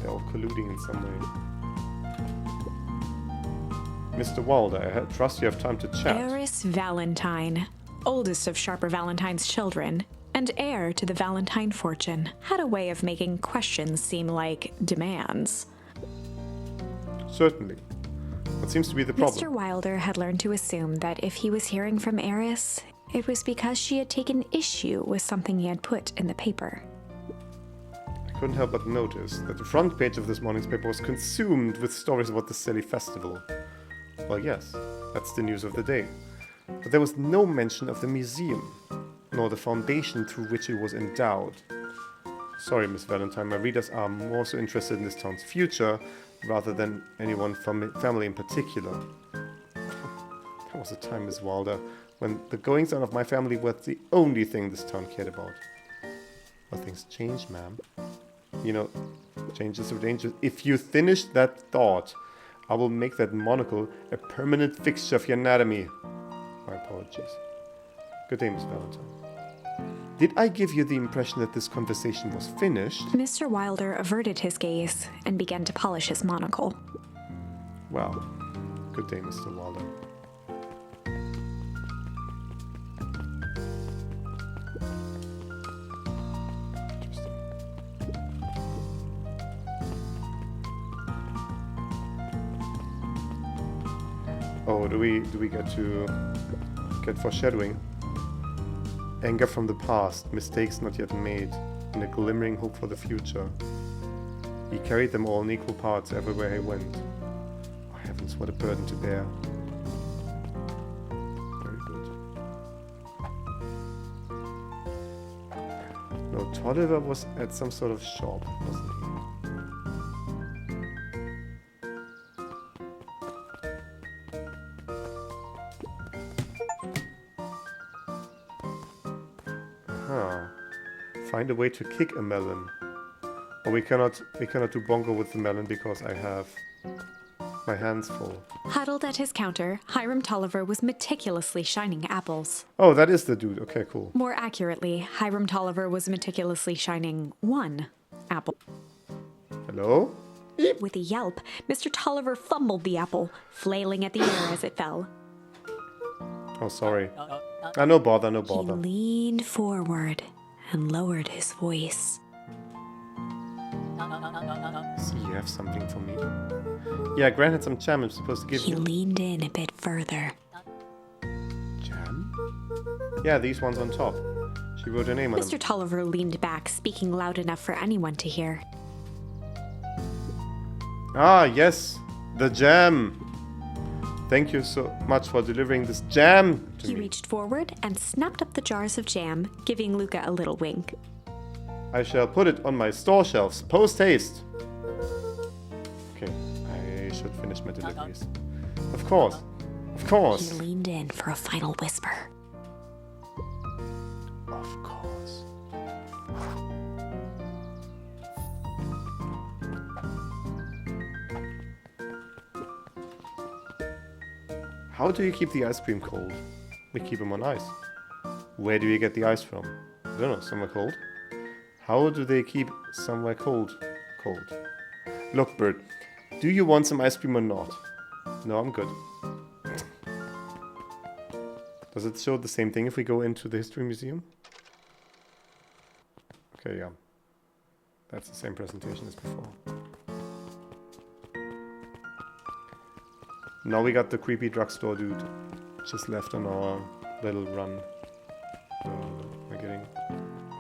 all colluding in some way. Mr. Wilder, I trust you have time to chat. Aris Valentine, oldest of Sharper Valentine's children, and heir to the Valentine fortune, had a way of making questions seem like demands. Certainly. What seems to be the problem? Mr. Wilder had learned to assume that if he was hearing from Aris, it was because she had taken issue with something he had put in the paper. I couldn't help but notice that the front page of this morning's paper was consumed with stories about the silly festival. Well, yes, that's the news of the day. But there was no mention of the museum, nor the foundation through which it was endowed. Sorry, Miss Valentine, my readers are more so interested in this town's future rather than any one family in particular. There was a time, Miss Wilder, when the goings-on of my family was the only thing this town cared about. Well, things change, ma'am. You know, change is so dangerous. If you finish that thought, I will make that monocle a permanent fixture of your anatomy. My apologies. Good day, Miss Valentine. Did I give you the impression that this conversation was finished? Mr. Wilder averted his gaze and began to polish his monocle. Well, good day, Mr. Wilder. Oh, do we get foreshadowing? Anger from the past, mistakes not yet made, and a glimmering hope for the future. He carried them all in equal parts everywhere he went. Oh heavens, what a burden to bear. Very good. No, Tolliver was at some sort of shop, wasn't he? Find a way to kick a melon. Or we cannot do bongo with the melon because I have my hands full. Huddled at his counter, Hiram Tolliver was meticulously shining apples. Oh, that is the dude. Okay, cool. More accurately, Hiram Tolliver was meticulously shining one apple. Hello? With a yelp, Mr. Tolliver fumbled the apple, flailing at the air as it fell. Oh, sorry. No bother, no He bother. leaned forward and lowered his voice. See, you have something for me. Yeah, Gran had some jam I'm supposed to give He you. leaned in a bit further. Jam? Yeah, these ones on top. She wrote her name on Mr. them. Tolliver leaned back, speaking loud enough for anyone to hear. Ah, yes, the jam. Thank you so much for delivering this jam to He me. reached forward and snapped up the jars of jam, giving Luca a little wink. I shall put it on my store shelves, post haste. Okay, I should finish my deliveries. Of course, of He course. leaned in for a final whisper. Of course. How do you keep the ice cream cold? We keep them on ice. Where do you get the ice from? I don't know, somewhere cold. How do they keep somewhere cold? Cold. Look, Bert, do you want some ice cream or not? No, I'm good. Does it show the same thing if we go into the History Museum? Okay, yeah. That's the same presentation as before. Now we got the creepy drugstore dude just left on our little run. We're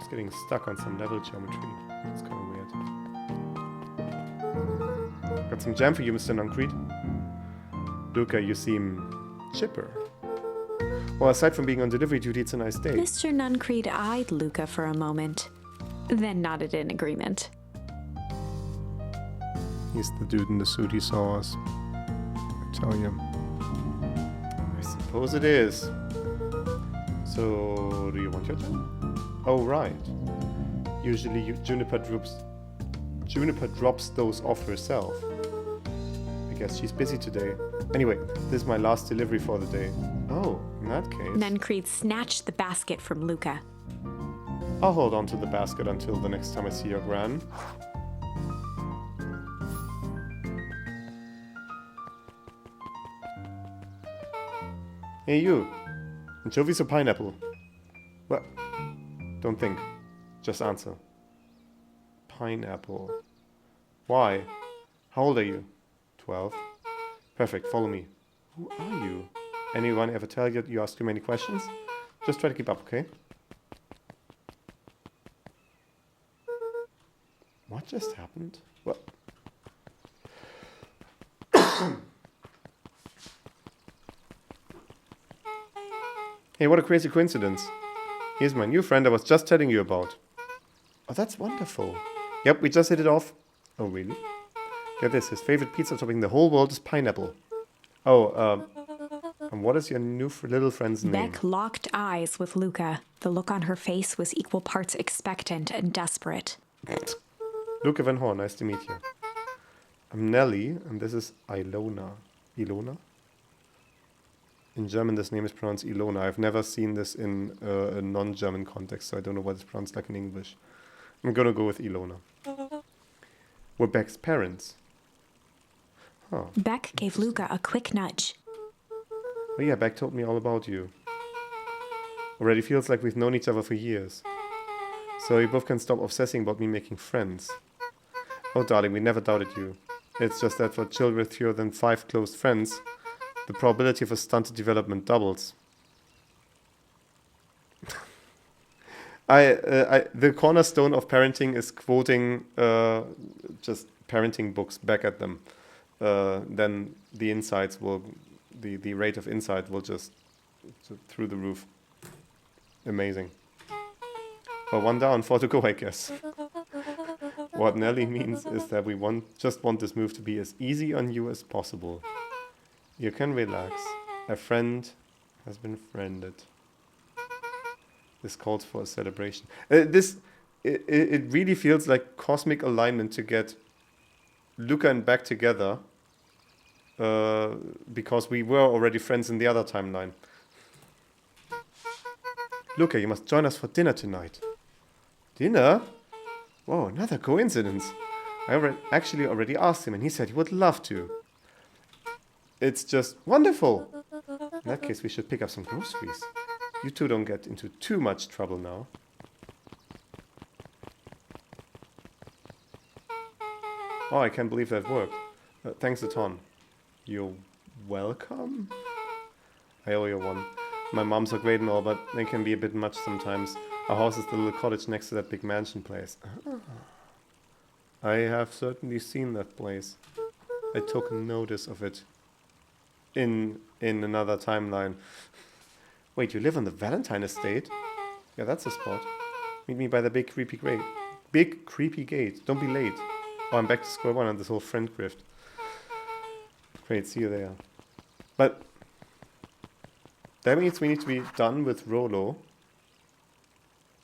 getting stuck on some level geometry. It's kind of weird. Got some jam for you, Mr. Nuncreed. Luca, you seem chipper. Well, aside from being on delivery duty, it's a nice day. Mr. Nuncreed eyed Luca for a moment, then nodded in agreement. He's the dude in the suit he saw us. I tell you. I suppose it is. So, do you want your jam? Oh, right. Usually Juniper drops those off herself. I guess she's busy today. Anyway, this is my last delivery for the day. Oh, in that case... Nuncreed snatched the basket from Luca. I'll hold on to the basket until the next time I see your gran. Hey you! Anchovies or pineapple? Well, don't think. Just answer. Pineapple. Why? How old are you? 12. Perfect, follow me. Who are you? Anyone ever tell you you ask too many questions? Just try to keep up, okay? What just happened? What? Hey, what a crazy coincidence. Here's my new friend I was just telling you about. Oh, that's wonderful. Yep, we just hit it off. Oh, really? Get this, his favorite pizza topping in the whole world is pineapple. Oh, And what is your new little friend's name? Beck locked eyes with Luca. The look on her face was equal parts expectant and desperate. Luca Van Horn, nice to meet you. I'm Nelly, and this is Ilona. Ilona? In German, this name is pronounced Ilona. I've never seen this in a non-German context, so I don't know what it's pronounced like in English. I'm gonna go with Ilona. We're Beck's parents. Huh. Beck gave Luca a quick nudge. Oh yeah, Beck told me all about you. Already feels like we've known each other for years. So we both can stop obsessing about me making friends. Oh darling, we never doubted you. It's just that for children with fewer than 5 close friends, the probability of a stunted development doubles. The cornerstone of parenting is quoting just parenting books back at them. Then the insights will, the rate of insight will just through the roof. Amazing. Well, 1 down, 4 to go, I guess. What Nelly means is that we just want this move to be as easy on you as possible. You can relax. A friend has been friended. This calls for a celebration. It really feels like cosmic alignment to get Luca and Beck together, because we were already friends in the other timeline. Luca, you must join us for dinner tonight. Dinner? Whoa, another coincidence. I actually already asked him and he said he would love to. It's just wonderful. In that case, we should pick up some groceries. You two don't get into too much trouble now. Oh, I can't believe that worked. Thanks a ton. You're welcome? I owe you one. My moms are great and all, but they can be a bit much sometimes. Our house is the little cottage next to that big mansion place. I have certainly seen that place. I took notice of it in another timeline. Wait, you live on the Valentine estate? Yeah, that's a spot. Meet me by the big creepy gate. Big creepy gate. Don't be late. Oh, I'm back to square one on this whole friend grift. Great, see you there. But that means we need to be done with Rollo.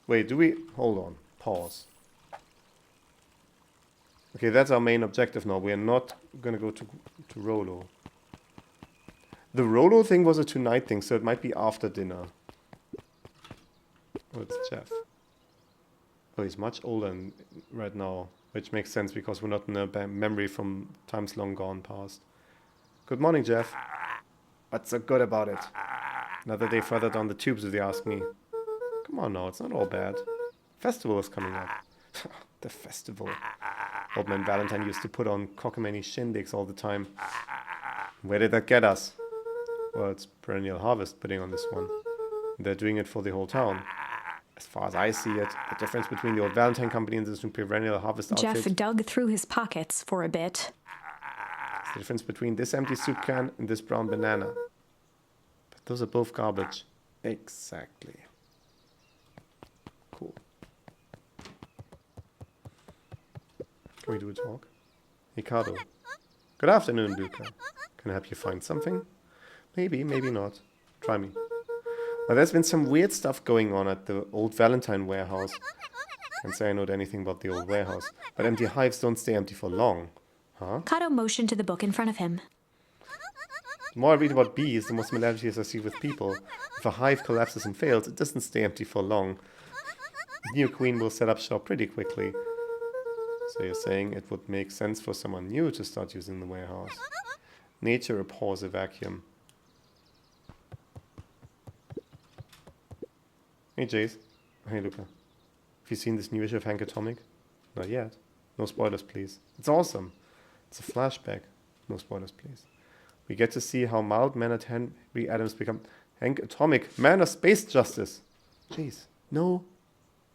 Wait, do we? Hold on. Pause. Okay, that's our main objective now. We are not going to go to Rollo. The Rollo thing was a tonight thing, so it might be after dinner. Oh, it's Jeff. Oh, he's much older right now, which makes sense because we're not in a memory from times long gone past. Good morning, Jeff. What's so good about it? Another day further down the tubes, if you ask me. Come on now, it's not all bad. Festival is coming up. The festival. Old man Valentine used to put on cockamamie shindigs all the time. Where did that get us? Well, it's perennial harvest putting on this one. They're doing it for the whole town. As far as I see it, the difference between the old Valentine company and this new perennial harvest outfit... Jeff dug through his pockets for a bit. It's the difference between this empty soup can and this brown banana. But those are both garbage. Exactly. Cool. Can we do a talk? Ricardo. Good afternoon, Luca. Can I help you find something? Maybe, maybe not. Try me. Well, there's been some weird stuff going on at the old Valentine warehouse. Can't say I know anything about the old warehouse, but empty hives don't stay empty for long. Huh? Kato motioned to the book in front of him. The more I read about bees, the more similarities I see with people. If a hive collapses and fails, it doesn't stay empty for long. The new queen will set up shop pretty quickly. So you're saying it would make sense for someone new to start using the warehouse. Nature abhors a vacuum. Hey Jace. Hey Luca. Have you seen this new issue of Hank Atomic? Not yet. No spoilers, please. It's awesome. It's a flashback. No spoilers, please. We get to see how mild-mannered Henry Adams become Hank Atomic, man of space justice. Jeez. No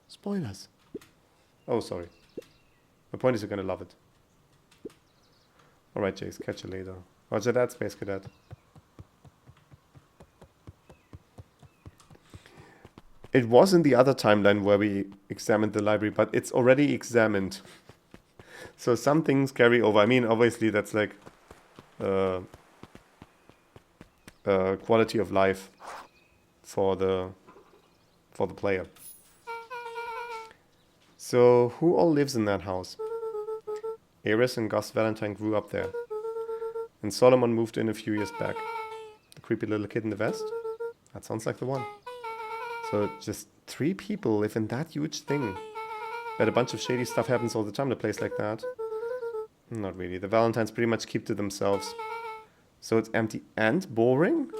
spoilers. Oh, sorry. My point is you're gonna love it. Alright, Jace. Catch you later. Roger that, Space Cadet. It was in the other timeline where we examined the library, but it's already examined. So some things carry over. I mean, obviously that's like quality of life for the player. So, who all lives in that house? Eris and Gus Valentine grew up there. And Solomon moved in a few years back. The creepy little kid in the vest? That sounds like the one. So just 3 people live in that huge thing. But a bunch of shady stuff happens all the time in a place like that. Not really. The Valentines pretty much keep to themselves. So it's empty and boring?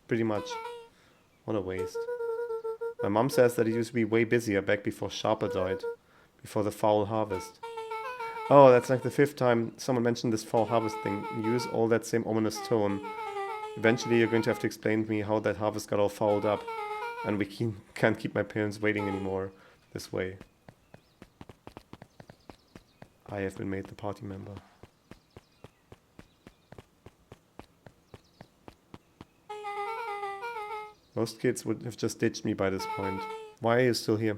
Pretty much. What a waste. My mom says that it used to be way busier back before Sharper died. Before the foul harvest. Oh, that's like the 5th time someone mentioned this foul harvest thing. Use all that same ominous tone. Eventually you're going to have to explain to me how that harvest got all fouled up. And we can't keep my parents waiting anymore this way. I have been made the party member. Most kids would have just ditched me by this point. Why are you still here?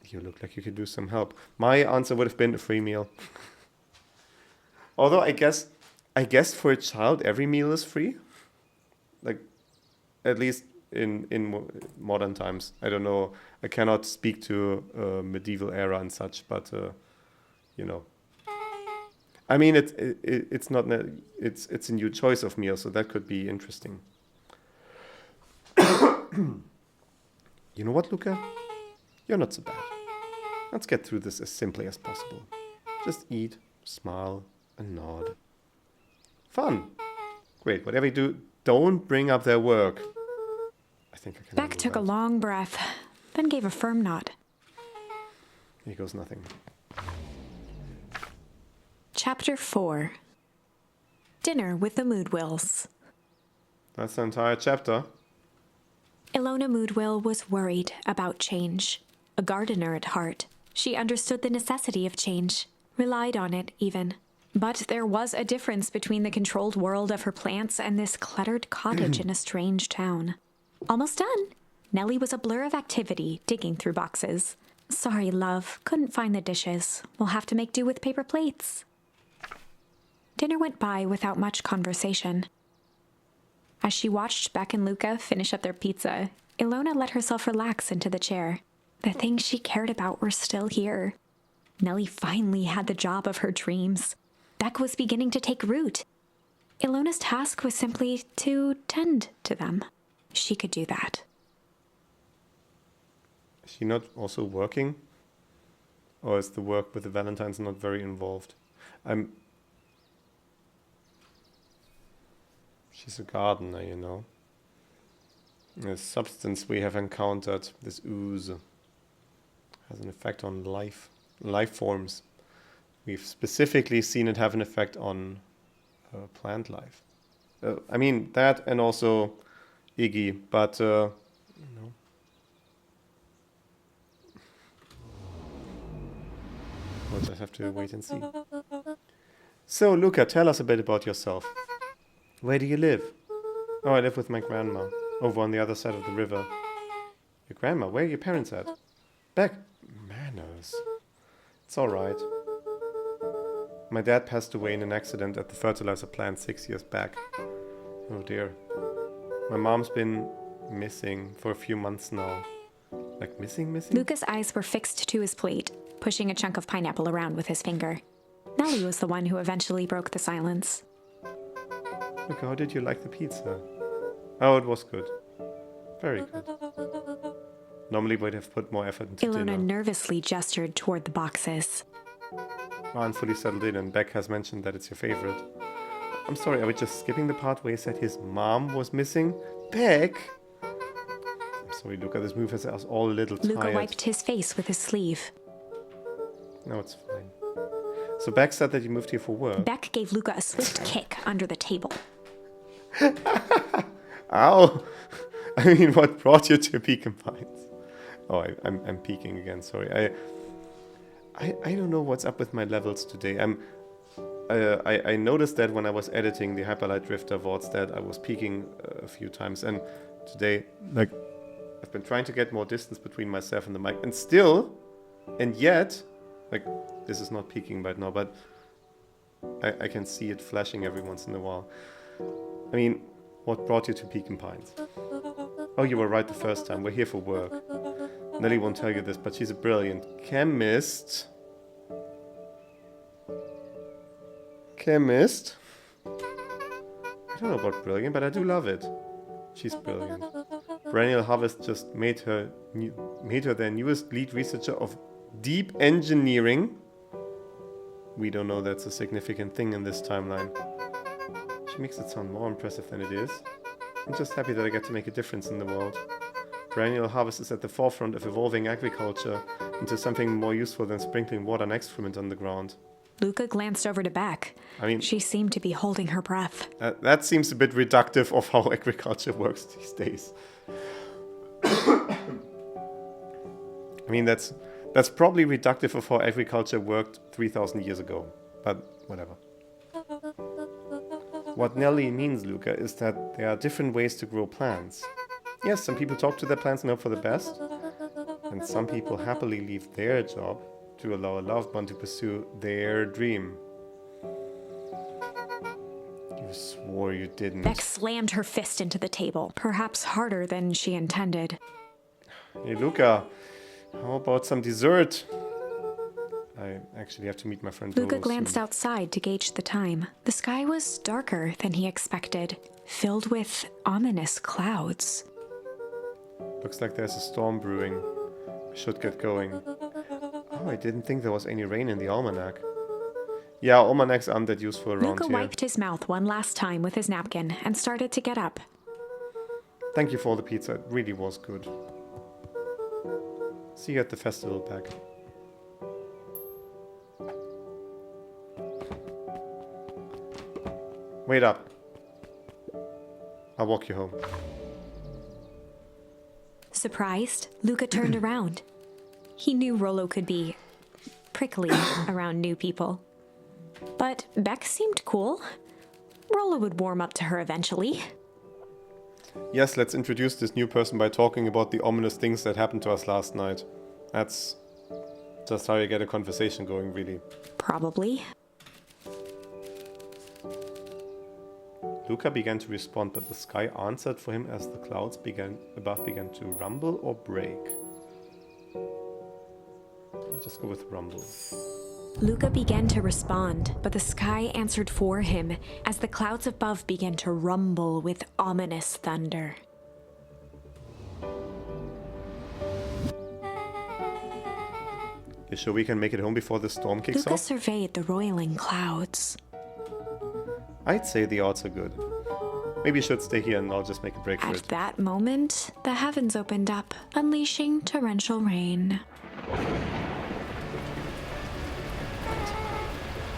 You look like you could do some help. My answer would have been a free meal. Although I guess for a child every meal is free. Like, at least in modern times. I don't know. I cannot speak to medieval era and such, but you know. I mean, it's not it's a new choice of meal, so that could be interesting. You know what, Luca? You're not so bad. Let's get through this as simply as possible. Just eat, smile, and nod. Fun. Great. Whatever you do, don't bring up their work. I think I can. Beck took a long breath, then gave a firm nod. Here goes nothing. Chapter 4. Dinner with the Moodwills. That's the entire chapter. Ilona Moodwill was worried about change. A gardener at heart, she understood the necessity of change, relied on it even. But there was a difference between the controlled world of her plants and this cluttered cottage in a strange town. Almost done. Nellie was a blur of activity, digging through boxes. Sorry, love, couldn't find the dishes. We'll have to make do with paper plates. Dinner went by without much conversation. As she watched Beck and Luca finish up their pizza, Ilona let herself relax into the chair. The things she cared about were still here. Nellie finally had the job of her dreams. Beck was beginning to take root. Ilona's task was simply to tend to them. She could do that. Is she not also working? Or is the work with the Valentines not very involved? She's a gardener, you know. The substance we have encountered, this ooze, has an effect on life forms. We've specifically seen it have an effect on plant life. I mean, that and also Iggy, but, you know. We'll just have to wait and see. So, Luca, tell us a bit about yourself. Where do you live? Oh, I live with my grandma, over on the other side of the river. Your grandma? Where are your parents at? Beck. Manners. It's alright. My dad passed away in an accident at the fertilizer plant 6 years back. Oh dear. My mom's been missing for a few months now. Like missing? Luca's eyes were fixed to his plate, pushing a chunk of pineapple around with his finger. Nellie was the one who eventually broke the silence. Look, how did you like the pizza? Oh, it was good. Very good. Normally we'd have put more effort into dinner. Ilona nervously gestured toward the boxes. I'm fully settled in, and Beck has mentioned that it's your favorite. I'm sorry, are we just skipping the part where he said his mom was missing? Beck! I'm sorry, Luca, this move has us all a little tired. Luca wiped his face with his sleeve. No, it's fine. So Beck said that you moved here for work. Beck gave Luca a swift kick under the table. Ow! I mean, what brought you to Beacon Pines? Oh, I'm peeking again, sorry. I don't know what's up with my levels today. I noticed that when I was editing the Hyperlight Drifter VODs that I was peeking a few times, and today, like, I've been trying to get more distance between myself and the mic, and yet, like, this is not peaking right now, but I can see it flashing every once in a while. I mean, What brought you to Beacon Pines? Oh, you were right the first time. We're here for work. Nelly won't tell you this, but she's a brilliant chemist. Chemist? I don't know about brilliant, but I do love it. She's brilliant. Perennial Harvest just made her their newest lead researcher of deep engineering. We don't know that's a significant thing in this timeline. She makes it sound more impressive than it is. I'm just happy that I get to make a difference in the world. Perennial Harvest is at the forefront of evolving agriculture into something more useful than sprinkling water and excrement on the ground. Luca glanced over to Beck. I mean, she seemed to be holding her breath. That seems a bit reductive of how agriculture works these days. I mean, that's probably reductive of how agriculture worked 3,000 years ago. But whatever. What Nelly means, Luca, is that there are different ways to grow plants. Yes, some people talk to their plants and hope for the best. And some people happily leave their job to allow a loved one to pursue their dream. You swore you didn't. Beck slammed her fist into the table, perhaps harder than she intended. Hey, Luca, how about some dessert? I actually have to meet my friend Luca Rolo glanced soon. outside to gauge the time. The sky was darker than he expected, filled with ominous clouds. Looks like there's a storm brewing. We should get going. Oh, I didn't think there was any rain in the almanac. Yeah, almanacs aren't that useful around Luca here. wiped his mouth one last time with his napkin and started to get up. Thank you for all the pizza. It really was good. See you at the festival, Beck. Wait up. I'll walk you home. Surprised, Luca turned around. He knew Rollo could be prickly around new people. But Beck seemed cool. Rollo would warm up to her eventually. Yes, let's introduce this new person by talking about the ominous things that happened to us last night. That's just how you get a conversation going, really. Probably. Luca began to respond, but the sky answered for him as the clouds above began to rumble or break. I'll just go with rumble. Luca began to respond, but the sky answered for him as the clouds above began to rumble with ominous thunder. You sure we can make it home before the storm kicks Luca off? surveyed the roiling clouds. I'd say the odds are good. Maybe you should stay here and I'll just make a break for At it. that moment, the heavens opened up, unleashing torrential rain.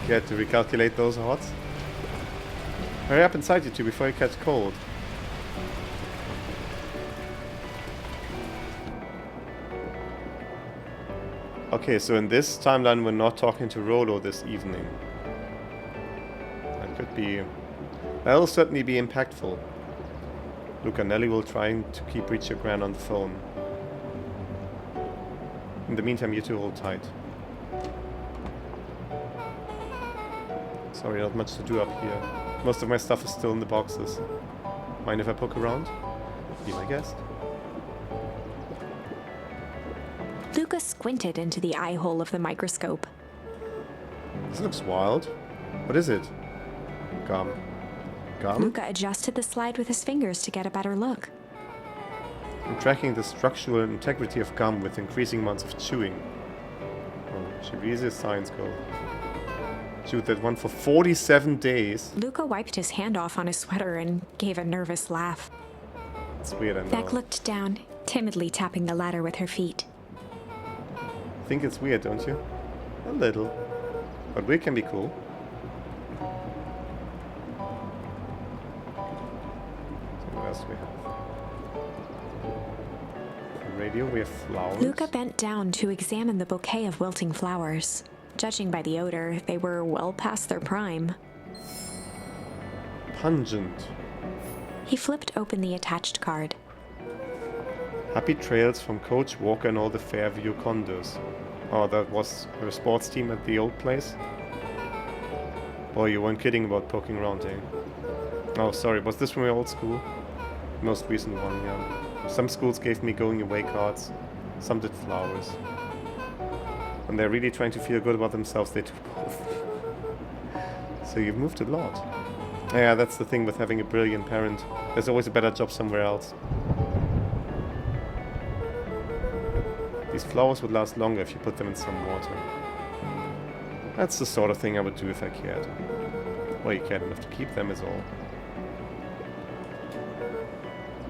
You had to recalculate those odds? Hurry up inside, you two, before you catch cold. Okay, so in this timeline we're not talking to Rolo this evening. That could be... That'll certainly be impactful. Luca and Nelly will try to keep Richard Gran on the phone. In the meantime, you two hold tight. Sorry, not much to do up here. Most of my stuff is still in the boxes. Mind if I poke around? Be my guest. Luca squinted into the eye hole of the microscope. This looks wild. What is it? Gum. Gum? Luca adjusted the slide with his fingers to get a better look. I'm tracking the structural integrity of gum with increasing amounts of chewing. Oh, she really is a science girl. Chewed that one for 47 days. Luca wiped his hand off on his sweater and gave a nervous laugh. It's weird, I know. Beck looked down, timidly tapping the ladder with her feet. Think it's weird, don't you? A little. But weird can be cool. So what else do we have? For radio, we have flowers. Luca bent down to examine the bouquet of wilting flowers. Judging by the odor, they were well past their prime. Pungent. He flipped open the attached card. Happy trails from Coach Walker and all the Fairview condos. Oh, that was her sports team at the old place? Boy, you weren't kidding about poking around, eh? Oh, sorry, was this from my old school? Most recent one, yeah. Some schools gave me going away cards. Some did flowers. When they're really trying to feel good about themselves, they do both. So you've moved a lot. Yeah, that's the thing with having a brilliant parent. There's always a better job somewhere else. These flowers would last longer if you put them in some water. That's the sort of thing I would do if I cared. Well, you cared enough to keep them is all.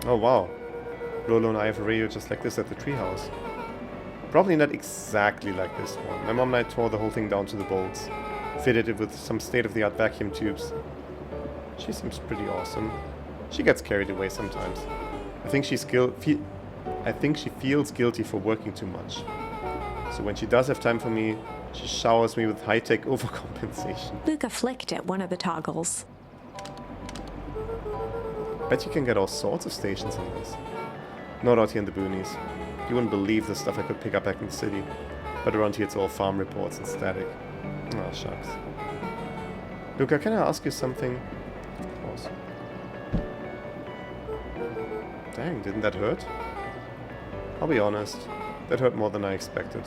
Oh wow. Lolo and I have a radio just like this at the treehouse. Probably not exactly like this one. My mom and I tore the whole thing down to the bolts. Fitted it with some state-of-the-art vacuum tubes. She seems pretty awesome. She gets carried away sometimes. I think she feels guilty for working too much. So when she does have time for me, she showers me with high-tech overcompensation. Luca flicked at one of the toggles. Bet you can get all sorts of stations on this. Not out here in the boonies. You wouldn't believe the stuff I could pick up back in the city. But around here it's all farm reports and static. Oh, shucks. Luca, can I ask you something? Of course. Dang, didn't that hurt? I'll be honest. That hurt more than I expected.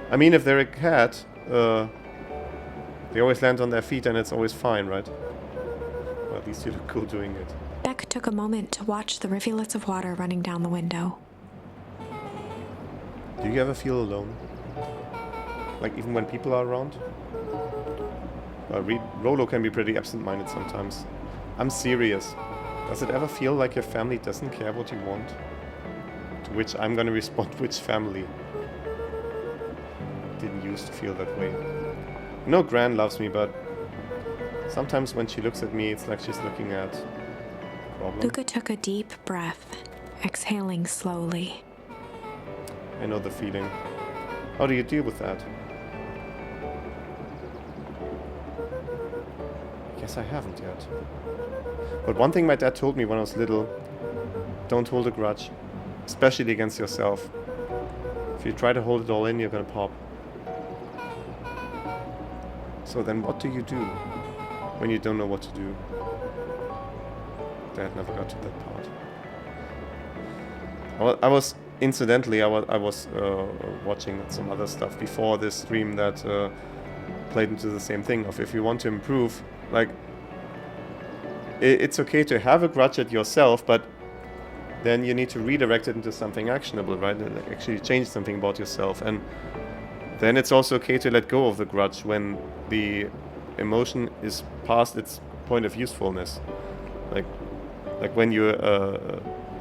I mean, if they're a cat, they always land on their feet and it's always fine, right? Well, at least you look cool doing it. Beck took a moment to watch the rivulets of water running down the window. Do you ever feel alone? Like even when people are around? Rolo can be pretty absent-minded sometimes. I'm serious. Does it ever feel like your family doesn't care what you want? To which I'm gonna respond, which family? Didn't used to feel that way. I know Gran loves me, but sometimes when she looks at me, it's like she's looking at a problem. Luca took a deep breath, exhaling slowly. I know the feeling. How do you deal with that? Guess I haven't yet. But one thing my dad told me when I was little, don't hold a grudge. Especially against yourself. If you try to hold it all in, you're gonna pop. So then what do you do when you don't know what to do? Dad never got to that part. I was incidentally, I was watching some other stuff before this stream that played into the same thing of if you want to improve, like, it's okay to have a grudge at yourself, but then you need to redirect it into something actionable, right? Like actually change something about yourself. And then it's also okay to let go of the grudge when the emotion is past its point of usefulness. Like when you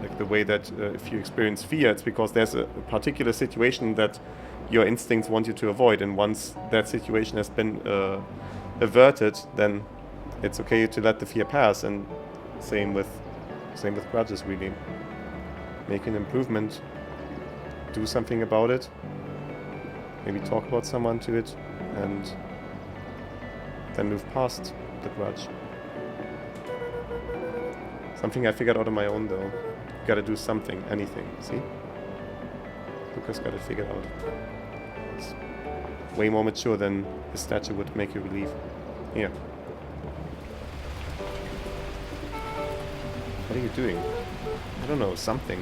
like the way that if you experience fear, it's because there's a particular situation that your instincts want you to avoid, and once that situation has been averted, then it's okay to let the fear pass. And same with grudges, really. Make an improvement, do something about it, maybe talk about someone to it, and then move past the grudge. Something I figured out on my own, though. Gotta do something, anything, see? Luca's got it figured out. It's way more mature than his statue would make you believe. Here. What are you doing? I don't know, something.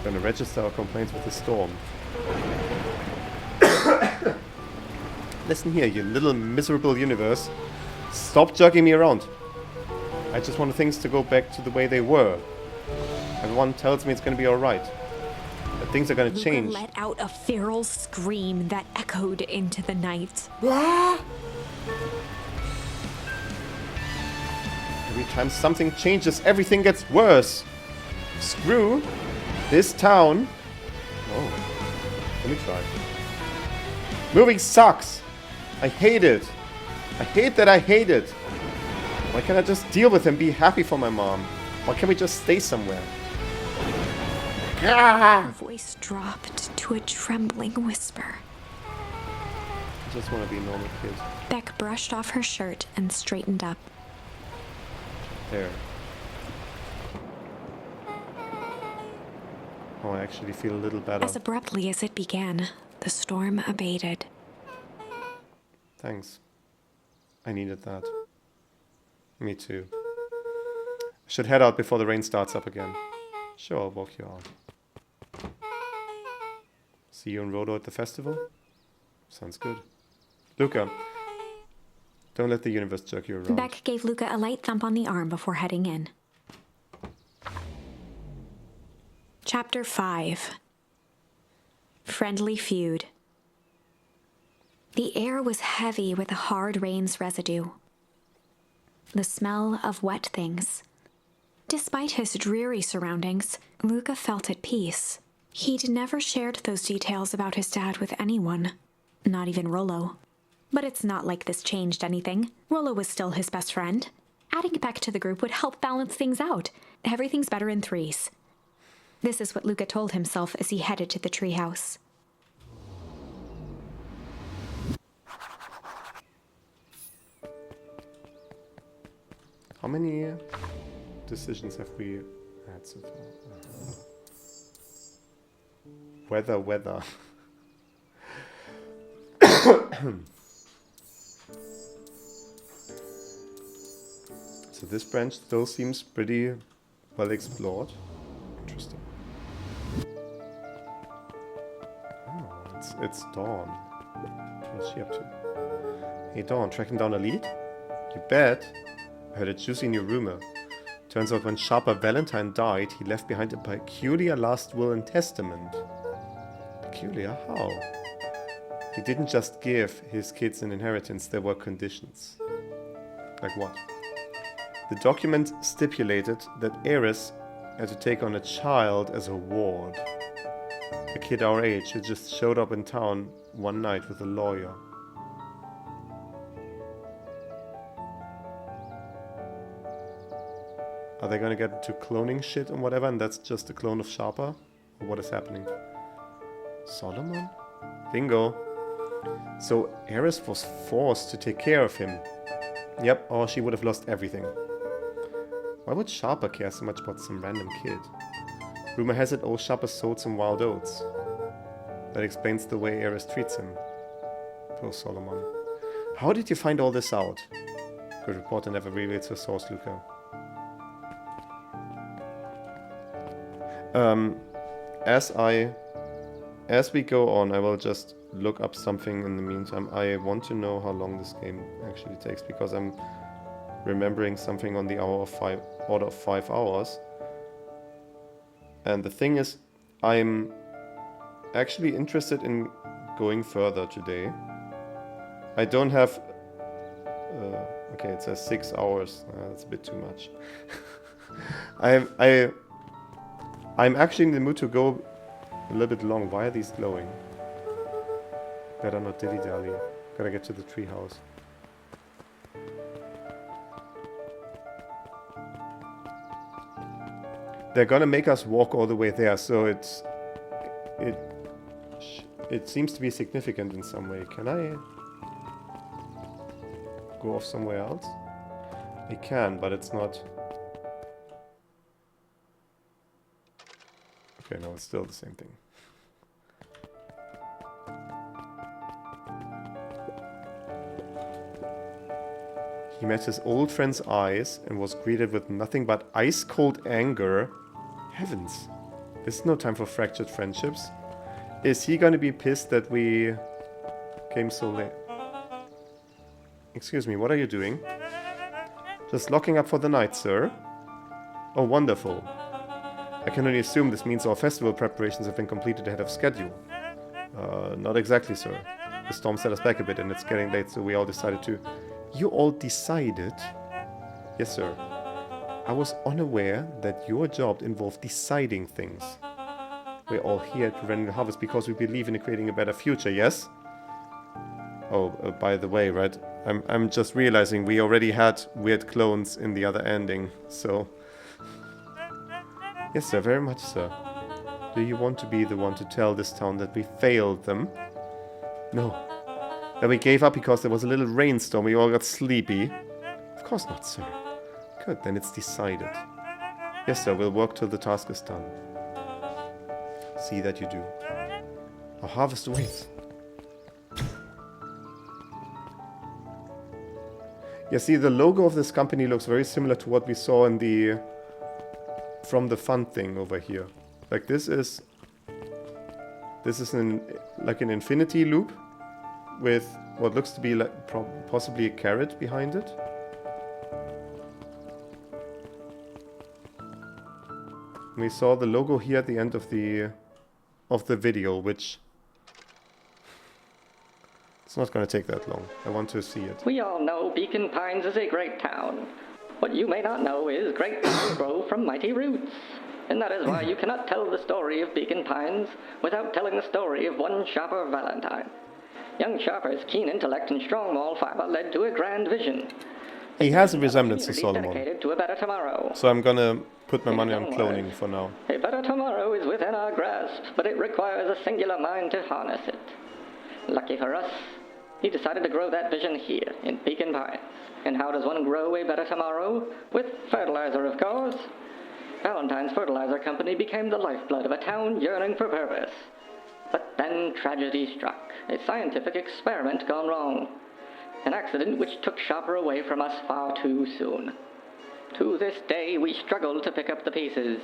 Gonna register our complaints with the storm. Listen here, you little miserable universe. Stop jerking me around. I just want things to go back to the way they were. Everyone tells me it's gonna be alright. That things are gonna change. Luca let out a feral scream that echoed into the night. Every time something changes, everything gets worse. Screw this town. Oh, let me try. Moving sucks. I hate it. I hate that I hate it. Why can't I just deal with him, be happy for my mom? Why can't we just stay somewhere? Her voice dropped to a trembling whisper. I just want to be a normal kid. Beck brushed off her shirt and straightened up. There. Oh, I actually feel a little better. As abruptly as it began, the storm abated. Thanks. I needed that. Me too. Should head out before the rain starts up again. Sure, I'll walk you out. See you in Rodo at the festival? Sounds good. Luca, don't let the universe jerk you around. Beck gave Luca a light thump on the arm before heading in. Chapter 5. Friendly Feud. The air was heavy with the hard rain's residue. The smell of wet things. Despite his dreary surroundings, Luca felt at peace. He'd never shared those details about his dad with anyone, not even Rollo. But it's not like this changed anything. Rollo was still his best friend. Adding Beck to the group would help balance things out. Everything's better in threes. This is what Luca told himself as he headed to the treehouse. How many decisions have we had so far? Weather. So this branch still seems pretty well explored. Interesting. Oh, it's Dawn. What's she up to? Hey Dawn, tracking down a lead? You bet. I heard a juicy new rumor. Turns out when Sharper Valentine died, he left behind a peculiar last will and testament. Peculiar? How? He didn't just give his kids an inheritance, there were conditions. Like what? The document stipulated that Eris had to take on a child as a ward. A kid our age who just showed up in town one night with a lawyer. Are they gonna get into cloning shit and whatever, and that's just a clone of Sharper? Or what is happening? Solomon? Bingo. So Eris was forced to take care of him. Yep, or she would have lost everything. Why would Sharper care so much about some random kid? Rumor has it old Sharper sowed some wild oats. That explains the way Eris treats him. Poor Solomon. How did you find all this out? Good reporter never reveals her source, Luca. As we go on, I will just look up something in the meantime. I want to know how long this game actually takes, because I'm remembering something on the order of 5 hours. And the thing is, I'm actually interested in going further today. I don't have... okay, it says 6 hours. That's a bit too much. I'm actually in the mood to go a little bit long. Why are these glowing? Better not dilly-dally. Gotta get to the treehouse. They're gonna make us walk all the way there, so it seems to be significant in some way. Can I go off somewhere else? I can, but it's not... Okay, no, it's still the same thing. He met his old friend's eyes and was greeted with nothing but ice-cold anger. Heavens, this is no time for fractured friendships. Is he gonna be pissed that we came so late? Excuse me, what are you doing? Just locking up for the night, sir. Oh, wonderful. I can only assume this means our festival preparations have been completed ahead of schedule. Not exactly, sir. The storm set us back a bit and it's getting late, so we all decided to... You all decided? Yes, sir. I was unaware that your job involved deciding things. We're all here at Preventing the Harvest because we believe in creating a better future, yes? Oh, by the way, right? I'm just realizing we already had weird clones in the other ending, so... Yes, sir, very much, sir. Do you want to be the one to tell this town that we failed them? No. That we gave up because there was a little rainstorm, we all got sleepy? Of course not, sir. Good, then it's decided. Yes, sir, we'll work till the task is done. See that you do. Our harvest awaits. Yeah, see, the logo of this company looks very similar to what we saw in the from the fun thing over here. Like this is like an infinity loop with what looks to be like possibly a carrot behind it. We saw the logo here at the end of the video, which it's not going to take that long. I want to see it. We all know Beacon Pines is a great town. What you may not know is great towns grow from mighty roots. And that is why you cannot tell the story of Beacon Pines without telling the story of one Shopper Valentine. Young Shopper's keen intellect and strong moral fiber led to a grand vision. He has a resemblance to Community Solomon. dedicated to a better tomorrow. So I'm gonna put my money on cloning for now. A better tomorrow is within our grasp, but it requires a singular mind to harness it. Lucky for us, he decided to grow that vision here, in Beacon Pines. And how does one grow a better tomorrow? With fertilizer, of course. Valentine's Fertilizer Company became the lifeblood of a town yearning for purpose. But then tragedy struck, a scientific experiment gone wrong. An accident which took Shopper away from us far too soon. To this day, we struggle to pick up the pieces.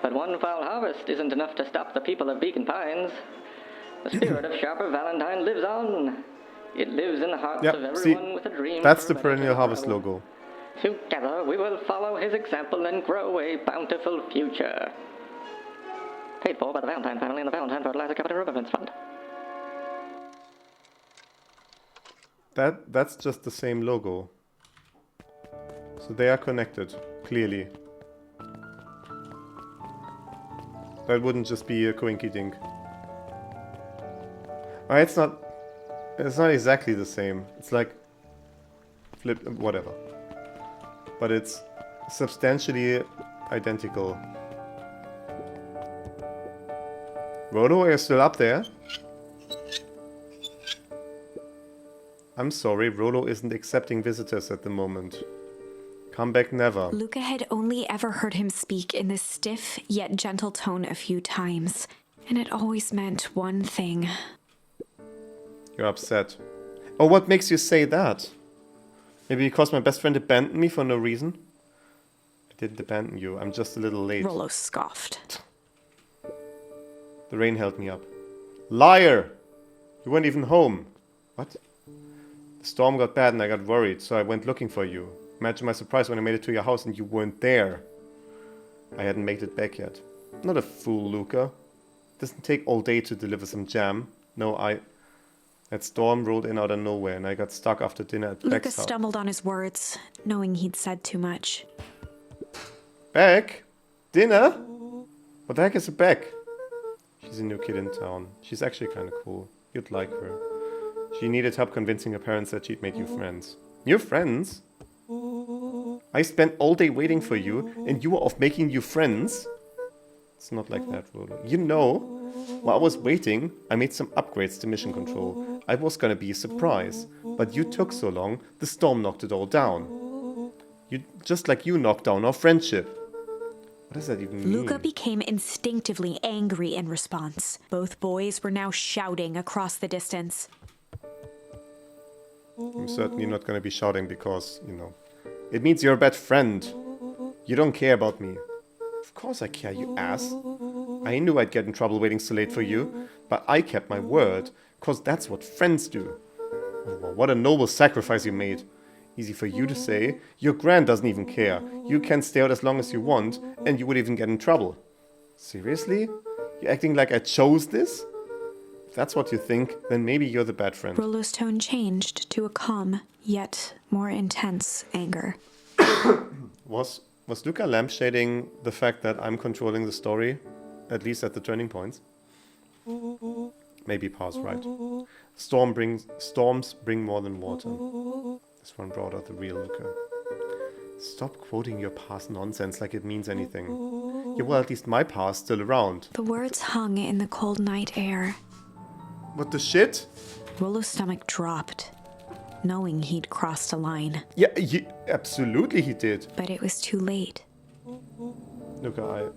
But one foul harvest isn't enough to stop the people of Beacon Pines. The spirit of Shopper Valentine lives on. It lives in the hearts of everyone with a dream. That's the Perennial Harvest logo. Together, we will follow his example and grow a bountiful future. Paid for by the Valentine family and the Valentine Fertilizer Company Remembrance Fund. That's just the same logo. So they are connected, clearly. That wouldn't just be a coinky-dink. It's not exactly the same. It's like flip, whatever. But it's substantially identical. Rolo, are you still up there? I'm sorry, Rolo isn't accepting visitors at the moment. Come back never. Luca had only ever heard him speak in this stiff yet gentle tone a few times, and it always meant one thing. You're upset. Oh, what makes you say that? Maybe because my best friend abandoned me for no reason? I didn't abandon you, I'm just a little late. Rolo scoffed. The rain held me up. Liar! You weren't even home. What? The storm got bad and I got worried, so I went looking for you. Imagine my surprise when I made it to your house and you weren't there. I hadn't made it back yet. Not a fool, Luca. It doesn't take all day to deliver some jam. No, That storm rolled in out of nowhere and I got stuck after dinner at Beck's Luca house. stumbled on his words, knowing he'd said too much. Beck? Dinner? What the heck is a Beck? She's a new kid in town. She's actually kind of cool. You'd like her. She needed help convincing her parents that she'd made new friends. New friends? I spent all day waiting for you, and you were off making new friends? It's not like that, Rolo. You know, while I was waiting, I made some upgrades to mission control. I was gonna be a surprise, but you took so long, the storm knocked it all down. Just like you knocked down our friendship. What does that even mean? Luca became instinctively angry in response. Both boys were now shouting across the distance. I'm certainly not going to be shouting because, you know, it means you're a bad friend. You don't care about me. Of course I care, you ass. I knew I'd get in trouble waiting so late for you, but I kept my word, because that's what friends do. Oh, what a noble sacrifice you made. Easy for you to say. Your grand doesn't even care. You can stay out as long as you want, and you would even get in trouble. Seriously? You're acting like I chose this? If that's what you think, then maybe you're the bad friend. Rolo's tone changed to a calm, yet more intense anger. Was Luca lampshading the fact that I'm controlling the story? At least at the turning points? Maybe Pa's right. Storms bring more than water. This one brought out the real Luca. Stop quoting your past nonsense like it means anything. Yeah, well, at least my past still around. The words hung in the cold night air. What the shit? Rolo's stomach dropped, knowing he'd crossed a line. Yeah, absolutely he did. But it was too late. Luca,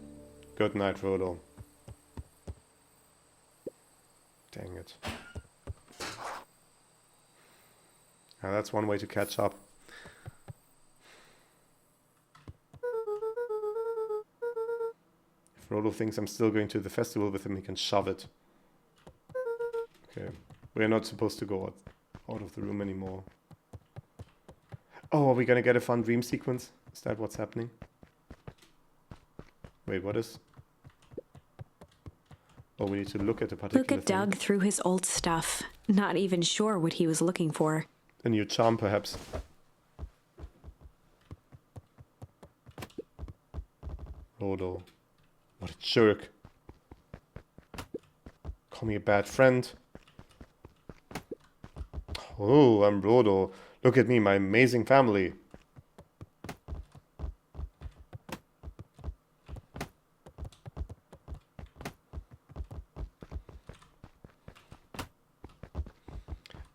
good night, Rolo. Dang it. Now that's one way to catch up. If Rollo thinks I'm still going to the festival with him, he can shove it. Okay. We're not supposed to go out of the room anymore. Oh, are we gonna get a fun dream sequence? Is that what's happening? Wait, what is... Oh, we need to look at a particular Luca thing. dug through his old stuff, not even sure what he was looking for. A new charm, perhaps. Rodo. What a jerk. Call me a bad friend. Oh, I'm Rodo. Look at me, my amazing family.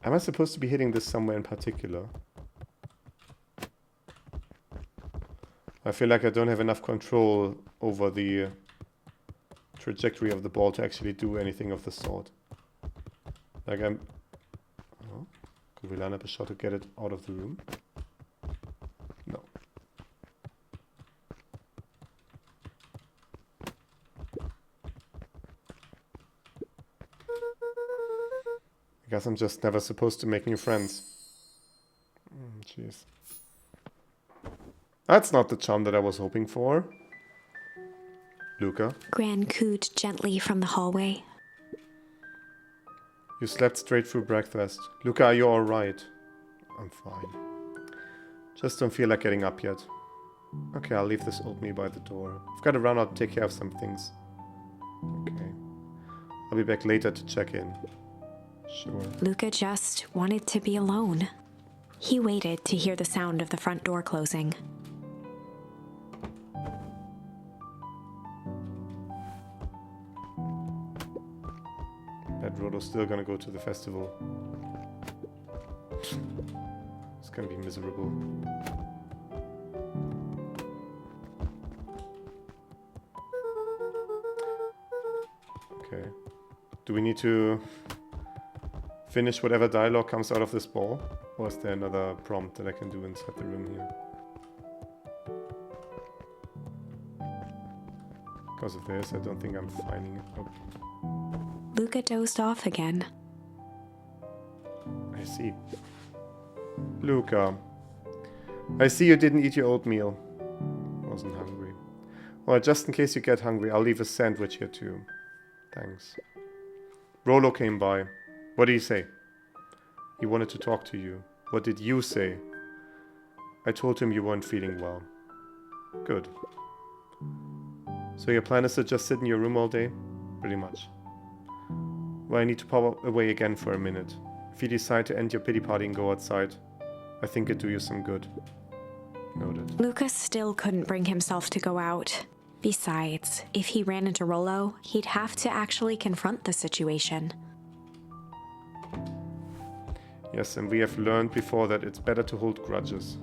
Am I supposed to be hitting this somewhere in particular? I feel like I don't have enough control over the trajectory of the ball to actually do anything of the sort. Like I'm... Oh, could we line up a shot to get it out of the room? No. I guess I'm just never supposed to make new friends. Jeez. That's not the charm that I was hoping for. Luca, Gran cooed gently from the hallway. you slept straight through breakfast. Luca, are you alright? I'm fine. Just don't feel like getting up yet. Okay, I'll leave this oatmeal by the door. I've got to run out and take care of some things. Okay. I'll be back later to check in. Sure. Luca just wanted to be alone. He waited to hear the sound of the front door closing. Bet Rodo's still gonna go to the festival. It's gonna be miserable. Okay. Do we need to finish whatever dialogue comes out of this ball? Or is there another prompt that I can do inside the room here? Because if there is, I don't think I'm finding it. Oh, Luca dozed off again. I see. Luca. I see you didn't eat your oatmeal. Wasn't hungry. Well, just in case you get hungry, I'll leave a sandwich here too. Thanks. Rollo came by. What did he say? He wanted to talk to you. What did you say? I told him you weren't feeling well. Good. So your plan is to just sit in your room all day? Pretty much. Well, I need to pop away again for a minute. If you decide to end your pity party and go outside, I think it'd do you some good. Noted. Luca still couldn't bring himself to go out. Besides, if he ran into Rollo, he'd have to actually confront the situation. Yes, and we have learned before that it's better to hold grudges.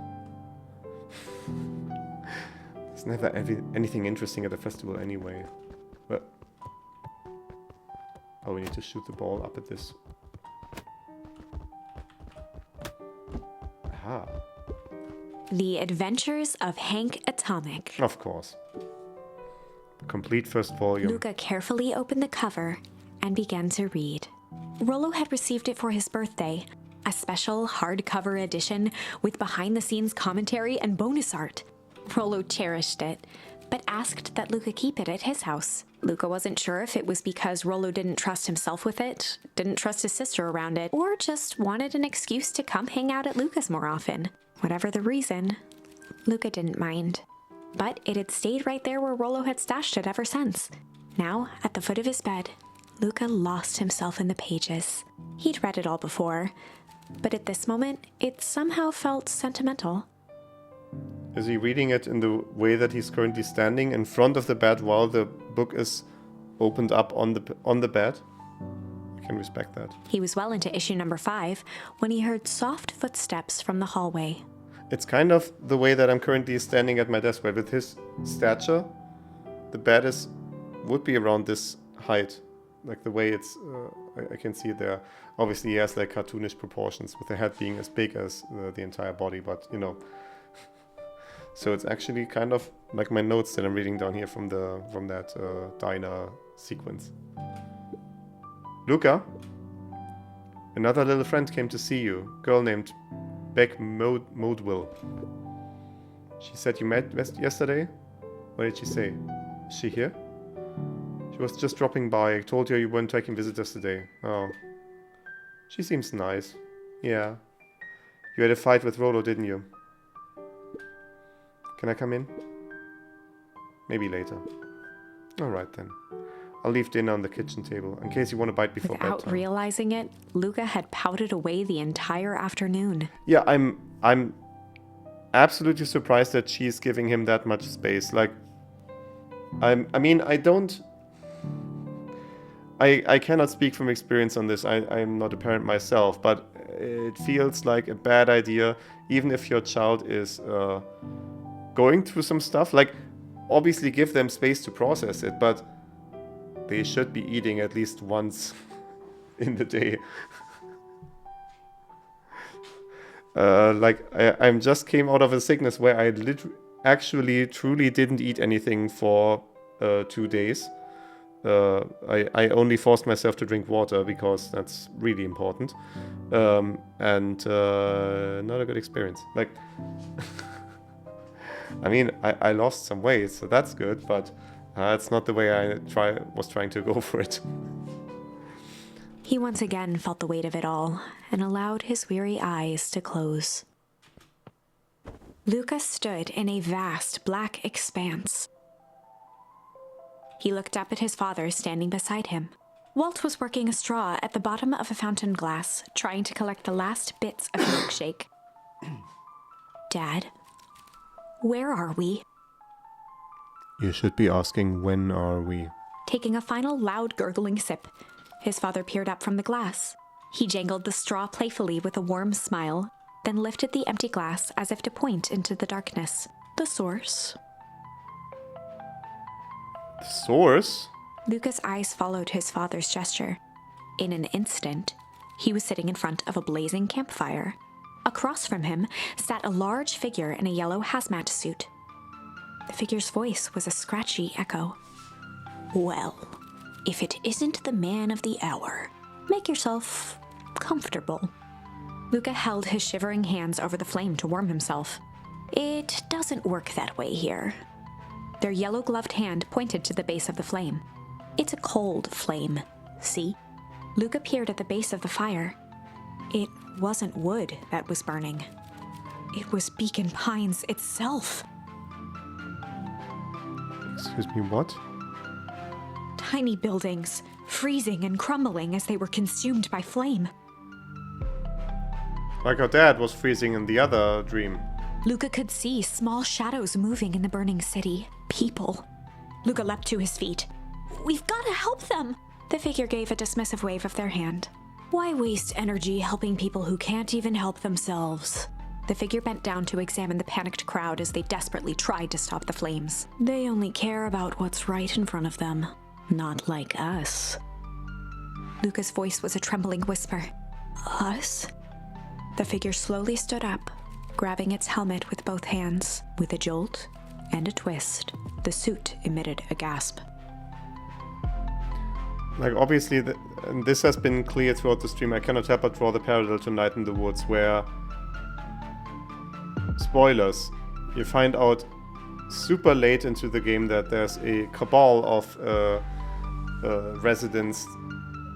There's never anything interesting at a festival anyway. But... Oh, we need to shoot the ball up at this. Aha. The Adventures of Hank Atomic. Of course. Complete first volume. Luca carefully opened the cover and began to read. Rollo had received it for his birthday, a special hardcover edition with behind-the-scenes commentary and bonus art. Rollo cherished it, but asked that Luca keep it at his house. Luca wasn't sure if it was because Rollo didn't trust himself with it, didn't trust his sister around it, or just wanted an excuse to come hang out at Luca's more often. Whatever the reason, Luca didn't mind. But it had stayed right there where Rollo had stashed it ever since. Now, at the foot of his bed, Luca lost himself in the pages. He'd read it all before, but at this moment, it somehow felt sentimental. Is he reading it in the way that he's currently standing in front of the bed while the book is opened up on the bed? I can respect that. He was well into issue number 5 when he heard soft footsteps from the hallway. It's kind of the way that I'm currently standing at my desk, but with his stature, the bed would be around this height. Like the way it's, I can see it there. Obviously he has like cartoonish proportions with the head being as big as the entire body, but you know. So it's actually kind of like my notes that I'm reading down here from that diner sequence. Luca, another little friend came to see you. Girl named Beck Modewell. She said you met yesterday? What did she say? Is she here? She was just dropping by. I told her you weren't taking visitors today. Oh. She seems nice. Yeah. You had a fight with Rolo, didn't you? Can I come in? Maybe later. Alright then. I'll leave dinner on the kitchen table, in case you want to bite before Without bedtime. realizing it, Luca had pouted away the entire afternoon. Yeah, I'm absolutely surprised that she's giving him that much space. Like, I cannot speak from experience on this. I'm not a parent myself, but it feels like a bad idea, even if your child is going through some stuff. Like, obviously give them space to process it, but they should be eating at least once in the day. I just came out of a sickness where I actually truly didn't eat anything for 2 days. I only forced myself to drink water because that's really important. And not a good experience. Like, I mean, I lost some weight, so that's good, but it's not the way I was trying to go for it. He once again felt the weight of it all and allowed his weary eyes to close. Luca stood in a vast black expanse. He looked up at his father standing beside him. Walt was working a straw at the bottom of a fountain glass, trying to collect the last bits of milkshake. Dad, where are we? You should be asking, when are we? Taking a final loud gurgling sip, his father peered up from the glass. He jangled the straw playfully with a warm smile, then lifted the empty glass as if to point into the darkness. The source. The source? Luca's eyes followed his father's gesture. In an instant, he was sitting in front of a blazing campfire. Across from him sat a large figure in a yellow hazmat suit. The figure's voice was a scratchy echo. Well, if it isn't the man of the hour, make yourself comfortable. Luca held his shivering hands over the flame to warm himself. It doesn't work that way here. Their yellow-gloved hand pointed to the base of the flame. It's a cold flame, see? Luca peered at the base of the fire. It wasn't wood that was burning. It was Beacon Pines itself. Excuse me, what? Tiny buildings, freezing and crumbling as they were consumed by flame. Like our dad was freezing in the other dream. Luca could see small shadows moving in the burning city. People. Luca leapt to his feet. We've got to help them! The figure gave a dismissive wave of their hand. Why waste energy helping people who can't even help themselves? The figure bent down to examine the panicked crowd as they desperately tried to stop the flames. They only care about what's right in front of them. Not like us. Luca's voice was a trembling whisper. Us? The figure slowly stood up, grabbing its helmet with both hands. With a jolt and a twist, the suit emitted a gasp. Like, obviously, and this has been clear throughout the stream, I cannot help but draw the parallel to Night in the Woods, where, spoilers, you find out super late into the game that there's a cabal of residents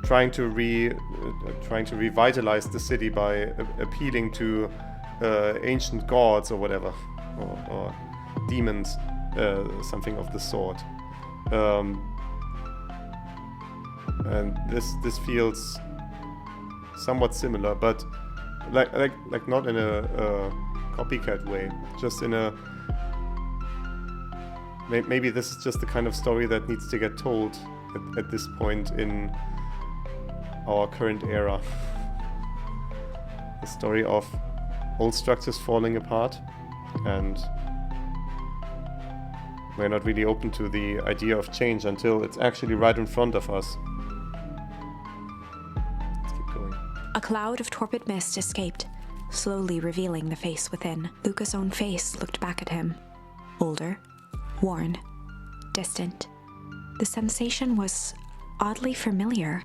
trying to revitalize the city by appealing to ancient gods or whatever, or demons, something of the sort. And this feels somewhat similar, but like not in a copycat way, just in a maybe this is just the kind of story that needs to get told at this point in our current era. The story of old structures falling apart, and we're not really open to the idea of change until it's actually right in front of us. Let's keep going. A cloud of torpid mist escaped, slowly revealing the face within. Luca's own face looked back at him. older, worn, distant. The sensation was oddly familiar,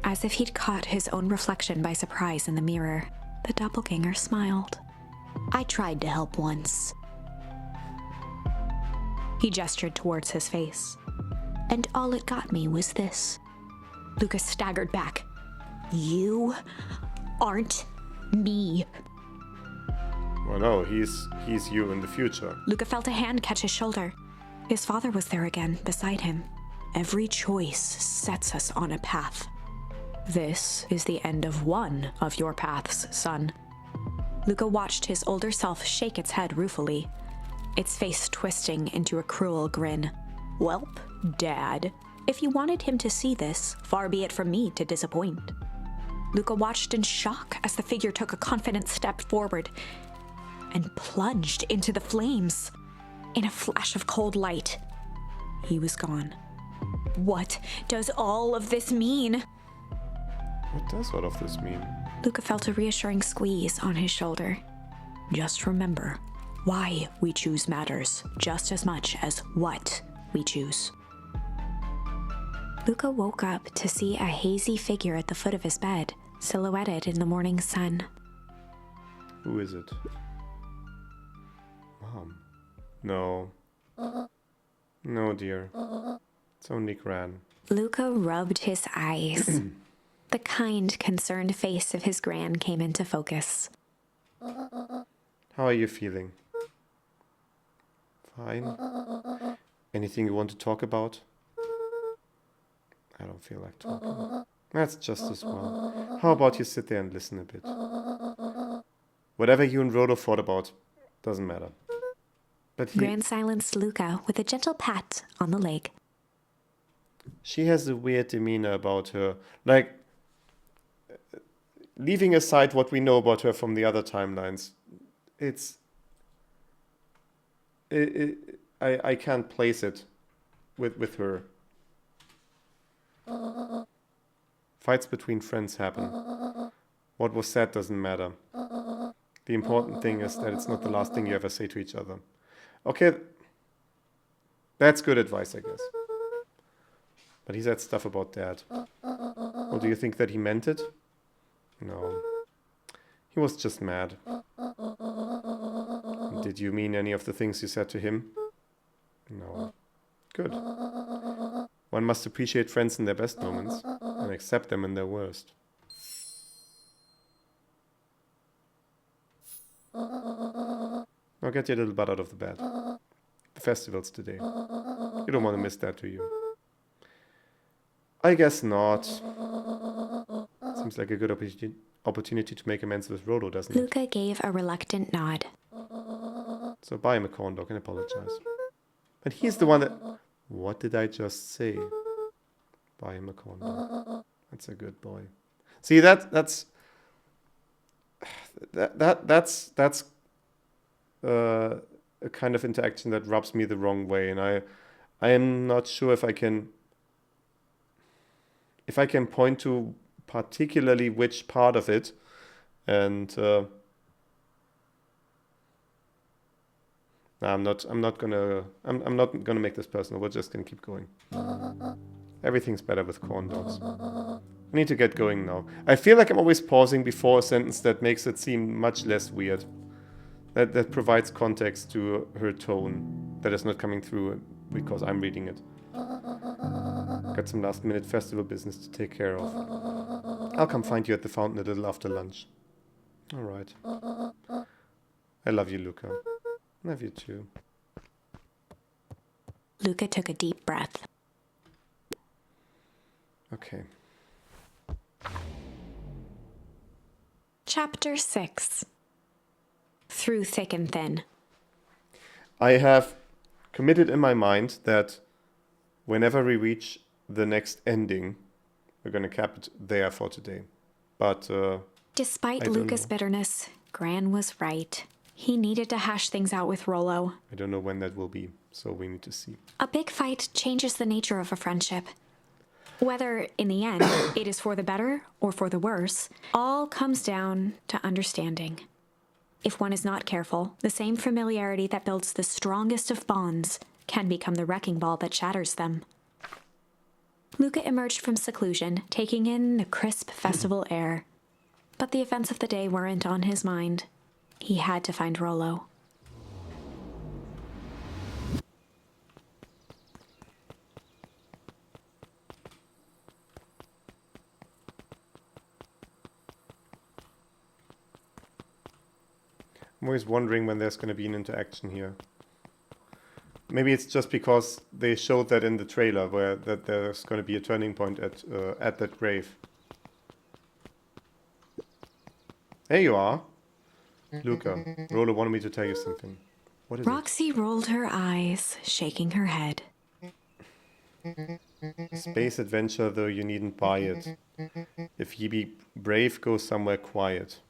as if he'd caught his own reflection by surprise in the mirror. The doppelganger smiled. I tried to help once. He gestured towards his face. And all it got me was this. Lucas staggered back. You aren't me. Well, no, he's you in the future. Luca felt a hand catch his shoulder. His father was there again, beside him. Every choice sets us on a path. This is the end of one of your paths, son. Luca watched his older self shake its head ruefully, its face twisting into a cruel grin. Welp, Dad, if you wanted him to see this, far be it from me to disappoint. Luca watched in shock as the figure took a confident step forward and plunged into the flames. In a flash of cold light, he was gone. What does all of this mean? What does all of this mean? Luca felt a reassuring squeeze on his shoulder. just remember, why we choose matters just as much as what we choose. Luca woke up to see a hazy figure at the foot of his bed, silhouetted in the morning sun. Who is it? Mom. No. No, dear. It's only Gran. Luca rubbed his eyes. The kind, concerned face of his gran came into focus. How are you feeling? Fine. Anything you want to talk about? I don't feel like talking. That's just as well. How about you sit there and listen a bit? Whatever you and Rolo thought about, doesn't matter. But Gran silenced Luca with a gentle pat on the leg. She has a weird demeanor about her. Like, leaving aside what we know about her from the other timelines, I can't place it with her. Fights between friends happen. What was said doesn't matter. The important thing is that it's not the last thing you ever say to each other. Okay, that's good advice, I guess. But he said stuff about Dad. Or do you think that he meant it? No. He was just mad. Did you mean any of the things you said to him? No. Good. One must appreciate friends in their best moments and accept them in their worst. Now get your little butt out of the bed. The festival's today. You don't want to miss that, do you? I guess not. Seems like a good opportunity to make amends with Rolo, doesn't it? Luca gave a reluctant nod. So buy him a corn dog and apologize. But he's the one that... What did I just say? Buy him a corn dog. That's a good boy. See, that's a kind of interaction that rubs me the wrong way, and I am not sure if I can point to particularly which part of it, and I'm not gonna make this personal. We're just gonna keep going. Everything's better with corn dogs. I need to get going now. I feel like I'm always pausing before a sentence that makes it seem much less weird. That provides context to her tone that is not coming through because I'm reading it. Got some last minute festival business to take care of. I'll come find you at the fountain a little after lunch. Alright. I love you, Luca. Love you too. Luca took a deep breath. Okay. Chapter 6. Through thick and thin. I have committed in my mind that whenever we reach the next ending, we're going to cap it there for today. But despite Luca's bitterness, Gran was right. He needed to hash things out with Rolo. I don't know when that will be, so we need to see. A big fight changes the nature of a friendship. Whether, in the end, it is for the better or for the worse, all comes down to understanding. If one is not careful, the same familiarity that builds the strongest of bonds can become the wrecking ball that shatters them. Luca emerged from seclusion, taking in the crisp festival air. But the events of the day weren't on his mind. He had to find Rollo. I'm always wondering when there's going to be an interaction here. Maybe it's just because they showed that in the trailer, where that there's going to be a turning point at that grave. There you are. Luca, Rollo wanted me to tell you something. What is Roxy rolled her eyes, shaking her head. it? Space adventure, though you needn't buy it. If ye be brave, go somewhere quiet.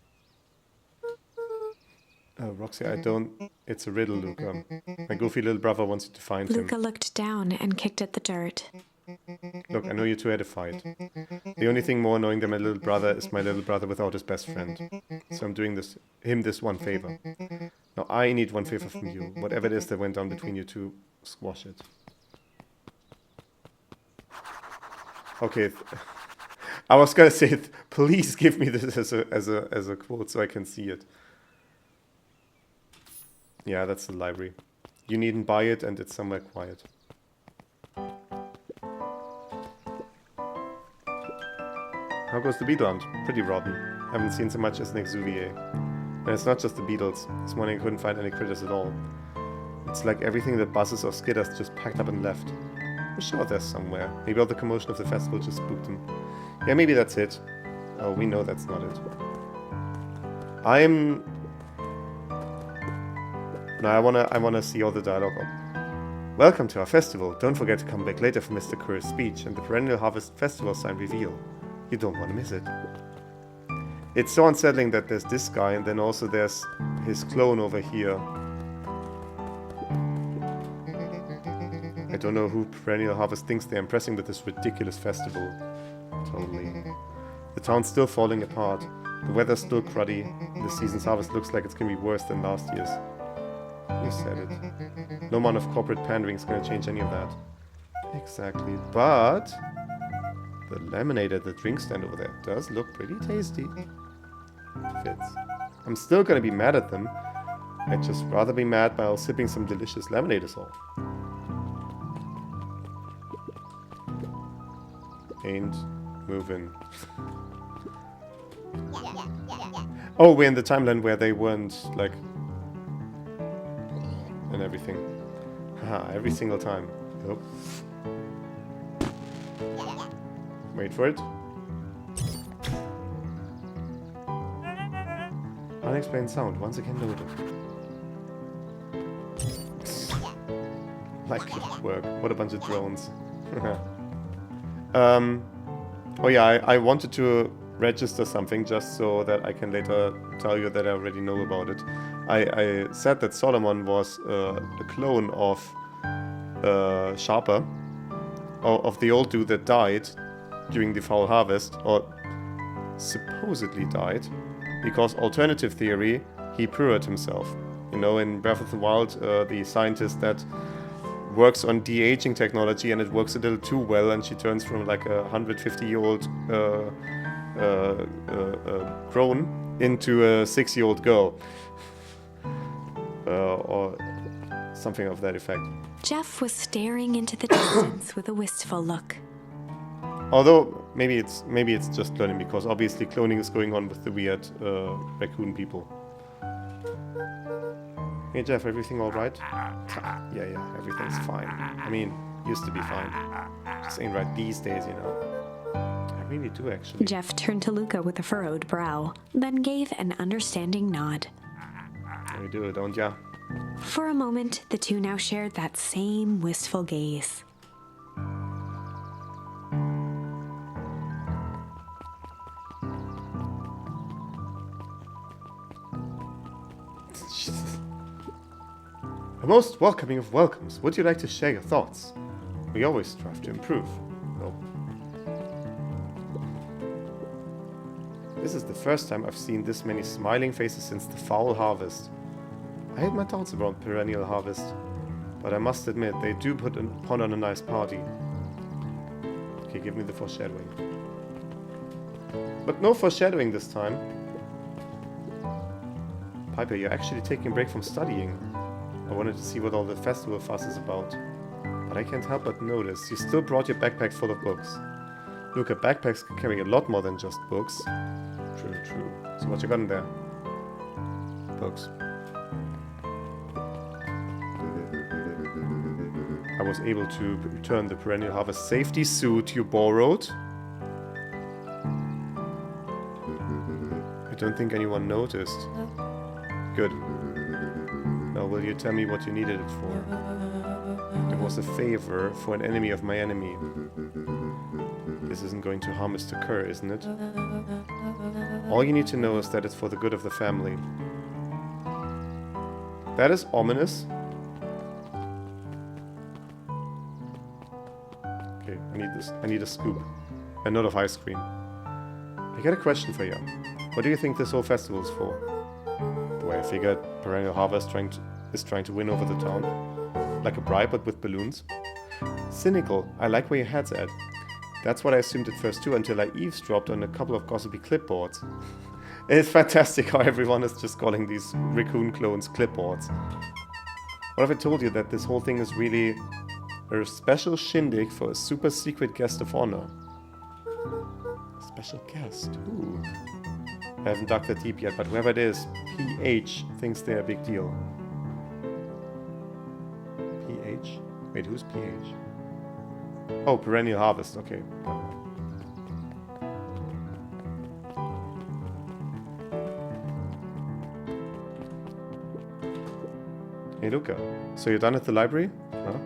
Oh, Roxy, I don't... It's a riddle, Luca. My goofy little brother wants you to find him. Luca looked down and kicked at the dirt. Look, I know you two had a fight. The only thing more annoying than my little brother is my little brother without his best friend. So I'm doing him this one favor. Now I need one favor from you. Whatever it is that went down between you two, squash it. Okay. I was gonna say, please give me this as a quote so I can see it. Yeah, that's the library. You needn't buy it, and it's somewhere quiet. How goes the beetle hunt? Pretty rotten. Haven't seen so much as an exuviae. And it's not just the beetles. This morning I couldn't find any critters at all. It's like everything that buzzes or skitters just packed up and left. I'm sure there's somewhere. Maybe all the commotion of the festival just spooked them. Yeah, maybe that's it. Oh, we know that's not it. No, I wanna see all the dialogue. Welcome to our festival. Don't forget to come back later for Mr. Kerr's speech and the Perennial Harvest Festival sign reveal. You don't want to miss it. It's so unsettling that there's this guy and then also there's his clone over here. I don't know who Perennial Harvest thinks they're impressing with this ridiculous festival. Totally. The town's still falling apart. The weather's still cruddy. And this season's harvest looks like it's going to be worse than last year's. You said it. No amount of corporate pandering is going to change any of that. Exactly. But the lemonade at the drink stand over there does look pretty tasty. Fits. I'm still going to be mad at them. I'd just rather be mad while sipping some delicious lemonade is all. Ain't moving. Oh, we're in the timeline where they weren't, like... and everything. Haha, every single time. Yep. Wait for it. Unexplained sound, once again noted. Like clockwork. What a bunch of drones. Oh yeah, I wanted to register something just so that I can later tell you that I already know about it. I said that Solomon was a clone of Sharper, of the old dude that died during the Foul Harvest, or supposedly died, because alternative theory, he purred himself. You know, in Breath of the Wild, the scientist that works on de-aging technology and it works a little too well and she turns from like a 150-year-old crone into a 6-year-old girl. Or something of that effect. Jeff was staring into the distance with a wistful look. Although maybe it's just cloning, because obviously cloning is going on with the weird raccoon people. Hey Jeff, everything all right? Yeah, everything's fine. I mean, used to be fine. Just ain't right these days, you know. I really do actually. Jeff turned to Luca with a furrowed brow, then gave an understanding nod. You do, don't ya? For a moment, the two now shared that same wistful gaze. A most welcoming of welcomes. Would you like to share your thoughts? We always strive to improve. Well, This is the first time I've seen this many smiling faces since the foul harvest. I had my doubts about perennial harvest, but I must admit they do put on a nice party. Okay, give me the foreshadowing. But no foreshadowing this time. Piper, you're actually taking a break from studying. I wanted to see what all the festival fuss is about. But I can't help but notice you still brought your backpack full of books. Look, backpacks can carry a lot more than just books. True, true. So what you got in there? Books. I was able to return the perennial harvest safety suit you borrowed. I don't think anyone noticed. Good. Now will you tell me what you needed it for? It was a favor for an enemy of my enemy. This isn't going to harm Mr. Kerr, isn't it? All you need to know is that it's for the good of the family. That is ominous. Okay, I need this. I need a scoop. A note of ice cream. I got a question for you. What do you think this whole festival is for? The way I figured, Perennial Harvest is trying to win over the town. Like a bribe, but with balloons. Cynical. I like where your head's at. That's what I assumed at first too, until I eavesdropped on a couple of gossipy clipboards. It's fantastic how everyone is just calling these raccoon clones clipboards. What if I told you that this whole thing is really a special shindig for a super secret guest of honor? Special guest? Ooh. I haven't dug that deep yet, but whoever it is, PH thinks they're a big deal. PH? Wait, who's PH? Oh, Perennial Harvest, okay. Hey, Luca. So you're done at the library? Huh?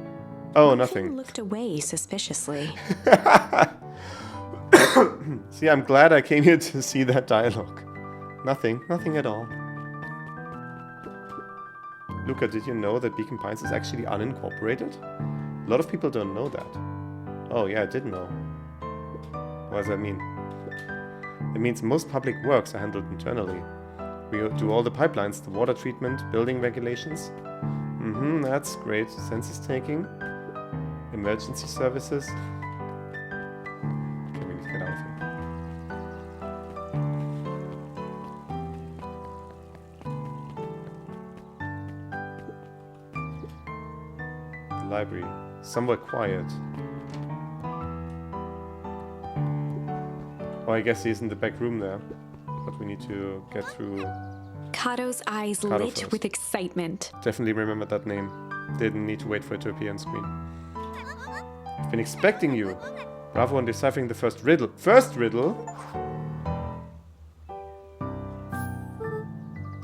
Oh, nothing. Looked away suspiciously. See, I'm glad I came here to see that dialogue. Nothing at all. Luca, did you know that Beacon Pines is actually unincorporated? A lot of people don't know that. Oh yeah, I didn't know. What does that mean? It means most public works are handled internally. We do all the pipelines, the water treatment, building regulations. That's great. Census taking. Emergency services. Okay, we need to get out of here. The library. Somewhere quiet. Oh, I guess he's in the back room there. But we need to get through. Kato's eyes Kato lit first. with excitement. Definitely remember that name. Didn't need to wait for it to appear on screen. I've been expecting you. Bravo on deciphering the first riddle. First riddle?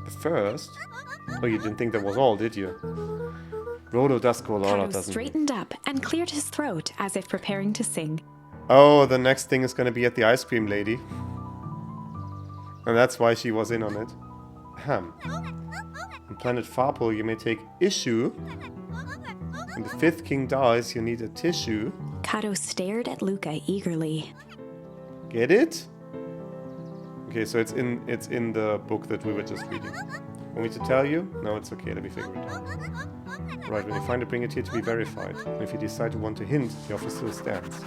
The first? Oh, you didn't think that was all, did you? Rolo does call Laura, Kato doesn't he? straightened up and cleared his throat as if preparing to sing. Oh, the next thing is gonna be at the ice cream lady. And that's why she was in on it. Ahem. On planet Farpole, you may take issue. When the fifth king dies, you need a tissue. Kato stared at Luca eagerly. Get it? Okay, so it's in the book that we were just reading. Want me to tell you? No, it's okay, let me figure it out. Right, when you find it, bring it here to be verified. And if you decide to want to hint, the offer still stands.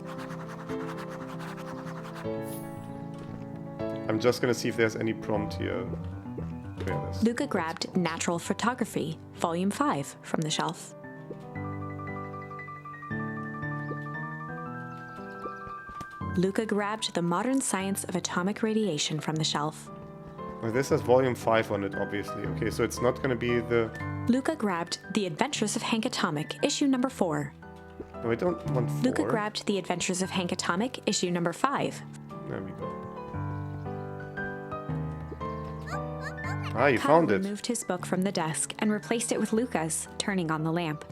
I'm just gonna see if there's any prompt here. Yeah, there's- Luca grabbed Natural Photography, Volume 5, from the shelf. Luca grabbed The Modern Science of Atomic Radiation from the shelf. Well, this has volume 5 on it, obviously. Okay, so it's not gonna be the... Luca grabbed The Adventures of Hank Atomic, issue number 4. No, I don't want 4. Luca grabbed The Adventures of Hank Atomic, issue number 5. There we go. Ah, you Kato found it. removed his book from the desk and replaced it with Luca's, turning on the lamp.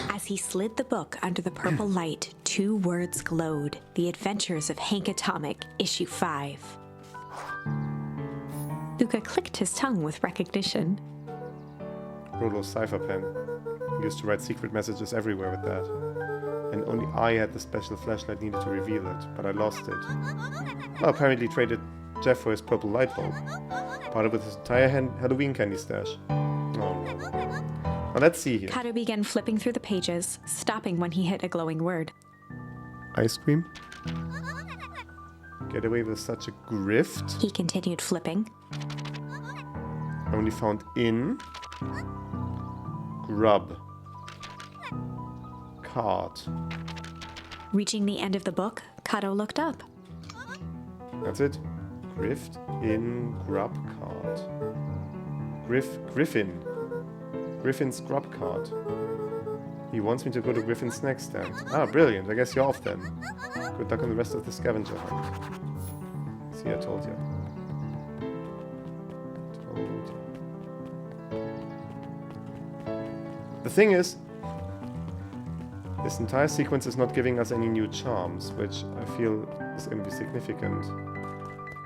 As he slid the book under the purple light, 2 words glowed. The Adventures of Hank Atomic, issue 5. Luca clicked his tongue with recognition. Rolo's cipher pen. Used to write secret messages everywhere with that. And only I had the special flashlight needed to reveal it, but I lost it. Well, apparently traded Jeff for his purple light bulb. Parted with his entire Halloween candy stash. Oh no. Now let's see here. Kato began flipping through the pages, stopping when he hit a glowing word. Ice cream? Get away with such a grift? He continued flipping. Only found in... Grub. Cart. Reaching the end of the book, Kato looked up. That's it. Grift in grub cart. Griffin. Griffin's grub cart. He wants me to go to Griffin's snack stand. Ah, brilliant. I guess you're off then. Good luck on the rest of the scavenger hunt. See, I told you. The thing is, this entire sequence is not giving us any new charms, which I feel is going to be significant.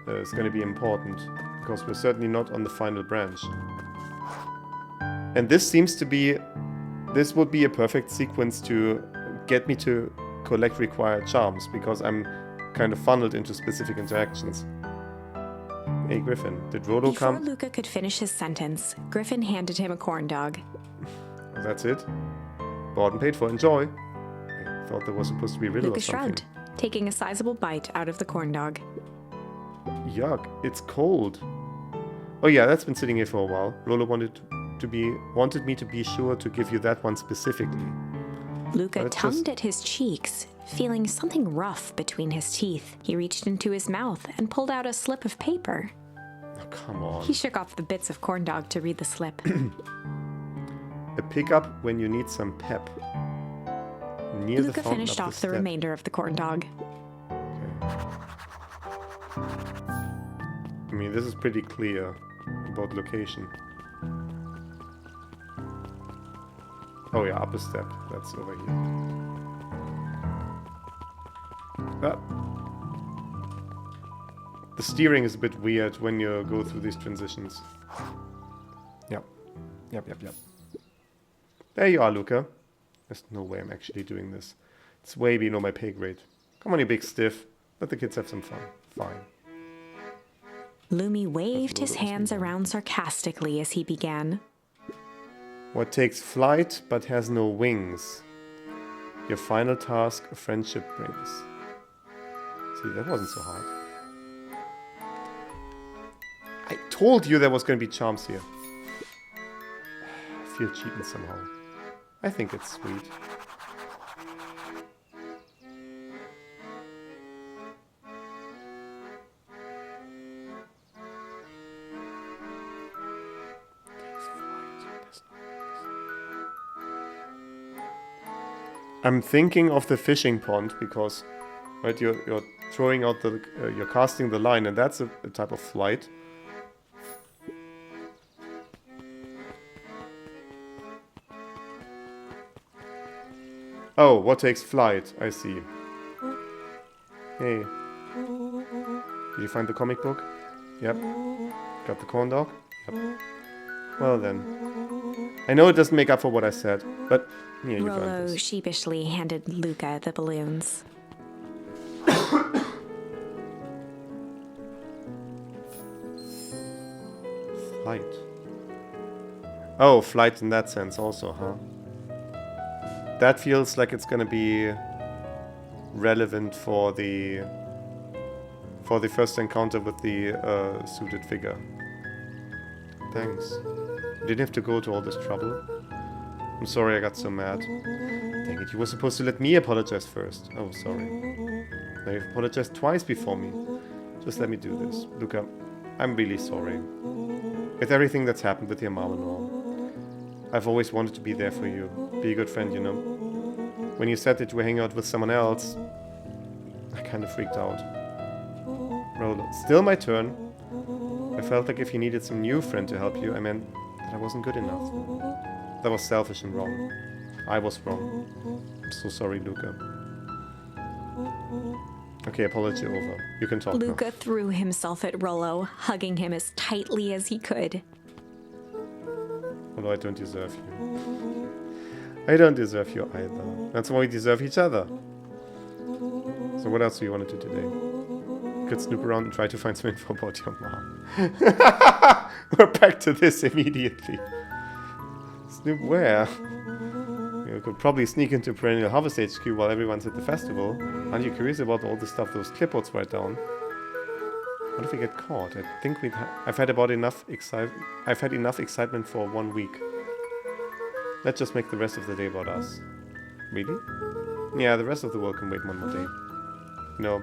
It's going to be important, because we're certainly not on the final branch. And this seems to be... This would be a perfect sequence to get me to collect required charms, because I'm kind of funneled into specific interactions. Hey Griffin, did Rollo Before come? Luca could finish his sentence, Griffin handed him a corn dog. That's it? Bought and paid for. Enjoy. I thought there was supposed to be riddle Luca or something. shrugged, taking a sizable bite out of the corn dog. Yuck, it's cold. Oh yeah, that's been sitting here for a while. Rollo wanted me to be sure to give you that one specifically. Luca That's tongued at his cheeks, feeling something rough between his teeth. He reached into his mouth and pulled out a slip of paper. Oh, come on. He shook off the bits of corn dog to read the slip. A pickup when you need some pep. Near the Luca fountain finished up off the step. remainder of the corn dog. Okay. I mean, this is pretty clear about location. Oh yeah, up a step. That's over here. Ah. The steering is a bit weird when you go through these transitions. Yep. Yep. There you are, Luca. There's no way I'm actually doing this. It's way below my pay grade. Come on, you big stiff. Let the kids have some fun. Fine. Lumi waved his That's what hands it was. around sarcastically as he began. What takes flight but has no wings? Your final task a friendship brings. See, that wasn't so hard. I told you there was going to be charms here. I feel cheating somehow. I think it's sweet. I'm thinking of the fishing pond because, right, you're throwing out the, you're casting the line, and that's a type of flight. Oh, what takes flight? I see. Hey. Did you find the comic book? Yep. Got the corn dog? Yep. Well then. I know it doesn't make up for what I said, but here you found Rollo this. sheepishly handed Luca the balloons. Flight. Oh, flight in that sense also, huh? That feels like it's gonna be relevant for the first encounter with the suited figure. Thanks. You didn't have to go to all this trouble. I'm sorry I got so mad. Dang it, you were supposed to let me apologize first. Oh, sorry. Now you've apologized twice before me. Just let me do this. Luca, I'm really sorry. With everything that's happened with your mom and all. I've always wanted to be there for you. Be a good friend, you know. When you said that you were hanging out with someone else, I kind of freaked out. Well, still my turn. I felt like if you needed some new friend to help you, I meant that I wasn't good enough. That was selfish and wrong. I was wrong. I'm so sorry, Luca. Okay, apology over. You can talk Luca threw himself at Rollo, hugging him as tightly as he could. now. Although I don't deserve you. I don't deserve you either. That's why we deserve each other. So what else do you want to do today? You could snoop around and try to find some info about your mom. We're back to this immediately. Snoop where? You could probably sneak into Perennial Harvest HQ while everyone's at the festival. Aren't you curious about all the stuff those clipboards write down? What if we get caught? I think I've had enough excitement for 1 week. Let's just make the rest of the day about us. Really? Yeah, the rest of the world can wait 1 more day. You know,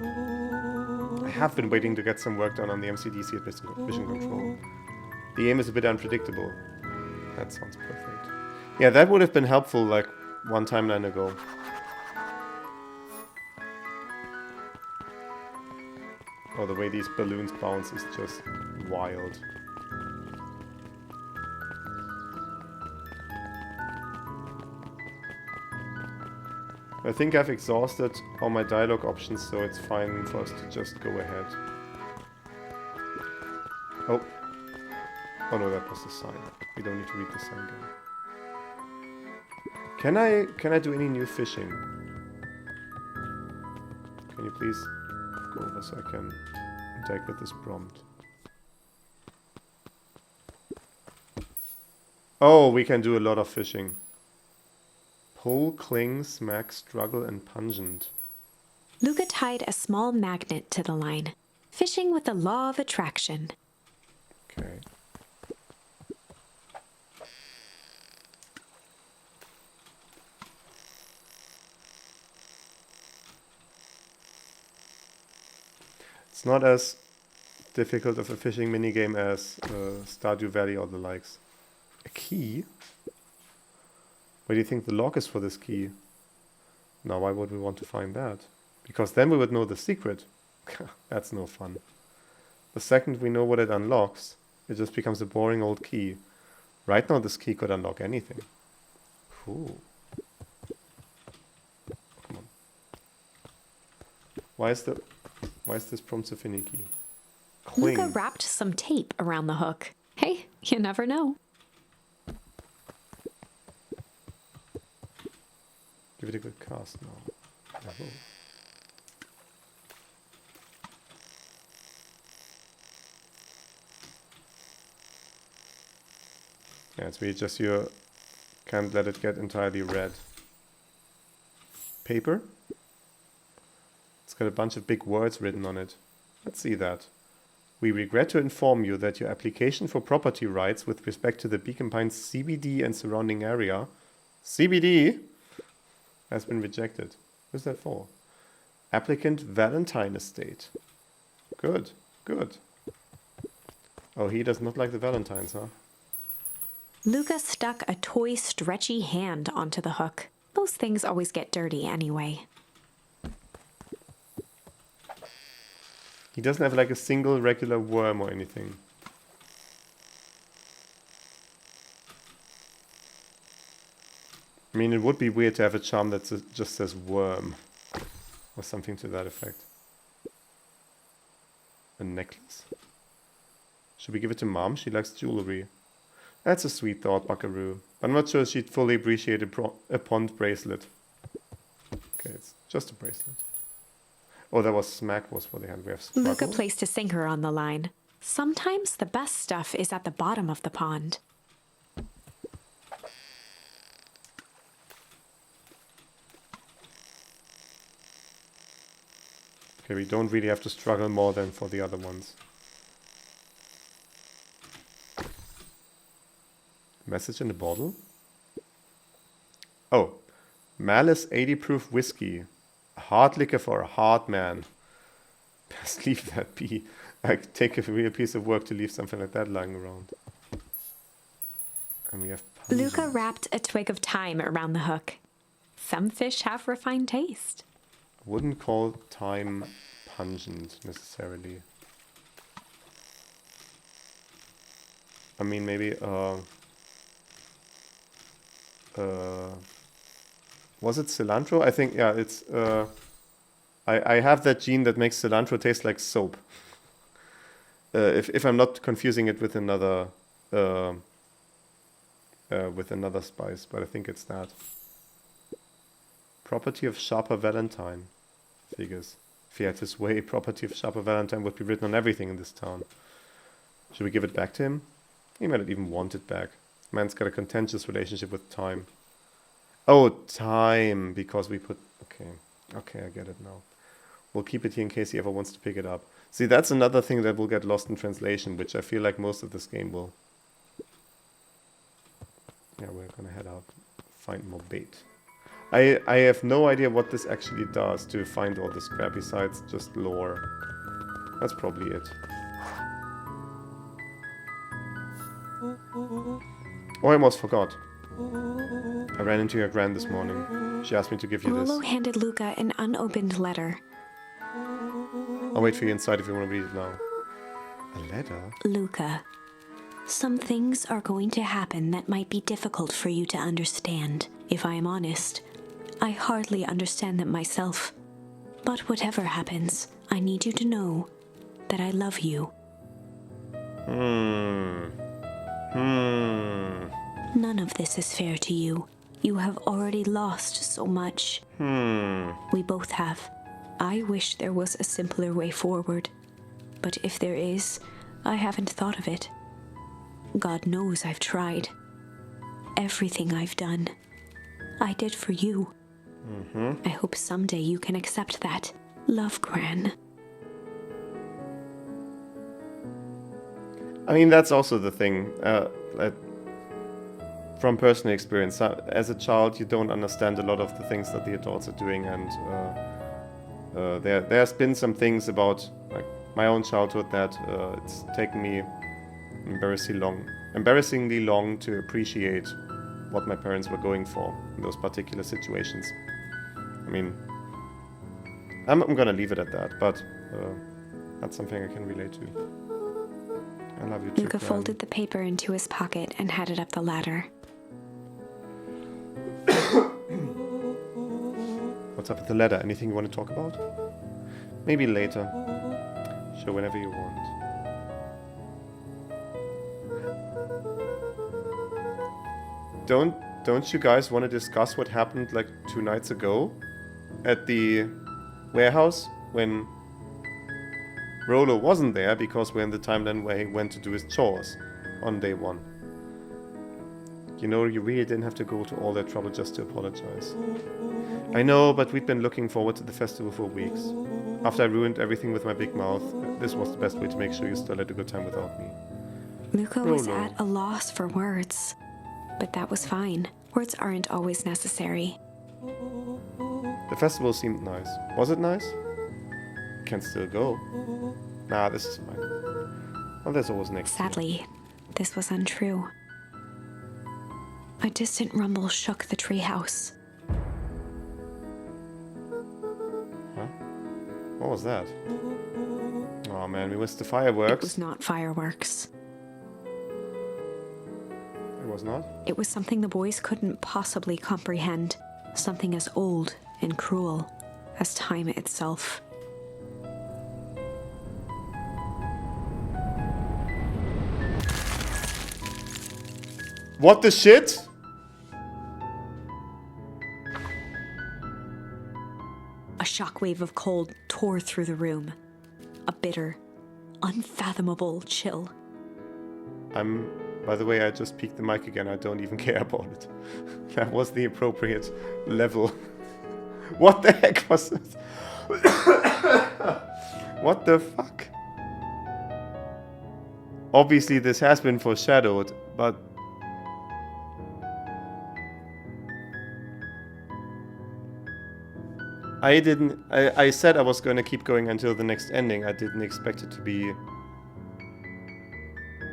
I have been waiting to get some work done on the MCDC at Mission Control. The aim is a bit unpredictable. That sounds perfect. Yeah, that would have been helpful like one timeline ago. Oh, the way these balloons bounce is just wild. I think I've exhausted all my dialogue options, so it's fine for us to just go ahead. Oh. Oh no, that was the sign. We don't need to read the sign again. Can I do any new fishing? Can you please go over so I can interact with this prompt? Oh, we can do a lot of fishing. Pull, cling, smack, struggle, and pungent. Luca tied a small magnet to the line, fishing with the law of attraction. Okay. It's not as difficult of a fishing minigame as Stardew Valley or the likes. A key? Where do you think the lock is for this key? Now, why would we want to find that? Because then we would know the secret. That's no fun. The second we know what it unlocks, it just becomes a boring old key. Right now, this key could unlock anything. Cool. Come on. Why is this prompt so finicky? Cling. Luca wrapped some tape around the hook. Hey, you never know. Give it a good cast now. Oh. Yeah, it's really just you can't let it get entirely red. Paper? It's got a bunch of big words written on it. Let's see that. We regret to inform you that your application for property rights with respect to the Beacon Pines CBD and surrounding area CBD has been rejected. Who's that for? Applicant Valentine Estate. Good, good. Oh, he does not like the Valentines, huh? Luca stuck a toy stretchy hand onto the hook. Those things always get dirty anyway. He doesn't have like a single regular worm or anything. I mean, it would be weird to have a charm that just says worm. Or something to that effect. A necklace. Should we give it to Mom? She likes jewelry. That's a sweet thought, Buckaroo. But I'm not sure she'd fully appreciate a pond bracelet. Okay, it's just a bracelet. Oh, that was smack was for the hand. We have struggle. Luca placed a sinker on the line. Sometimes the best stuff is at the bottom of the pond. Okay, we don't really have to struggle more than for the other ones. Message in the bottle? Oh, Malice 80 proof whiskey. A hard liquor for a hard man. Best leave that be. Like, take a real piece of work to leave something like that lying around. And we have pungent. Luca wrapped a twig of thyme around the hook. Some fish have refined taste. Wouldn't call thyme pungent necessarily. I mean, maybe was it cilantro? I think, yeah, it's I have that gene that makes cilantro taste like soap. If I'm not confusing it with another spice, but I think it's that. Property of Sharper Valentine. Figures. If he had his way, property of Sharper Valentine would be written on everything in this town. Should we give it back to him? He might not even want it back. Man's got a contentious relationship with time. Oh, time, because we put... Okay, I get it now. We'll keep it here in case he ever wants to pick it up. See, that's another thing that will get lost in translation, which I feel like most of this game will. Yeah, we're gonna head out, find more bait. I have no idea what this actually does to find all this crap besides just lore. That's probably it. Oh, I almost forgot. I ran into your gran this morning. She asked me to give you this. Rollo handed Luca an unopened letter. I'll wait for you inside if you want to read it now. A letter? Luca, some things are going to happen that might be difficult for you to understand. If I am honest, I hardly understand them myself. But whatever happens, I need you to know that I love you. None of this is fair to you. You have already lost so much. We both have. I wish there was a simpler way forward. But if there is, I haven't thought of it. God knows I've tried. Everything I've done, I did for you. I hope someday you can accept that. Love, Gran. I mean, that's also the thing. From personal experience, as a child, you don't understand a lot of the things that the adults are doing, and there's been some things about like my own childhood that it's taken me embarrassingly long to appreciate what my parents were going for in those particular situations. I mean, I'm gonna leave it at that, but that's something I can relate to. I love you too, Luca Gran. folded the paper into his pocket and headed up the ladder. What's up with the letter? Anything you want to talk about? Maybe later. Sure, whenever you want. Don't you guys want to discuss what happened like 2 nights ago at the warehouse when Rollo wasn't there because we're in the timeline where he went to do his chores on day 1? You know, you really didn't have to go to all that trouble just to apologize. I know, but we'd been looking forward to the festival for weeks. After I ruined everything with my big mouth, this was the best way to make sure you still had a good time without me. Luca was Rollo. at a loss for words. But that was fine. Words aren't always necessary. The festival seemed nice. Was it nice? Can still go. Nah, this is fine. Well, there's always next year. Sadly, this was untrue. A distant rumble shook the treehouse. Huh? What was that? Oh man, we missed the It fireworks. was not fireworks. It was not? It was something the boys couldn't possibly comprehend. Something as old and cruel as time itself. What the shit? A shockwave of cold tore through the room. A bitter, unfathomable chill. By the way, I just peeked the mic again. I don't even care about it. That was the appropriate level. What the heck was this? What the fuck? Obviously, this has been foreshadowed, but... I said I was going to keep going until the next ending. I didn't expect it to be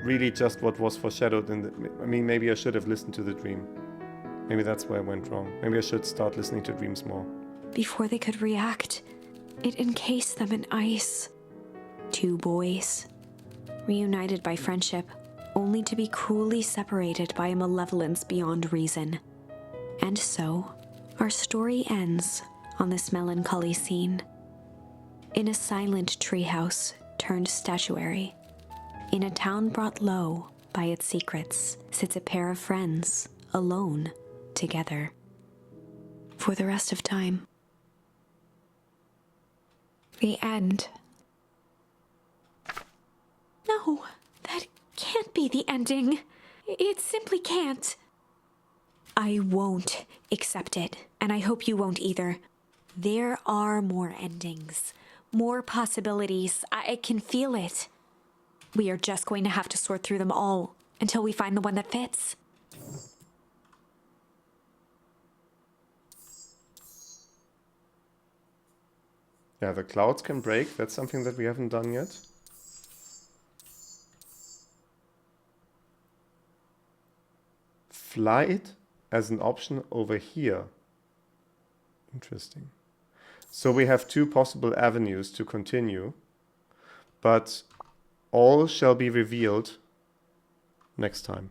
really just what was foreshadowed in the... I mean, maybe I should have listened to the dream. Maybe that's where I went wrong. Maybe I should start listening to dreams more. Before they could react, it encased them in ice. 2 boys, reunited by friendship, only to be cruelly separated by a malevolence beyond reason. And so, our story ends on this melancholy scene. In a silent treehouse turned statuary, in a town brought low by its secrets, sits a pair of friends, alone, together. for the rest of time. The end. No, that can't be the ending. It simply can't. I won't accept it, and I hope you won't either. There are more endings, more possibilities. I can feel it. We are just going to have to sort through them all until we find the one that fits. Yeah, the clouds can break. That's something that we haven't done yet. Flight as an option over here. Interesting. So we have two possible avenues to continue, but all shall be revealed next time.